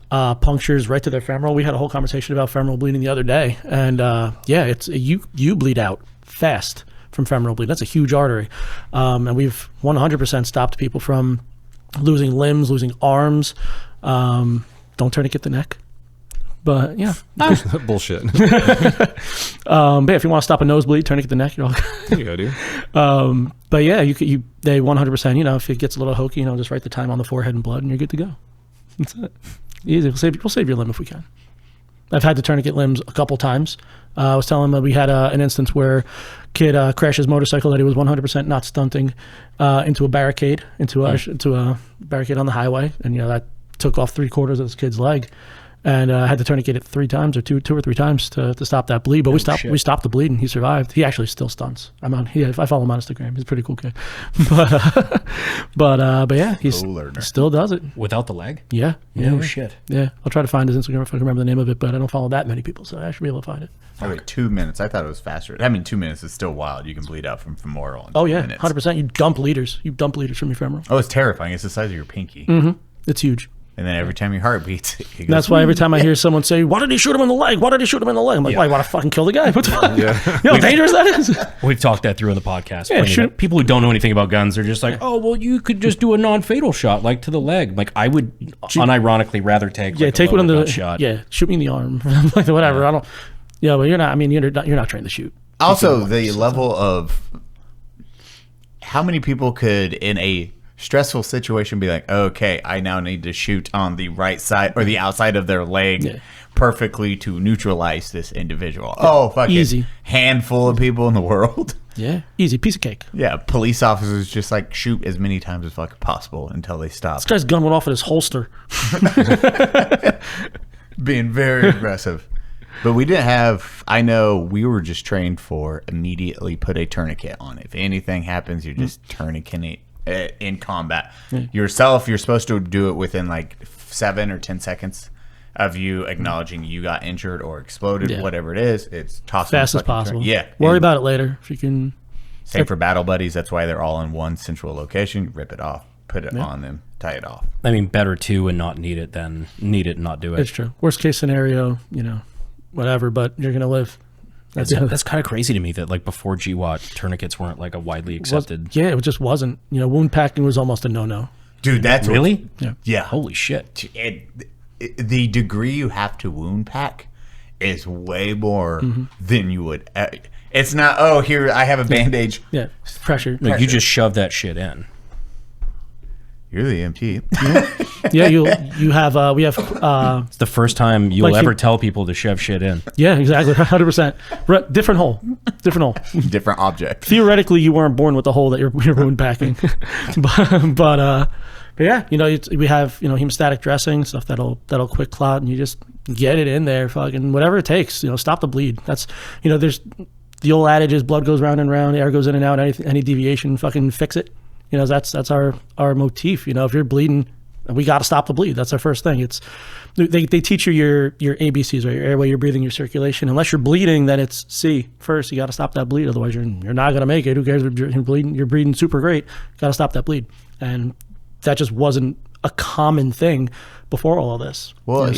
punctures right to their femoral. We had a whole conversation about femoral bleeding the other day, and it's you bleed out fast from femoral bleeding. That's a huge artery, and we've 100% stopped people from losing limbs, losing arms. Don't tourniquet the neck. But yeah, Bullshit. but yeah, if you want to stop a nosebleed, tourniquet the neck. You're all There you go, dude. but yeah, they 100%. If it gets a little hokey, just write the time on the forehead in blood, and you're good to go. That's it. Easy. We'll save your limb if we can. I've had to tourniquet limbs a couple times. I was telling them we had an instance where a kid crashed his motorcycle that he was 100% not stunting into a barricade, into a barricade on the highway, and that took off 3/4 of this kid's leg. And I had to tourniquet it 3 times or two or three times to stop that bleed. But we stopped the bleed, and he survived. He actually still stunts. I follow him on Instagram. He's a pretty cool kid. But yeah, he still does it. Without the leg? Yeah. No shit. Yeah, I'll try to find his Instagram if I can remember the name of it, but I don't follow that many people, so I should be able to find it. Oh, wait, 2 minutes. I thought it was faster. 2 minutes is still wild. You can bleed out from femoral in 2 minutes. 100%. You dump leaders. From your femoral. Oh, it's terrifying. It's the size of your pinky. Mm-hmm. It's huge. And then every time your heart beats, it goes, that's why every time I hear someone say, "Why did he shoot him in the leg? Why did he shoot him in the leg?" I'm like, "Why? You want to fucking kill the guy? What the fuck? You know how dangerous that is?" We've talked that through in the podcast. Yeah, people who don't know anything about guns are just like, "Oh, well, you could just do a non-fatal shot, like to the leg." Like I would, unironically, rather take take one in the shot. Yeah, shoot me in the arm, like whatever. I don't. Yeah, but you're not. I mean, you're not trained to shoot. Also, the level of how many people could in a stressful situation be like, okay, I now need to shoot on the right side or the outside of their leg perfectly to neutralize this individual. Oh, fucking easy. Handful of people in the world. Yeah, easy, piece of cake. Yeah, police officers just like shoot as many times as fucking possible until they stop. This guy's gun went off in his holster. Being very aggressive. But we didn't have, I know we were just trained for immediately put a tourniquet on. If anything happens, you're just tourniqueting in combat. Yourself, you're supposed to do it within like 7 or 10 seconds of you acknowledging you got injured or exploded, whatever it is. It's toss fast as possible. Yeah. Worry about it later if you can. Same for battle buddies. That's why they're all in one central location. Rip it off, put it on them, tie it off. I mean, better to and not need it than need it and not do it. It's true. Worst case scenario, whatever, but you're gonna live. That's kind of crazy to me that like before GWOT, tourniquets weren't like a widely accepted. It just wasn't. Wound packing was almost a no-no. Dude, that's really yeah. Holy shit! The degree you have to wound pack is way more than you would. It's not. Oh, here I have a bandage. Yeah, pressure. No, you just shove that shit in. You're the EMT. Yeah, you have we have. It's the first time you'll ever tell people to shove shit in. Yeah, exactly, 100%. Different hole, different object. Theoretically, you weren't born with the hole that you're wound packing, but yeah, we have hemostatic dressing stuff that'll quick clot, and you just get it in there, fucking whatever it takes. Stop the bleed. That's there's the old adage is blood goes round and round, air goes in and out. Any deviation, fucking fix it. That's our motif. If you're bleeding, we got to stop the bleed. That's our first thing. It's they teach you your ABCs, right? Your airway, your breathing, your circulation. Unless you're bleeding, then it's C first. You got to stop that bleed. Otherwise, you're not gonna make it. Who cares if you're bleeding? You're breathing super great. Got to stop that bleed. And that just wasn't a common thing before all of this. Well,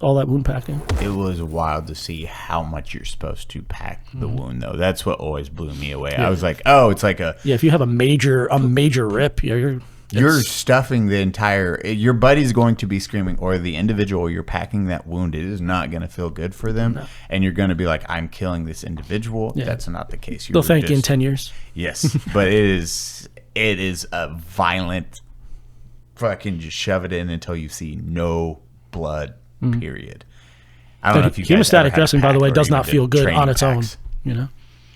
all that wound packing. It was wild to see how much you're supposed to pack the wound, though. That's what always blew me away. I was like, oh, it's like a... Yeah, if you have a major rip, you're stuffing the entire... Your buddy's going to be screaming, or the individual you're packing that wound, it is not going to feel good for them. No. And you're going to be like, I'm killing this individual. Yeah. That's not the case. They'll thank you in 10 years. Yes, but it is a violent... Fucking just shove it in until you see no blood, period. I don't know if you guys hemostatic dressing, by the way, does not feel good on its own.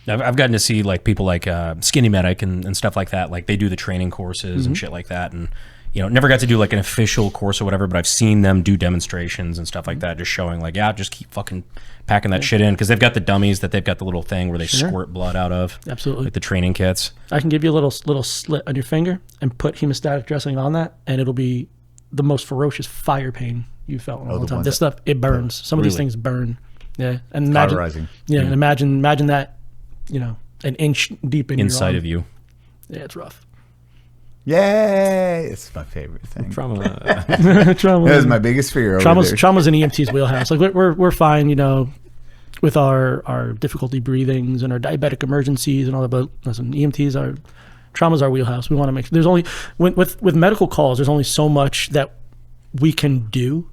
I've gotten to see like people like Skinny Medic and stuff like that. Like they do the training courses and shit like that. And never got to do like an official course or whatever, but I've seen them do demonstrations and stuff like that, just showing like, just keep fucking packing that shit in, because they've got the dummies that they've got the little thing where they squirt blood out of. Absolutely. Like the training kits. I can give you a little slit on your finger and put hemostatic dressing on that, and it'll be the most ferocious fire pain you felt in a long time. This stuff, it burns. Some of these things burn. Yeah. And imagine, and imagine that, an inch deep in inside of you. Yeah, it's rough. Yay! It's my favorite thing. Trauma. Trauma. That was my biggest fear over there. Trauma's in EMT's wheelhouse. Like we're fine, you know, with our difficulty breathings and our diabetic emergencies and all that. But listen, trauma's our wheelhouse. We want to make sure there's only with medical calls. There's only so much that we can do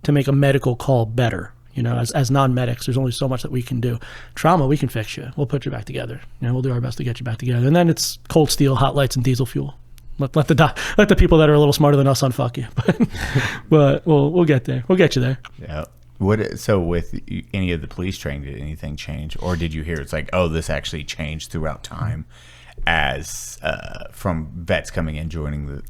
to make a medical call better. You know, as non-medics, there's only so much that we can do. Trauma, we can fix you. We'll put you back together. You know, we'll do our best to get you back together. And then it's cold steel, hot lights, and diesel fuel. Let the people that are a little smarter than us unfuck you. But we'll get there. We'll get you there. Yeah. So with any of the police training, did anything change, or did you hear it's like, oh, this actually changed throughout time, as from vets coming in joining the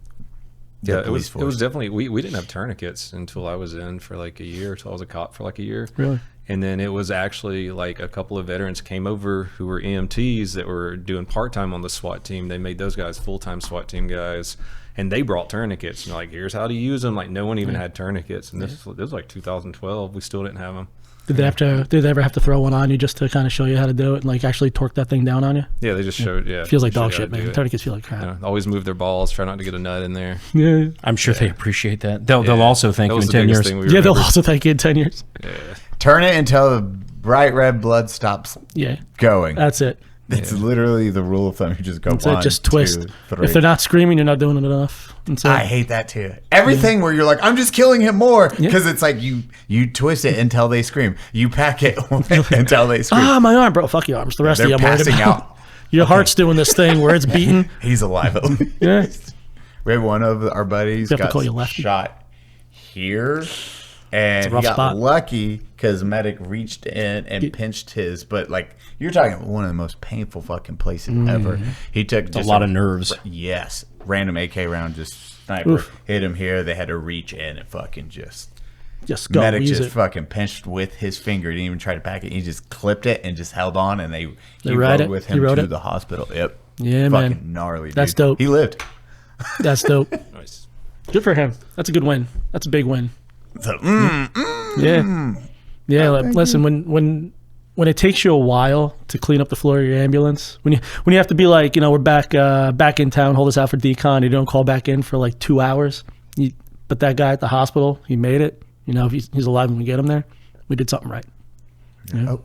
police force? It was definitely we didn't have tourniquets until I was in for like a year. Until I was a cop for like a year. Really? And then it was actually like a couple of veterans came over who were EMTs that were doing part-time on the SWAT team. They made those guys full-time SWAT team guys, and they brought tourniquets. And like, here's how to use them. Like, no one even had tourniquets. And this was like 2012. We still didn't have them. Did they ever have to throw one on you just to kind of show you how to do it and like actually torque that thing down on you? Yeah, they just showed. Yeah, feels like showed dog you shit, how to do man. it. Tourniquets feel like crap. Yeah, always move their balls. Try not to get a nut in there. Yeah, I'm sure they appreciate that. They'll also thank That you was in the 10 biggest years. thing we they'll remembered. also thank you in 10 years. Yeah. Turn it until the bright red blood stops Yeah, going. that's it. It's literally the rule of thumb. You just go That's one, it. Just twist. 2, 3. If they're not screaming, you're not doing it enough. And so, I hate that too. Everything where you're like, I'm just killing him more, because it's like you twist it until they scream. You pack it until they scream. my arm, bro. Fuck your arms. The rest They're of you, I'm worried passing about. out. Your heart's doing this thing where it's beating. He's alive at least. Yeah. We had one of our buddies We have to got call you lefty. shot here, and he rough got spot. lucky because medic reached in and pinched his. But like, you're talking one of the most painful fucking places ever. He took just a lot of nerves. Yes, random AK round, just sniper hit him here. They had to reach in and fucking just Go. medic Use just it. fucking pinched with his finger. Didn't even try to pack it. He just clipped it and just held on, and he rode rode it? with He him rode to it? the hospital. Yep. Yeah, fucking man. gnarly. That's dude. dope. He lived. That's dope. Nice. Good for him. That's a good win. That's a big win. So, Yeah. Like, listen, when it takes you a while to clean up the floor of your ambulance, when you have to be like, you know, we're back in town, hold us out for decon, you don't call back in for like 2 hours. But that guy at the hospital, he made it. You know, if he's alive when we get him there, we did something right. Yeah. Oh,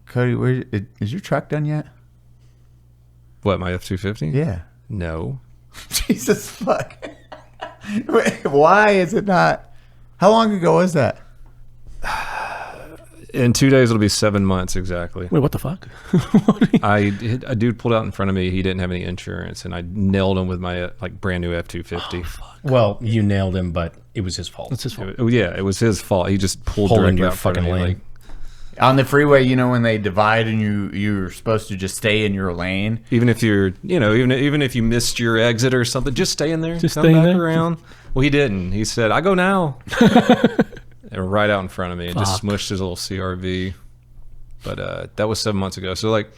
Cody, is your truck done yet? What, my F-250? Yeah. No. Jesus fuck. Wait, why is it not? How long ago was that? In 2 days, it'll be 7 months exactly. Wait, what the fuck? A dude pulled out in front of me. He didn't have any insurance, and I nailed him with my like brand new F-250. Well, you nailed him, but it was his fault. It's his fault. It was his fault. He just pulled Pulling directly your out in front of fucking me, lane. like, On the freeway, you know, when they divide and you're supposed to just stay in your lane. even if you're, you know, even if you missed your exit or something, just stay in there. Just come stay in back there. around. Well, he didn't. He said, "I go now." And right out in front of me, and just smushed his little CRV. But that was 7 months ago. So like,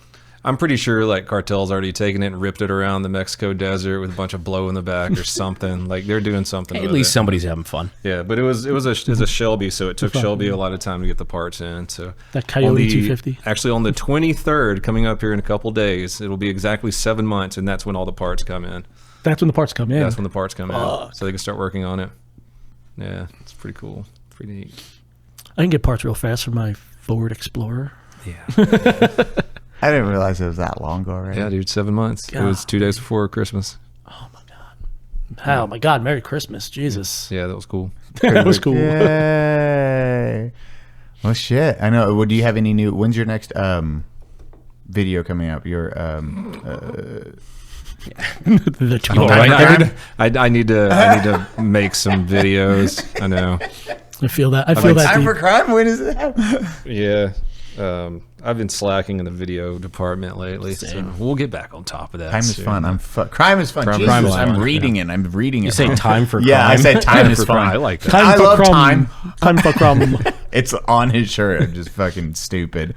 I'm pretty sure like cartel's already taken it and ripped it around the Mexico desert with a bunch of blow in the back or something. Like they're doing something. At with least it. somebody's having fun. Yeah, but it was a Shelby, so it took Shelby a lot of time to get the parts in. So That Coyote on the- 250. Actually, on the 23rd, coming up here in a couple days, it'll be exactly 7 months, and that's when all the parts come in. That's when the parts come in. That's when the parts come in, so they can start working on it. Yeah, it's pretty cool. Pretty neat. I can get parts real fast for my Ford Explorer. Yeah. I didn't realize it was that long ago already. Yeah, dude, 7 months. It was 2 days before Christmas. Oh my God! Merry Christmas, Jesus. Yeah, that was cool. That was cool. Yay. Well, shit. I know. Well, do you have any new? When's your next video coming up? Your The two- Oh, right. I need to make some videos. I know. I feel that. I feel that. Time Deep. for crime. When is it happening? Yeah. I've been slacking in the video department lately, so we'll get back on top of that. Crime is soon. fun. Crime is fun. Crime Jesus, is I'm fun, reading it. I'm reading it. You say time for Yeah, I crime? said time is For fun. crime. I like that. I for love crumb. time. Time for crumb. It's on his shirt. I'm just fucking stupid.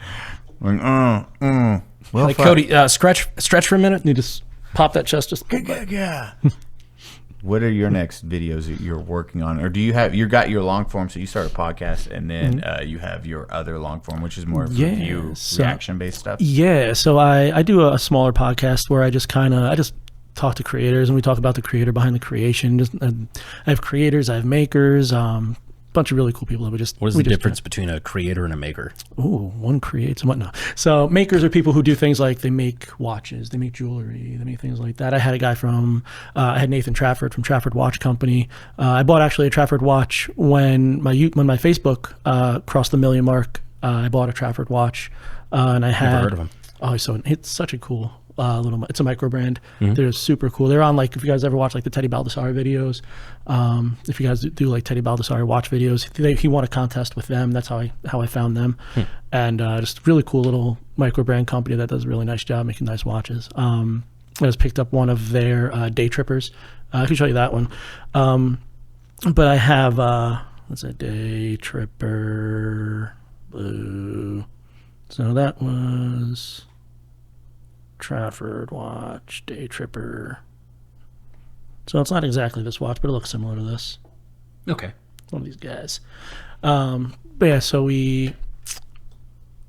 Like, Well, Like fuck. Cody, stretch for a minute. You just pop that chest just. Yeah. What are your next videos that you're working on, or do you have? You got your long form, so you start a podcast, and then you have your other long form, which is more review, so- reaction based stuff. Yeah, so I do a smaller podcast where I just talk to creators, and we talk about the creator behind the creation. I have creators, I have makers, bunch of really cool people that we just. What is the difference between a creator and a maker? Oh, one creates and whatnot. So makers are people who do things like they make watches, they make jewelry, they make things like that. I had a guy I had Nathan Trafford from Trafford Watch Company. I bought actually a Trafford watch when my Facebook crossed the 1 million mark. I bought a Trafford watch, and I had. Never heard of him. Oh, so it's such a cool. It's a micro brand. They're super cool. They're on, like, if you guys ever watch like the Teddy Baldassare videos, if you guys do like Teddy Baldassare watch videos, he won a contest with them. That's how I found them. And just really cool little micro brand company that does a really nice job making nice watches. I just picked up one of their day trippers. I can show you that one. But I have what's a day tripper blue. So that was Trafford watch, day tripper. So it's not exactly this watch, but it looks similar to this. Okay. One of these guys. But yeah, so we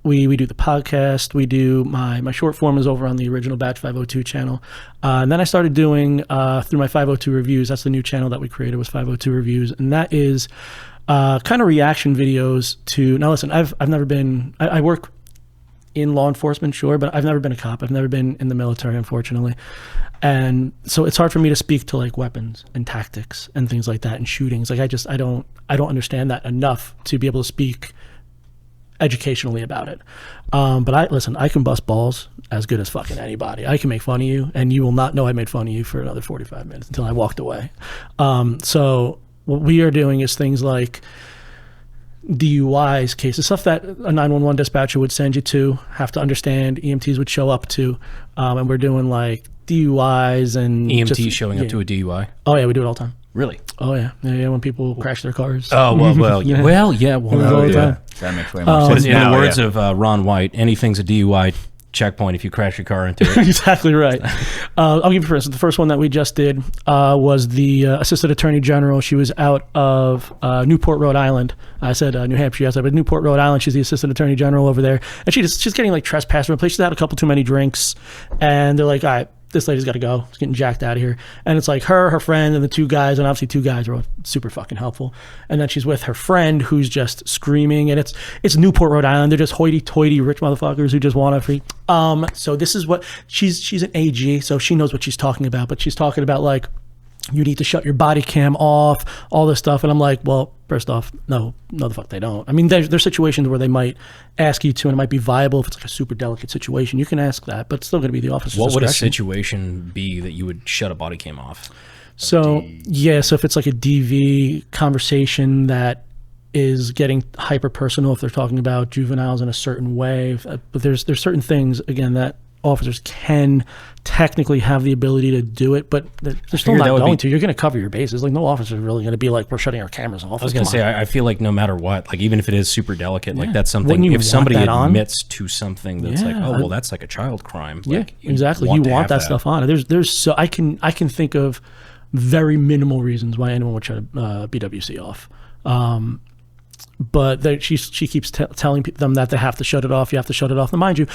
do the podcast. We do my short form is over on the original Badge 502 channel. And then I started doing through my 502 reviews. That's the new channel that we created, was 502 reviews. And that is kind of reaction videos to, now listen, I've never been, I work in law enforcement, sure, but I've never been a cop. I've never been in the military, unfortunately. And so it's hard for me to speak to like weapons and tactics and things like that and shootings. Like I don't understand that enough to be able to speak educationally about it. But I can bust balls as good as fucking anybody. I can make fun of you and you will not know I made fun of you for another 45 minutes until I walked away. So what we are doing is things like DUIs, cases, stuff that a 911 dispatcher would send you to, have to understand, EMTs would show up to, and we're doing like DUIs and EMTs showing up to a DUI. Oh yeah, we do it all the time. Really? Oh yeah, when people crash their cars. Oh well, yeah. Well, yeah. All the time. That makes way more sense. In the words of Ron White, anything's a DUI checkpoint if you crash your car into it. Exactly right. I'll give you for instance, the first one that we just did was the Assistant Attorney General. She was out of Newport, Rhode Island. I said New Hampshire, yes, but Newport, Rhode Island. She's the Assistant Attorney General over there, and she's getting like trespassed from a place. She's had a couple too many drinks, and they're like, all right, this lady's got to go. She's getting jacked out of here. And it's like her friend, and the two guys, and obviously two guys are super fucking helpful. And then she's with her friend who's just screaming, and it's Newport, Rhode Island. They're just hoity-toity rich motherfuckers who just want to free. So this is what she's an AG, so she knows what she's talking about. But she's talking about like, you need to shut your body cam off, all this stuff. And I'm like, well, first off, no, the fuck they don't. I mean, there's situations where they might ask you to, and it might be viable if it's like a super delicate situation. You can ask that, but it's still going to be the officer's What would a discretion. situation be that you would shut a body cam off? So, yeah, so if it's like a DV conversation that is getting hyper personal, if they're talking about juveniles in a certain way, but there's certain things, again, that officers can technically have the ability to do it, but they're still not going to. You're going to cover your bases. Like, no officer is really going to be like, we're shutting our cameras off. I was going to say, I feel like no matter what, like even if it is super delicate, like that's something, if somebody admits to something that's like, oh, well, that's like a child crime. Like, exactly. You want that stuff on. There's so I can think of very minimal reasons why anyone would shut a BWC off. But she keeps telling them that they have to shut it off. You have to shut it off. Now, mind you,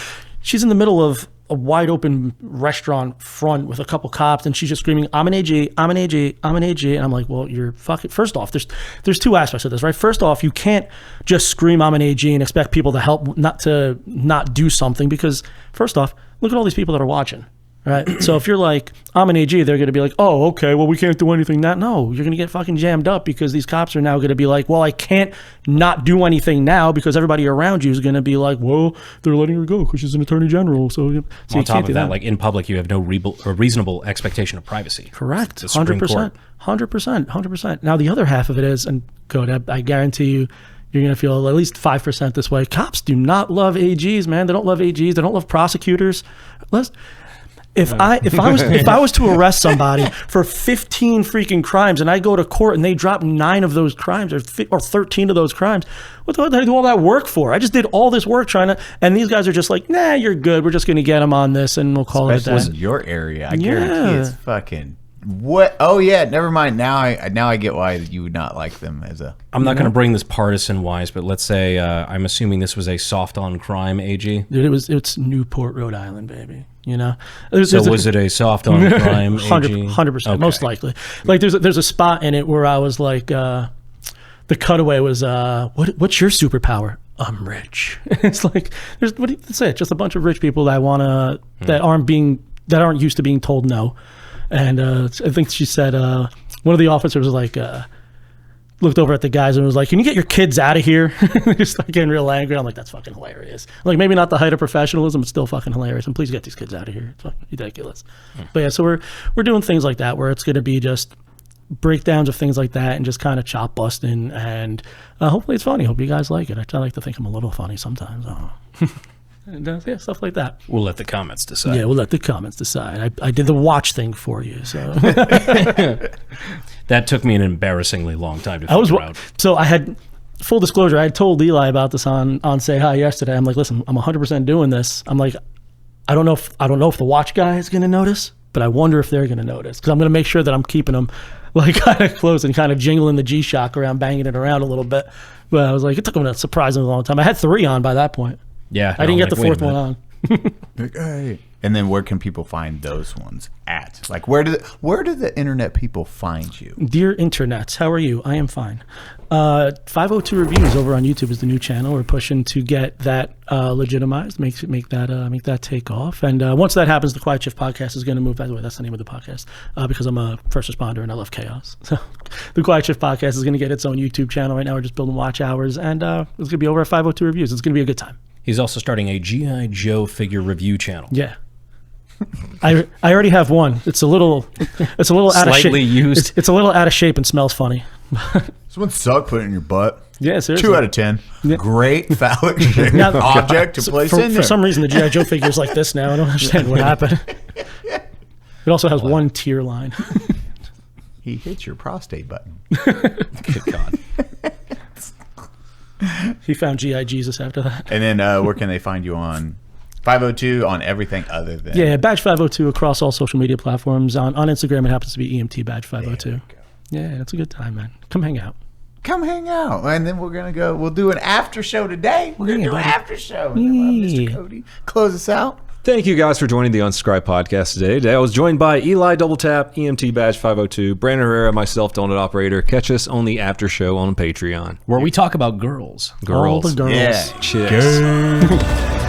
she's in the middle of a wide open restaurant front with a couple cops, and she's just screaming, "I'm an AG, I'm an AG, I'm an AG." And I'm like, well, you're fucking. First off, there's two aspects of this, right? First off, you can't just scream, "I'm an AG," and expect people to help not do something, because first off, look at all these people that are watching. Right. So if you're like, I'm an AG, they're going to be like, oh, okay, well, we can't do anything. No, you're going to get fucking jammed up, because these cops are now going to be like, well, I can't not do anything now, because everybody around you is going to be like, well, they're letting her go because she's an attorney general. So you can't do that, like in public, you have no reasonable expectation of privacy. Correct. 100%. 100%. Now, the other half of it is, and I guarantee you, you're going to feel at least 5% this way. Cops do not love AGs, man. They don't love AGs. They don't love prosecutors. If I was to arrest somebody for 15 freaking crimes, and I go to court and they drop 9 of those crimes or 13 of those crimes, what the hell did I do all that work for? I just did all this work and these guys are just like, nah, you're good. We're just going to get them on this and we'll call it a day. Especially in your area. I guarantee it's fucking What? Oh yeah, never mind. Now I get why you would not like them as a. I'm not going to bring this partisan wise, but let's say I'm assuming this was a soft on crime AG. Dude, it's Newport, Rhode Island, baby. You know. So was it a soft on crime AG? 100%, most likely. Like there's a spot in it where I was like, the cutaway was, what's your superpower? I'm rich. It's like that's it. Just a bunch of rich people that that aren't used to being told no. And I think she said one of the officers was like looked over at the guys and was like, "Can you get your kids out of here?" They started getting real angry. I'm like, "That's fucking hilarious." Like maybe not the height of professionalism, but still fucking hilarious. And please get these kids out of here. It's fucking ridiculous. But yeah, so we're doing things like that where it's going to be just breakdowns of things like that and just kind of chop busting. And hopefully it's funny. Hope you guys like it. I like to think I'm a little funny sometimes. And yeah, stuff like that. We'll let the comments decide. Yeah, we'll let the comments decide. I did the watch thing for you, so that took me an embarrassingly long time to figure out. So I had full disclosure. I had told Eli about this on Say Hi yesterday. I'm like, listen, I'm 100% doing this. I'm like, I don't know if the watch guy is going to notice, but I wonder if they're going to notice because I'm going to make sure that I'm keeping them like kind of close and kind of jingling the G-Shock around, banging it around a little bit. But I was like, it took them a surprisingly long time. I had 3 on by that point. Yeah, I didn't get the 4th one on. Hey. And then where can people find those ones at? Like where do the internet people find you? Dear internets, how are you? I am fine. 502 Reviews over on YouTube is the new channel. We're pushing to get that legitimized, make that take off. And once that happens, the Quiet Shift podcast is going to move. By the way, that's the name of the podcast because I'm a first responder and I love chaos. So the Quiet Shift podcast is going to get its own YouTube channel. Right now, we're just building watch hours, and it's going to be over at 502 Reviews. It's going to be a good time. He's also starting a G.I. Joe figure review channel. Yeah. I already have one. It's a little out of shape. Slightly used. It's a little out of shape and smells funny. This one suck. Put it in your butt. Yeah, seriously. 2 out of 10. Yeah. Great phallic shaped object to place in there. For some reason, the G.I. Joe figure is like this now. I don't understand what happened. It also has one tear line. He hits your prostate button. Good God. He found G.I. Jesus after that. And then where can they find you on 502 on everything other than... Yeah, Badge 502 across all social media platforms. On Instagram, it happens to be EMT Badge 502. Yeah, it's a good time, man. Come hang out. Come hang out. And then we're going to go... We'll do an after show today. We're going to do an after show. And then we'll have Mr. Cody close us out. Thank you guys for joining the Unscribed podcast today. I was joined by Eli Doubletap, EMT Badge 502, Brandon Herrera, myself, Donut Operator. Catch us on the after show on Patreon, where we talk about girls. All the girls. Yeah. Chicks.